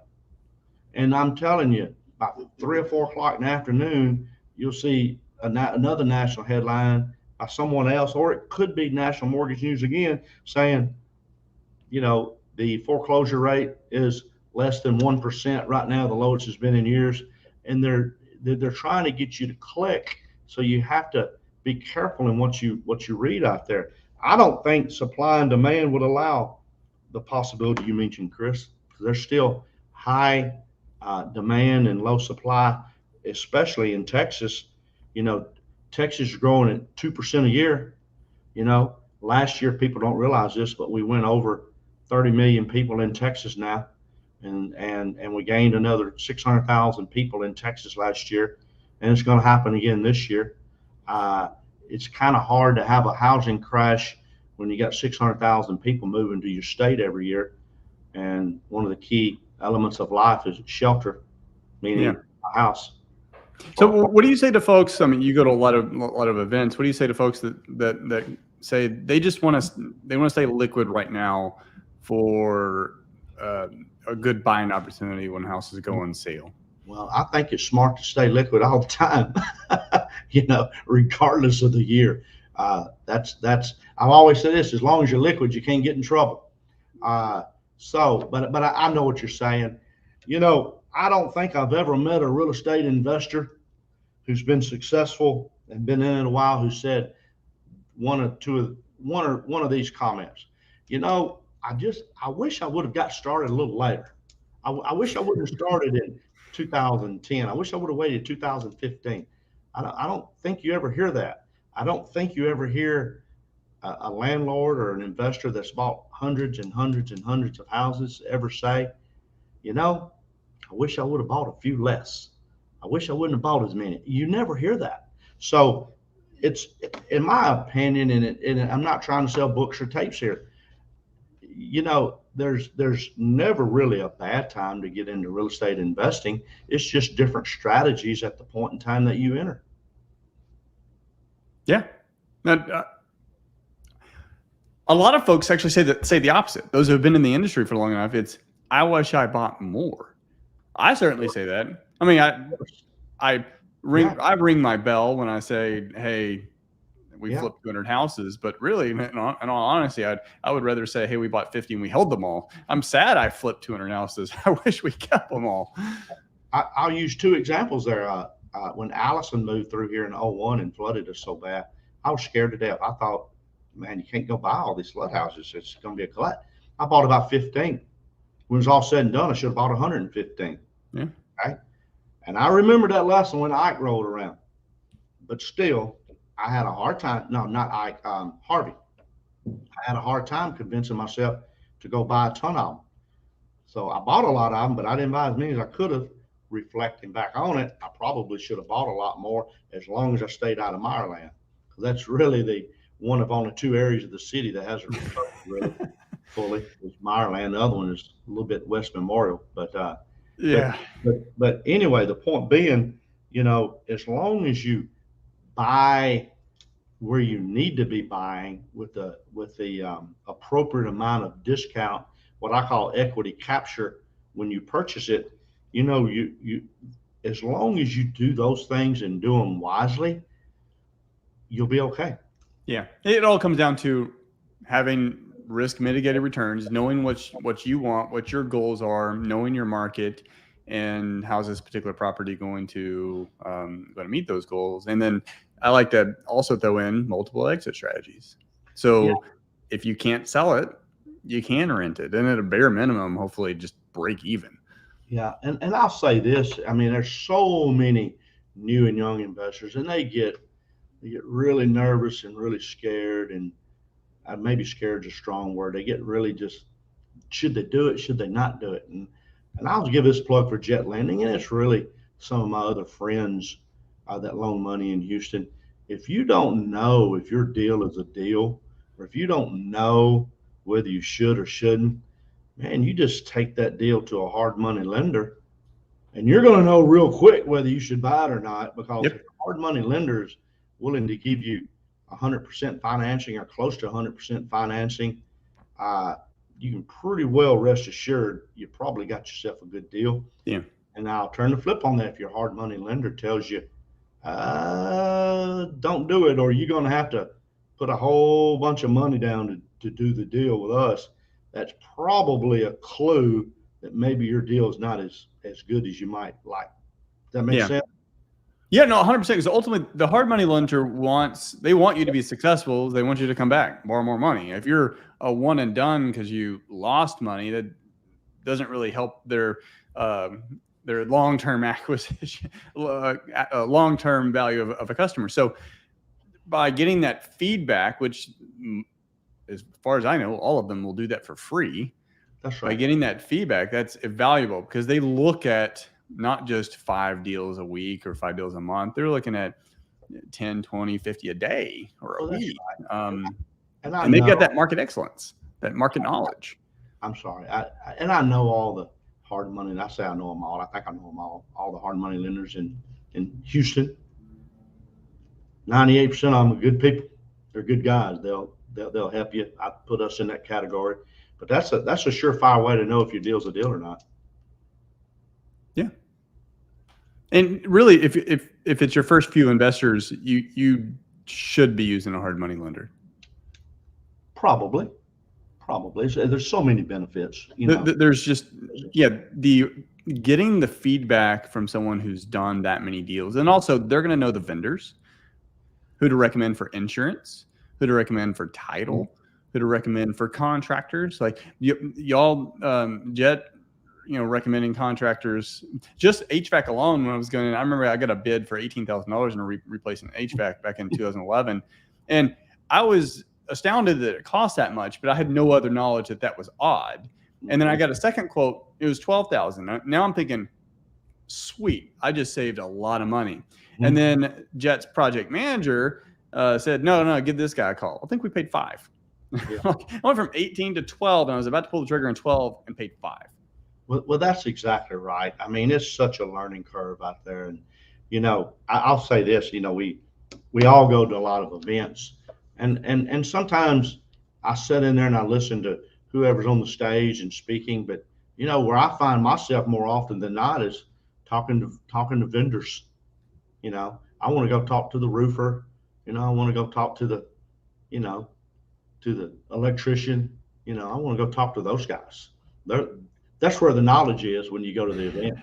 And I'm telling you, about 3 or 4 o'clock in the afternoon, you'll see another national headline by someone else, or it could be National Mortgage News again, saying, the foreclosure rate is less than 1% right now, the lowest it's been in years. And they're trying to get you to click. So you have to be careful in what you read out there. I don't think supply and demand would allow the possibility you mentioned, Chris. There's still high demand and low supply, especially in Texas. Texas is growing at 2% a year. Last year, people don't realize this, but we went over 30 million people in Texas now. And we gained another 600,000 people in Texas last year, and it's going to happen again this year. It's kind of hard to have a housing crash when you got 600,000 people moving to your state every year. And one of the key elements of life is shelter, meaning a house. So what do you say to folks? I mean, you go to a lot of events. What do you say to folks that say they just want to stay liquid right now for a good buying opportunity when houses go on sale? Well, I think it's smart to stay liquid all the time, regardless of the year. I've always said this: as long as you're liquid, you can't get in trouble. But I know what you're saying. I don't think I've ever met a real estate investor who's been successful and been in it a while who said one of these comments. I wish I would have got started a little later. I wish I wouldn't have started in 2010. I wish I would have waited 2015. I don't think you ever hear that. I don't think you ever hear a landlord or an investor that's bought hundreds and hundreds and hundreds of houses ever say, I wish I would have bought a few less. I wish I wouldn't have bought as many. You never hear that. So it's, in my opinion, and I'm not trying to sell books or tapes here, there's never really a bad time to get into real estate investing. It's just different strategies at the point in time that you enter. Yeah. Now, a lot of folks actually say the opposite. Those who have been in the industry for long enough, it's I wish I bought more. I certainly say that. I mean, I ring my bell when I say, hey, we flipped 200 houses, but really, in all honesty, I would rather say, hey, we bought 50 and we held them all. I'm sad I flipped 200 houses. I wish we kept them all. I'll use two examples there. When Allison moved through here in 01 and flooded us so bad, I was scared to death. I thought, man, you can't go buy all these flood houses. It's going to be a collapse. I bought about 15. When it was all said and done, I should have bought 115. Yeah. Okay. And I remember that lesson when Ike rolled around. But still, I had a hard time. No, not Ike, Harvey. I had a hard time convincing myself to go buy a ton of them. So I bought a lot of them, but I didn't buy as many as I could have. Reflecting back on it, I probably should have bought a lot more as long as I stayed out of Meyerland. Because that's really the one of only two areas of the city that hasn't recovered really fully. Is Meyerland. The other one is a little bit West Memorial. But But anyway, the point being, as long as you buy where you need to be buying with the appropriate amount of discount, what I call equity capture when you purchase it, you as long as you do those things and do them wisely, you'll be okay. Yeah, it all comes down to having risk mitigated returns, knowing what you want, what your goals are, knowing your market, and how's this particular property going to meet those goals. And then I like to also throw in multiple exit strategies. So if you can't sell it, you can rent it, and at a bare minimum, hopefully just break even. Yeah, and I'll say this. I mean, there's so many new and young investors, and they get really nervous and really scared, and maybe scared is a strong word. They get really just, should they do it? Should they not do it? And I'll give this plug for Jet Lending, and it's really some of my other friends that loan money in Houston. If you don't know if your deal is a deal, or if you don't know whether you should or shouldn't, man, you just take that deal to a hard money lender, and you're going to know real quick whether you should buy it or not, because if a hard money lender is willing to give you 100% financing or close to 100% financing, you can pretty well rest assured you probably got yourself a good deal. Yeah. And I'll turn the flip on that. If your hard money lender tells you, don't do it, or you're going to have to put a whole bunch of money down to do the deal with us, that's probably a clue that maybe your deal is not as good as you might like. Does that make sense? Yeah, no, 100%. Because ultimately, the hard money lender they want you to be successful. They want you to come back, borrow more money. If you're a one and done because you lost money, that doesn't really help their long-term acquisition, long-term value of a customer. So by getting that feedback, which as far as I know, all of them will do that for free. That's right. By getting that feedback, that's valuable because they look at not just 5 deals a week or 5 deals a month. They're looking at 10, 20, 50 a day or a week. Right. And they've got that market excellence, that market knowledge. I'm sorry. I know all the hard money. And I say I know them all. I think I know them all the hard money lenders in Houston. 98% of them are good people. They're good guys. They'll help you. I put us in that category, but that's a surefire way to know if your deal's a deal or not. Yeah. And really, if it's your first few investors, you should be using a hard money lender. Probably. There's so many benefits. There's just the getting the feedback from someone who's done that many deals, and also they're going to know the vendors, who to recommend for insurance, who to recommend for title, who to recommend for contractors. Like y'all, Jet, recommending contractors. Just HVAC alone, when I was going in, I remember I got a bid for $18,000 in replacing HVAC back in 2011. And I was astounded that it cost that much, but I had no other knowledge that was odd. And then I got a second quote. It was $12,000. Now I'm thinking, sweet, I just saved a lot of money. And then Jet's project manager said, no, give this guy a call. I think we paid $5. Yeah. I went from 18 to 12, and I was about to pull the trigger on 12 and paid $5. Well, that's exactly right. I mean, it's such a learning curve out there. And, I'll say this, we all go to a lot of events, and sometimes I sit in there and I listen to whoever's on the stage and speaking, but where I find myself more often than not is talking to vendors. I want to go talk to the roofer. I want to go talk to the, to the electrician. I want to go talk to those guys. That's where the knowledge is when you go to the events.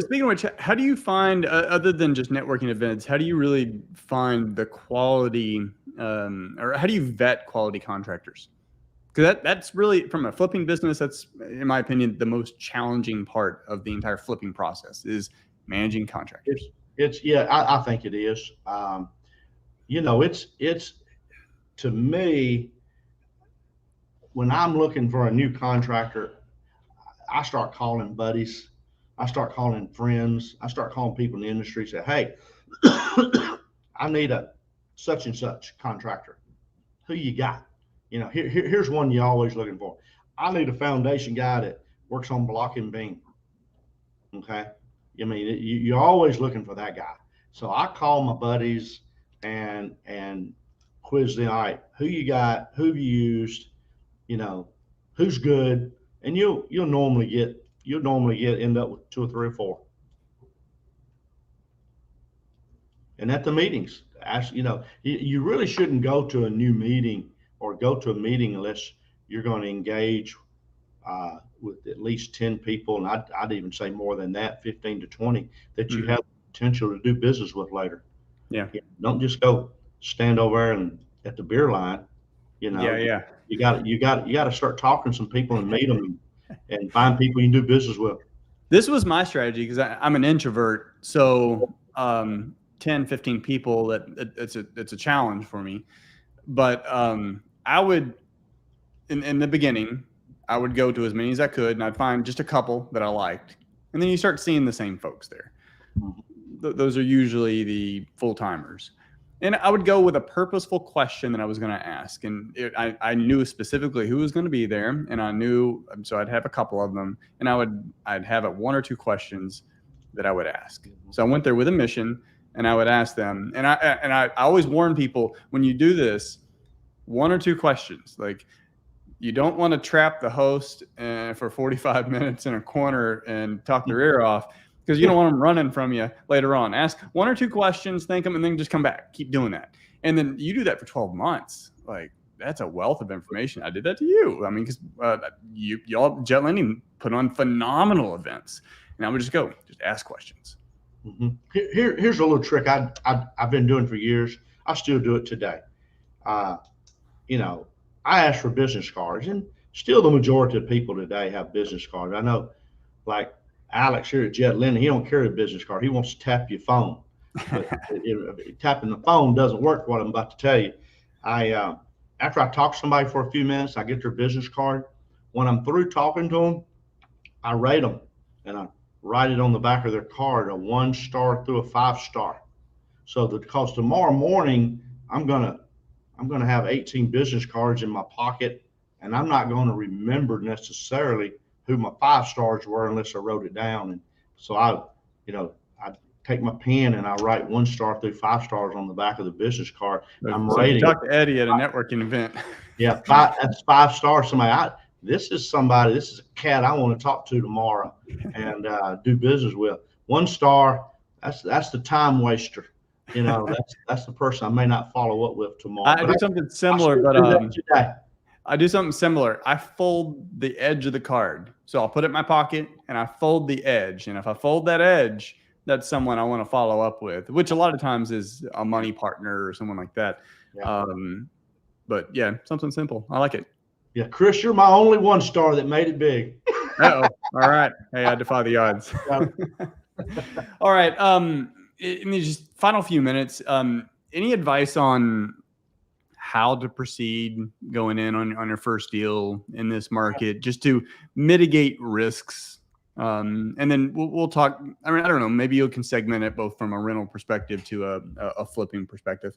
Speaking of which, how do you find, other than just networking events, how do you really find the quality, or how do you vet quality contractors? Because that's really, from a flipping business, that's, in my opinion, the most challenging part of the entire flipping process is managing contractors. I think it is. It's to me, when I'm looking for a new contractor, I start calling buddies. I start calling friends. I start calling people in the industry, say, hey, I need a such and such contractor. Who you got? Here's one you're always looking for. I need a foundation guy that works on block and beam. Okay. You're always looking for that guy. So I call my buddies and quiz them. All right, who you got? Who have you used? Who's good? And you'll normally end up with 2 or 3 or 4. And at the meetings, you really shouldn't go to a new meeting or go to a meeting unless you're going to engage with at least 10 people, and I'd even say more than that, 15 to 20 that you have the potential to do business with later. Yeah. Don't just go stand over there and at the beer line. You got to start talking to some people and meet them and find people you can do business with. This was my strategy because I'm an introvert. So 10, 15 people, it's a challenge for me. But I would, in the beginning, I would go to as many as I could, and I'd find just a couple that I liked. And then you start seeing the same folks there. Those are usually the full-timers. And I would go with a purposeful question that I was going to ask. And I knew specifically who was going to be there. And I knew, so I'd have a couple of them. And I'd have 1 or 2 questions that I would ask. So I went there with a mission, and I would ask them. And I always warn people, when you do this, 1 or 2 questions. Like, you don't want to trap the host for 45 minutes in a corner and talk their ear off, because you don't want them running from you later on. Ask 1 or 2 questions, thank them, and then just come back. Keep doing that. And then you do that for 12 months. Like, that's a wealth of information. I did that to you. I mean, because y'all, Jet Lending, put on phenomenal events. And I would just ask questions. Mm-hmm. Here's a little trick I've been doing for years. I still do it today. I ask for business cards, and still the majority of people today have business cards. I know, like Alex here at Jet Lending, he don't carry a business card. He wants to tap your phone. But tapping the phone doesn't work, what I'm about to tell you. After I talk to somebody for a few minutes, I get their business card. When I'm through talking to them, I rate them, and I write it on the back of their card, a 1-star through a 5-star. So because tomorrow morning I'm gonna have 18 business cards in my pocket, and I'm not going to remember necessarily who my 5 stars were unless I wrote it down. And so I take my pen and I write 1 star through 5 stars on the back of the business card. I'm rating. You talk to Eddie at a networking event. Yeah, that's 5 stars. This is a cat I want to talk to tomorrow and do business with. 1 star, that's the time waster. That's the person I may not follow up with tomorrow. I do something similar, I do something similar. I fold the edge of the card. So I'll put it in my pocket and I fold the edge. And if I fold that edge, that's someone I want to follow up with, which a lot of times is a money partner or someone like that. Yeah. But yeah, something simple. I like it. Yeah, Chris, you're my only 1 star that made it big. Uh-oh. All right. Hey, I defy the odds. All right. In these just final few minutes, any advice on how to proceed going in on your first deal in this market, just to mitigate risks? And then we'll talk. I mean, I don't know, maybe you can segment it both from a rental perspective to a flipping perspective.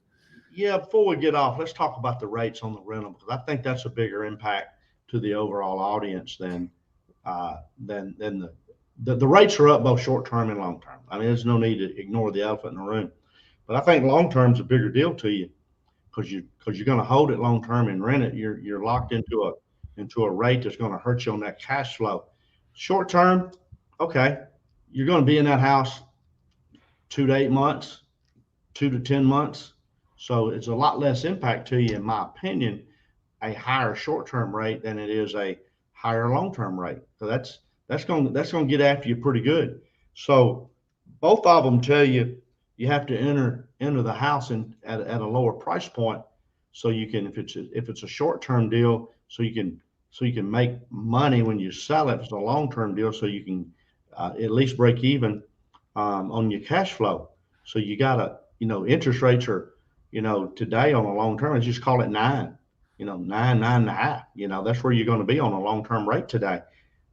Yeah, before we get off, let's talk about the rates on the rental, because I think that's a bigger impact to the overall audience than the rates are up both short term and long term. I mean, there's no need to ignore the elephant in the room, but I think long term is a bigger deal to you because you're going to hold it long term and rent it. You're locked into a rate that's going to hurt you on that cash flow. Short term, okay, you're going to be in that house 2 to 8 months, 2 to 10 months. So it's a lot less impact to you, in my opinion, a higher short-term rate than it is a higher long-term rate. So that's going to get after you pretty good. So both of them tell you have to enter the house at a lower price point, so you can, if it's a short-term deal, so you can make money when you sell it. If it's a long-term deal, so you can at least break even on your cash flow. So you gotta, interest rates are, today on a long term, let's just call it 9, 9.5. That's where you're going to be on a long-term rate today.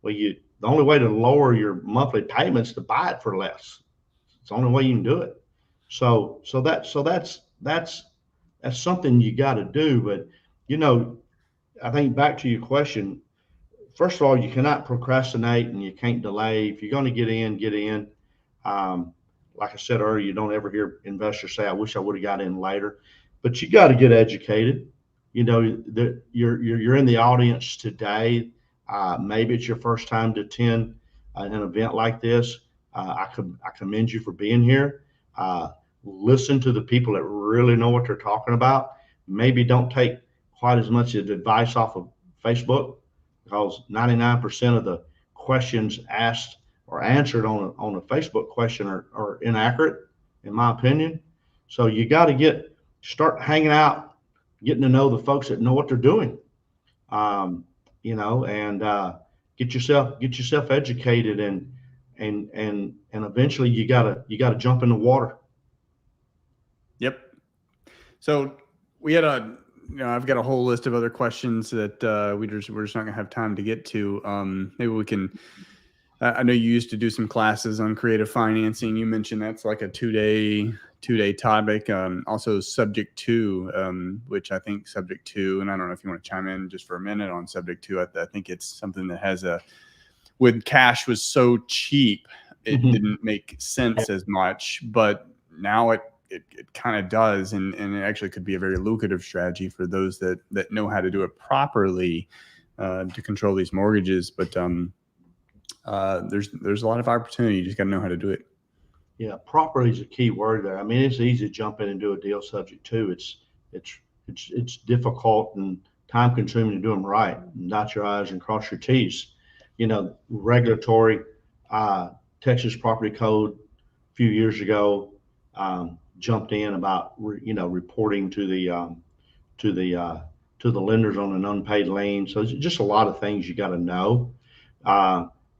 Well, the only way to lower your monthly payments to buy it for less. It's the only way you can do it. So that's something you got to do. But I think back to your question. First of all, you cannot procrastinate and you can't delay. If you're going to get in, get in. Like I said earlier, you don't ever hear investors say, "I wish I would have got in later," but you got to get educated. You're in the audience today. Maybe it's your first time to attend an event like this. I commend you for being here. Listen to the people that really know what they're talking about. Maybe don't take quite as much advice off of Facebook, because 99% of the questions asked or answered on a Facebook question are inaccurate, in my opinion. So you got to start hanging out, getting to know the folks that know what they're doing, and get yourself educated, and eventually you gotta jump in the water. Yep. So we had I've got a whole list of other questions that we're just not gonna have time to get to. Maybe we can. I know you used to do some classes on creative financing. You mentioned that's like a two-day topic. Also subject to, which I think subject to, and I don't know if you want to chime in just for a minute on subject to. I think it's something that has when cash was so cheap, it didn't make sense as much, but now it kind of does, and it actually could be a very lucrative strategy for those that know how to do it properly to control these mortgages. But there's a lot of opportunity. You just got to know how to do it. Yeah, properly is a key word there. I mean, it's easy to jump in and do a deal subject to. It's difficult and time consuming to do them right. Dot your I's and cross your T's. Regulatory, Texas Property Code a few years ago jumped in about reporting to the lenders on an unpaid lien. So it's just a lot of things you got to know.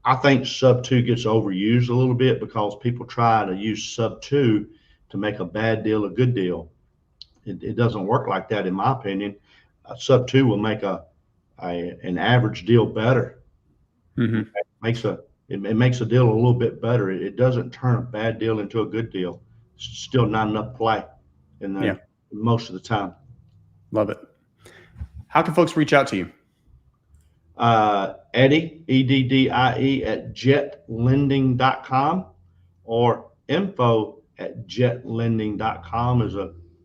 I think sub 2 gets overused a little bit because people try to use sub 2 to make a bad deal a good deal. It doesn't work like that, in my opinion. Sub 2 will make an average deal better. Mm-hmm. It makes a deal a little bit better. It doesn't turn a bad deal into a good deal. It's still not enough play most of the time. Love it. How can folks reach out to you? Eddie, EDDIE at jetlending.com or info@jetlending.com is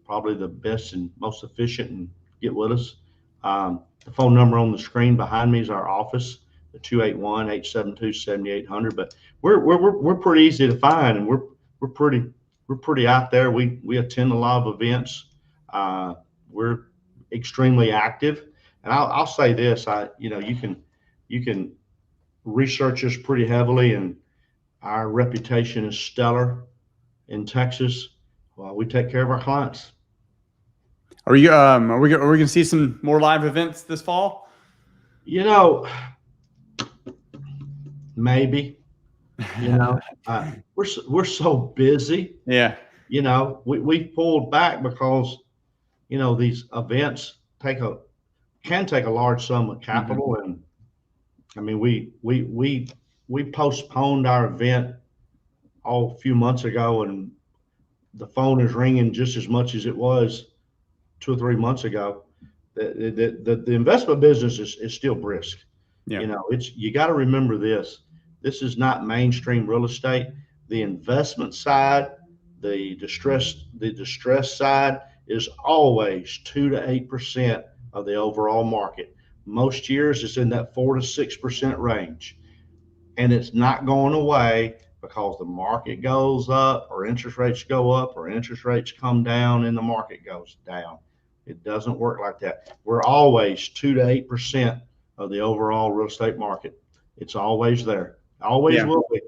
probably the best and most efficient, and get with us. The phone number on the screen behind me is our office, the 281-872-7800. But we're pretty easy to find, and we're pretty out there. We attend a lot of events. We're extremely active. And I'll say this, you can research us pretty heavily, and our reputation is stellar in Texas. Well, we take care of our clients. Are we going to see some more live events this fall? Maybe. We're so busy. Yeah. We pulled back because these events can take a large sum of capital. Mm-hmm. And I mean, we postponed our event a few months ago, and the phone is ringing just as much as it was 2 or 3 months ago. The investment business is still brisk. Yeah. You got to remember this is not mainstream real estate. The investment side, the distress side is always 2 to 8% of the overall market. Most years it's in that 4 to 6% range. and it's not going away because the market goes up or interest rates go up or interest rates come down and the market goes down. It doesn't work like that. We're always 2 to 8% of the overall real estate market. It's always there. Always will be.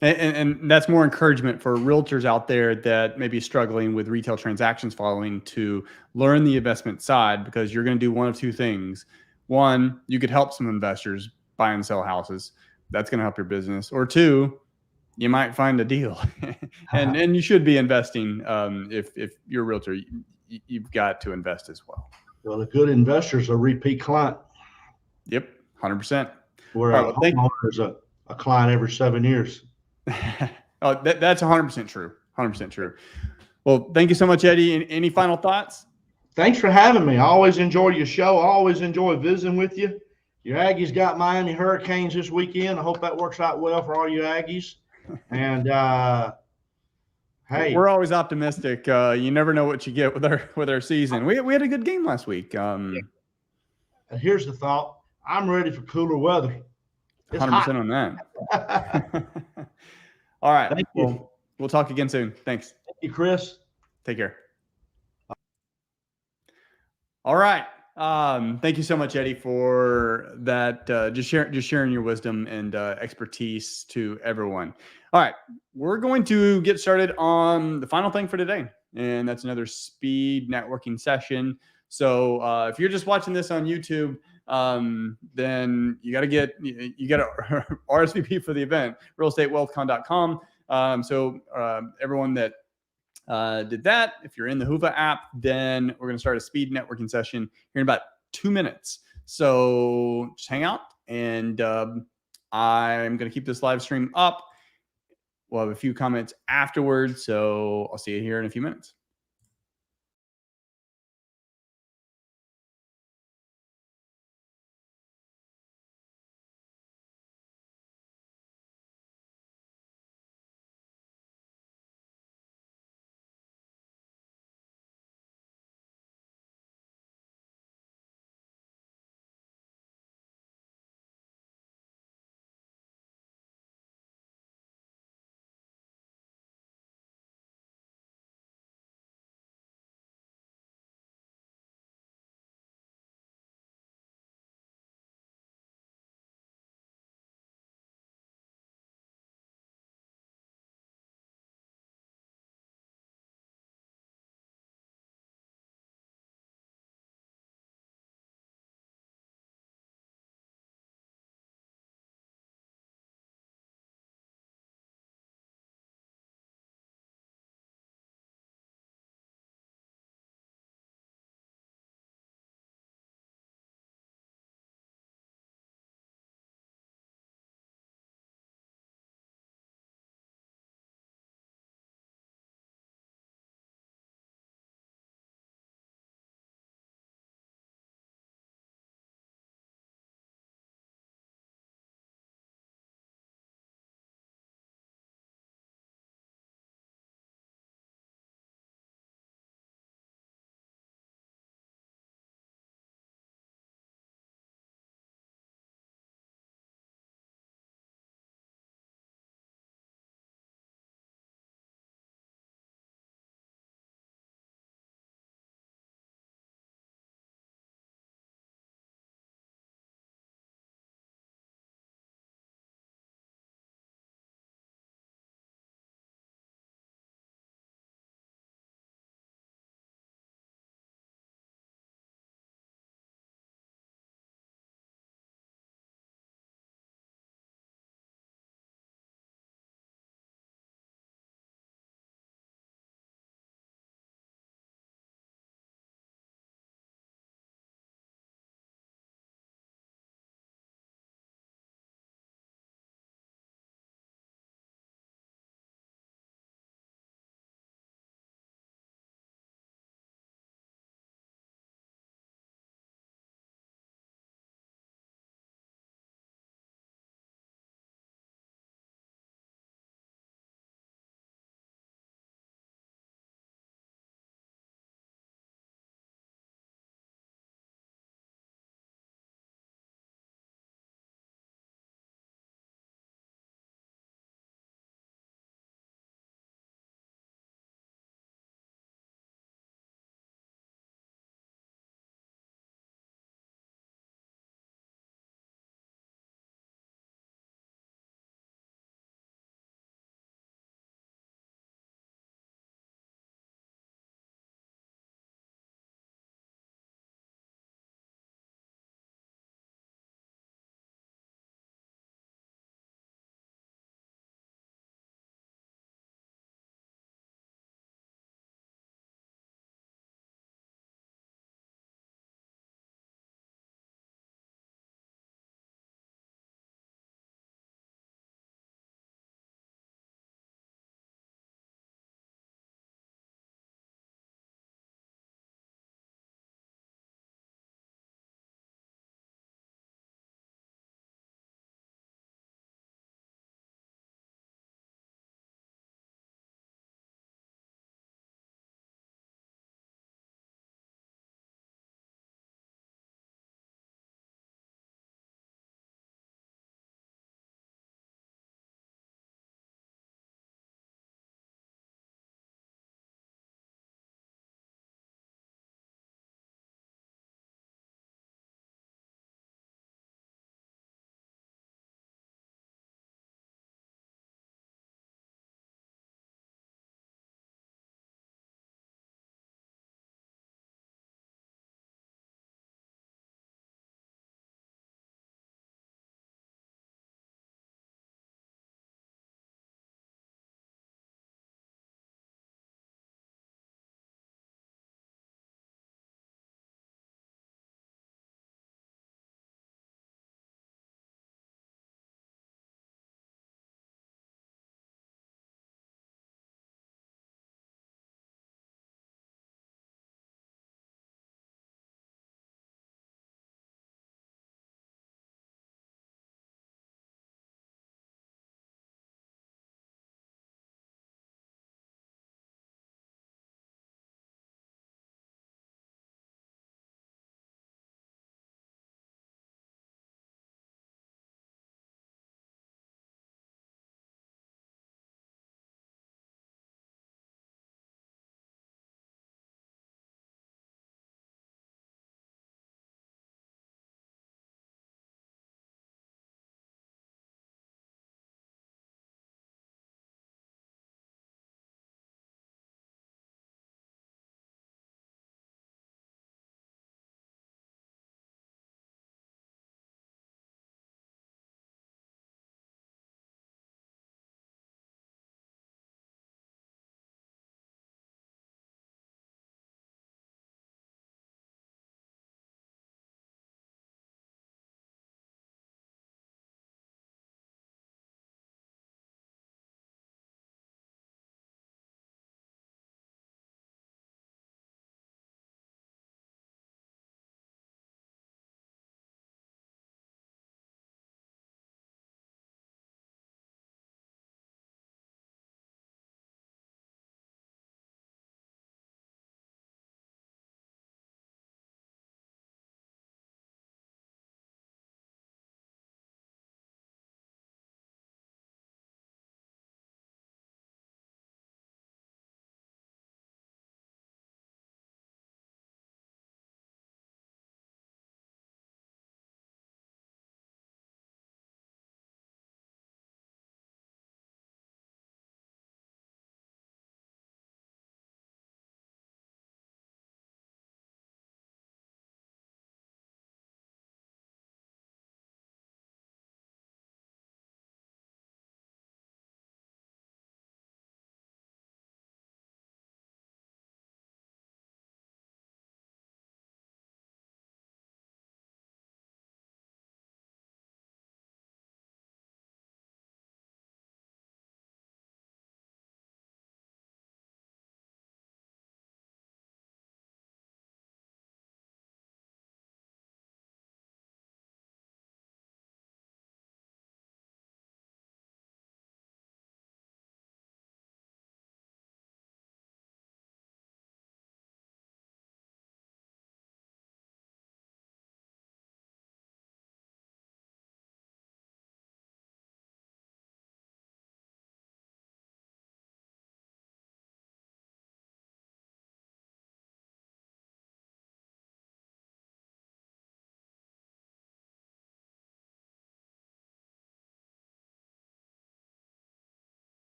And that's more encouragement for realtors out there that may be struggling with retail transactions following to learn the investment side, because you're going to do one of two things. One, you could help some investors buy and sell houses. That's going to help your business. Or two, you might find a deal. and you should be investing. If you're a realtor, you've got to invest as well. Well, a good investor is a repeat client. Yep, 100%. Where a homeowner is a client every 7 years. Oh, that's 100% true. 100% true. Well, thank you so much, Eddie. Any final thoughts? Thanks for having me. I always enjoy your show. I always enjoy visiting with you. Your Aggies got Miami Hurricanes this weekend. I hope that works out well for all you Aggies. And hey, we're always optimistic. You never know what you get with our season. We had a good game last week. Here's the thought. I'm ready for cooler weather. It's 100% hot. on that. All right. Thank you. We'll talk again soon. Thanks. Thank you, Chris. Take care. All right. Thank you so much, Eddie, for that. Just sharing your wisdom and expertise to everyone. All right. We're going to get started on the final thing for today, and that's another speed networking session. So if you're just watching this on YouTube, then you got to RSVP for the event, realestatewealthcon.com. So everyone that did that, if you're in the Hoova app, then we're going to start a speed networking session here in about 2 minutes. So just hang out, and I'm going to keep this live stream up. We'll have a few comments afterwards. So I'll see you here in a few minutes.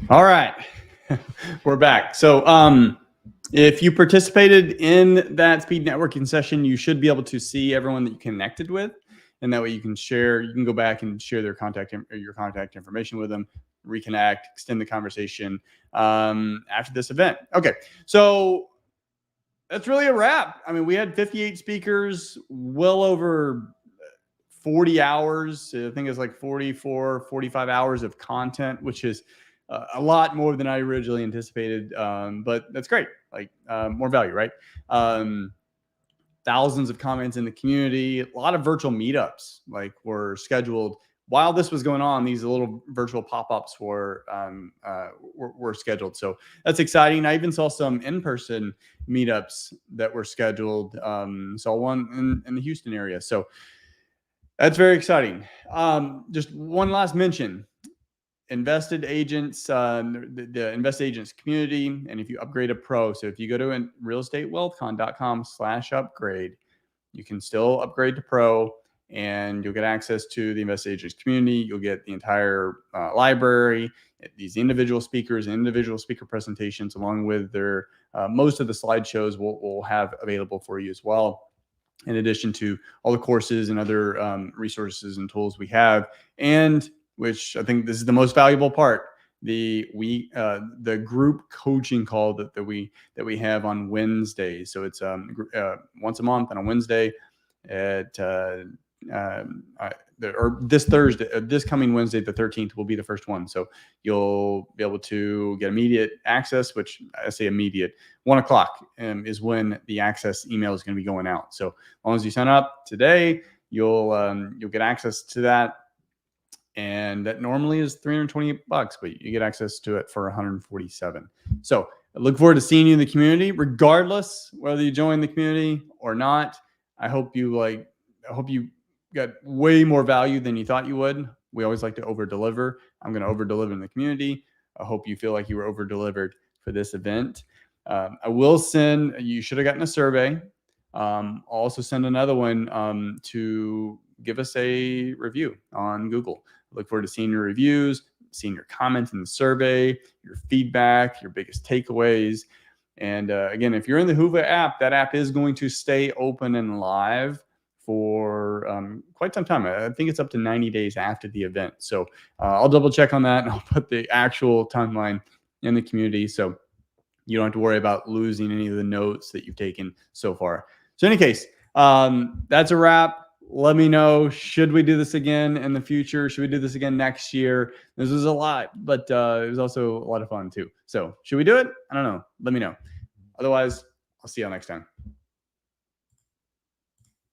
All right, we're back. So if you participated in that speed networking session, you should be able to see everyone that you connected with, and that way you can share. You can go back and share their your contact information with them, reconnect, extend the conversation after this event. Okay, so that's really a wrap. I mean, we had 58 speakers, well over 40 hours. I think it's like 44, 45 hours of content, which is a lot more than I originally anticipated. But that's great. Like more value, right? Thousands of comments in the community, a lot of virtual meetups like were scheduled while this was going on. These little virtual pop-ups were scheduled. So that's exciting. I even saw some in-person meetups that were scheduled. Saw one in the Houston area. So that's very exciting. Just one last mention. Invested agents, the invested agents community, and if you upgrade a pro, so if you go to realestatewealthcon.com/upgrade, you can still upgrade to pro, and you'll get access to the invested agents community. You'll get the entire library, these individual speakers, individual speaker presentations, along with their most of the slideshows we'll have available for you as well, in addition to all the courses and other resources and tools we have. And which I think this is the most valuable part, the group coaching call that we have on Wednesdays. So it's once a month on a Wednesday at this Thursday, this coming Wednesday, the 13th, will be the first one. So you'll be able to get immediate access, which I say immediate, 1 o'clock is when the access email is going to be going out. So as long as you sign up today, you'll get access to that. And that normally is $328, but you get access to it for $147. So I look forward to seeing you in the community, regardless whether you join the community or not. I hope you got way more value than you thought you would. We always like to over deliver. I'm going to over deliver in the community. I hope you feel like you were over delivered for this event. I will send, you should have gotten a survey. I'll also send another one to give us a review on Google. I look forward to seeing your reviews, seeing your comments in the survey, your feedback, your biggest takeaways. And again, if you're in the Whova app, that app is going to stay open and live for quite some time. I think it's up to 90 days after the event. So I'll double check on that, and I'll put the actual timeline in the community, so you don't have to worry about losing any of the notes that you've taken so far. So in any case, that's a wrap. Let me know, should we do this again in the future? Should we do this again next year? This was a lot, but it was also a lot of fun too. So should we do it? I don't know. Let me know. Otherwise, I'll see y'all next time.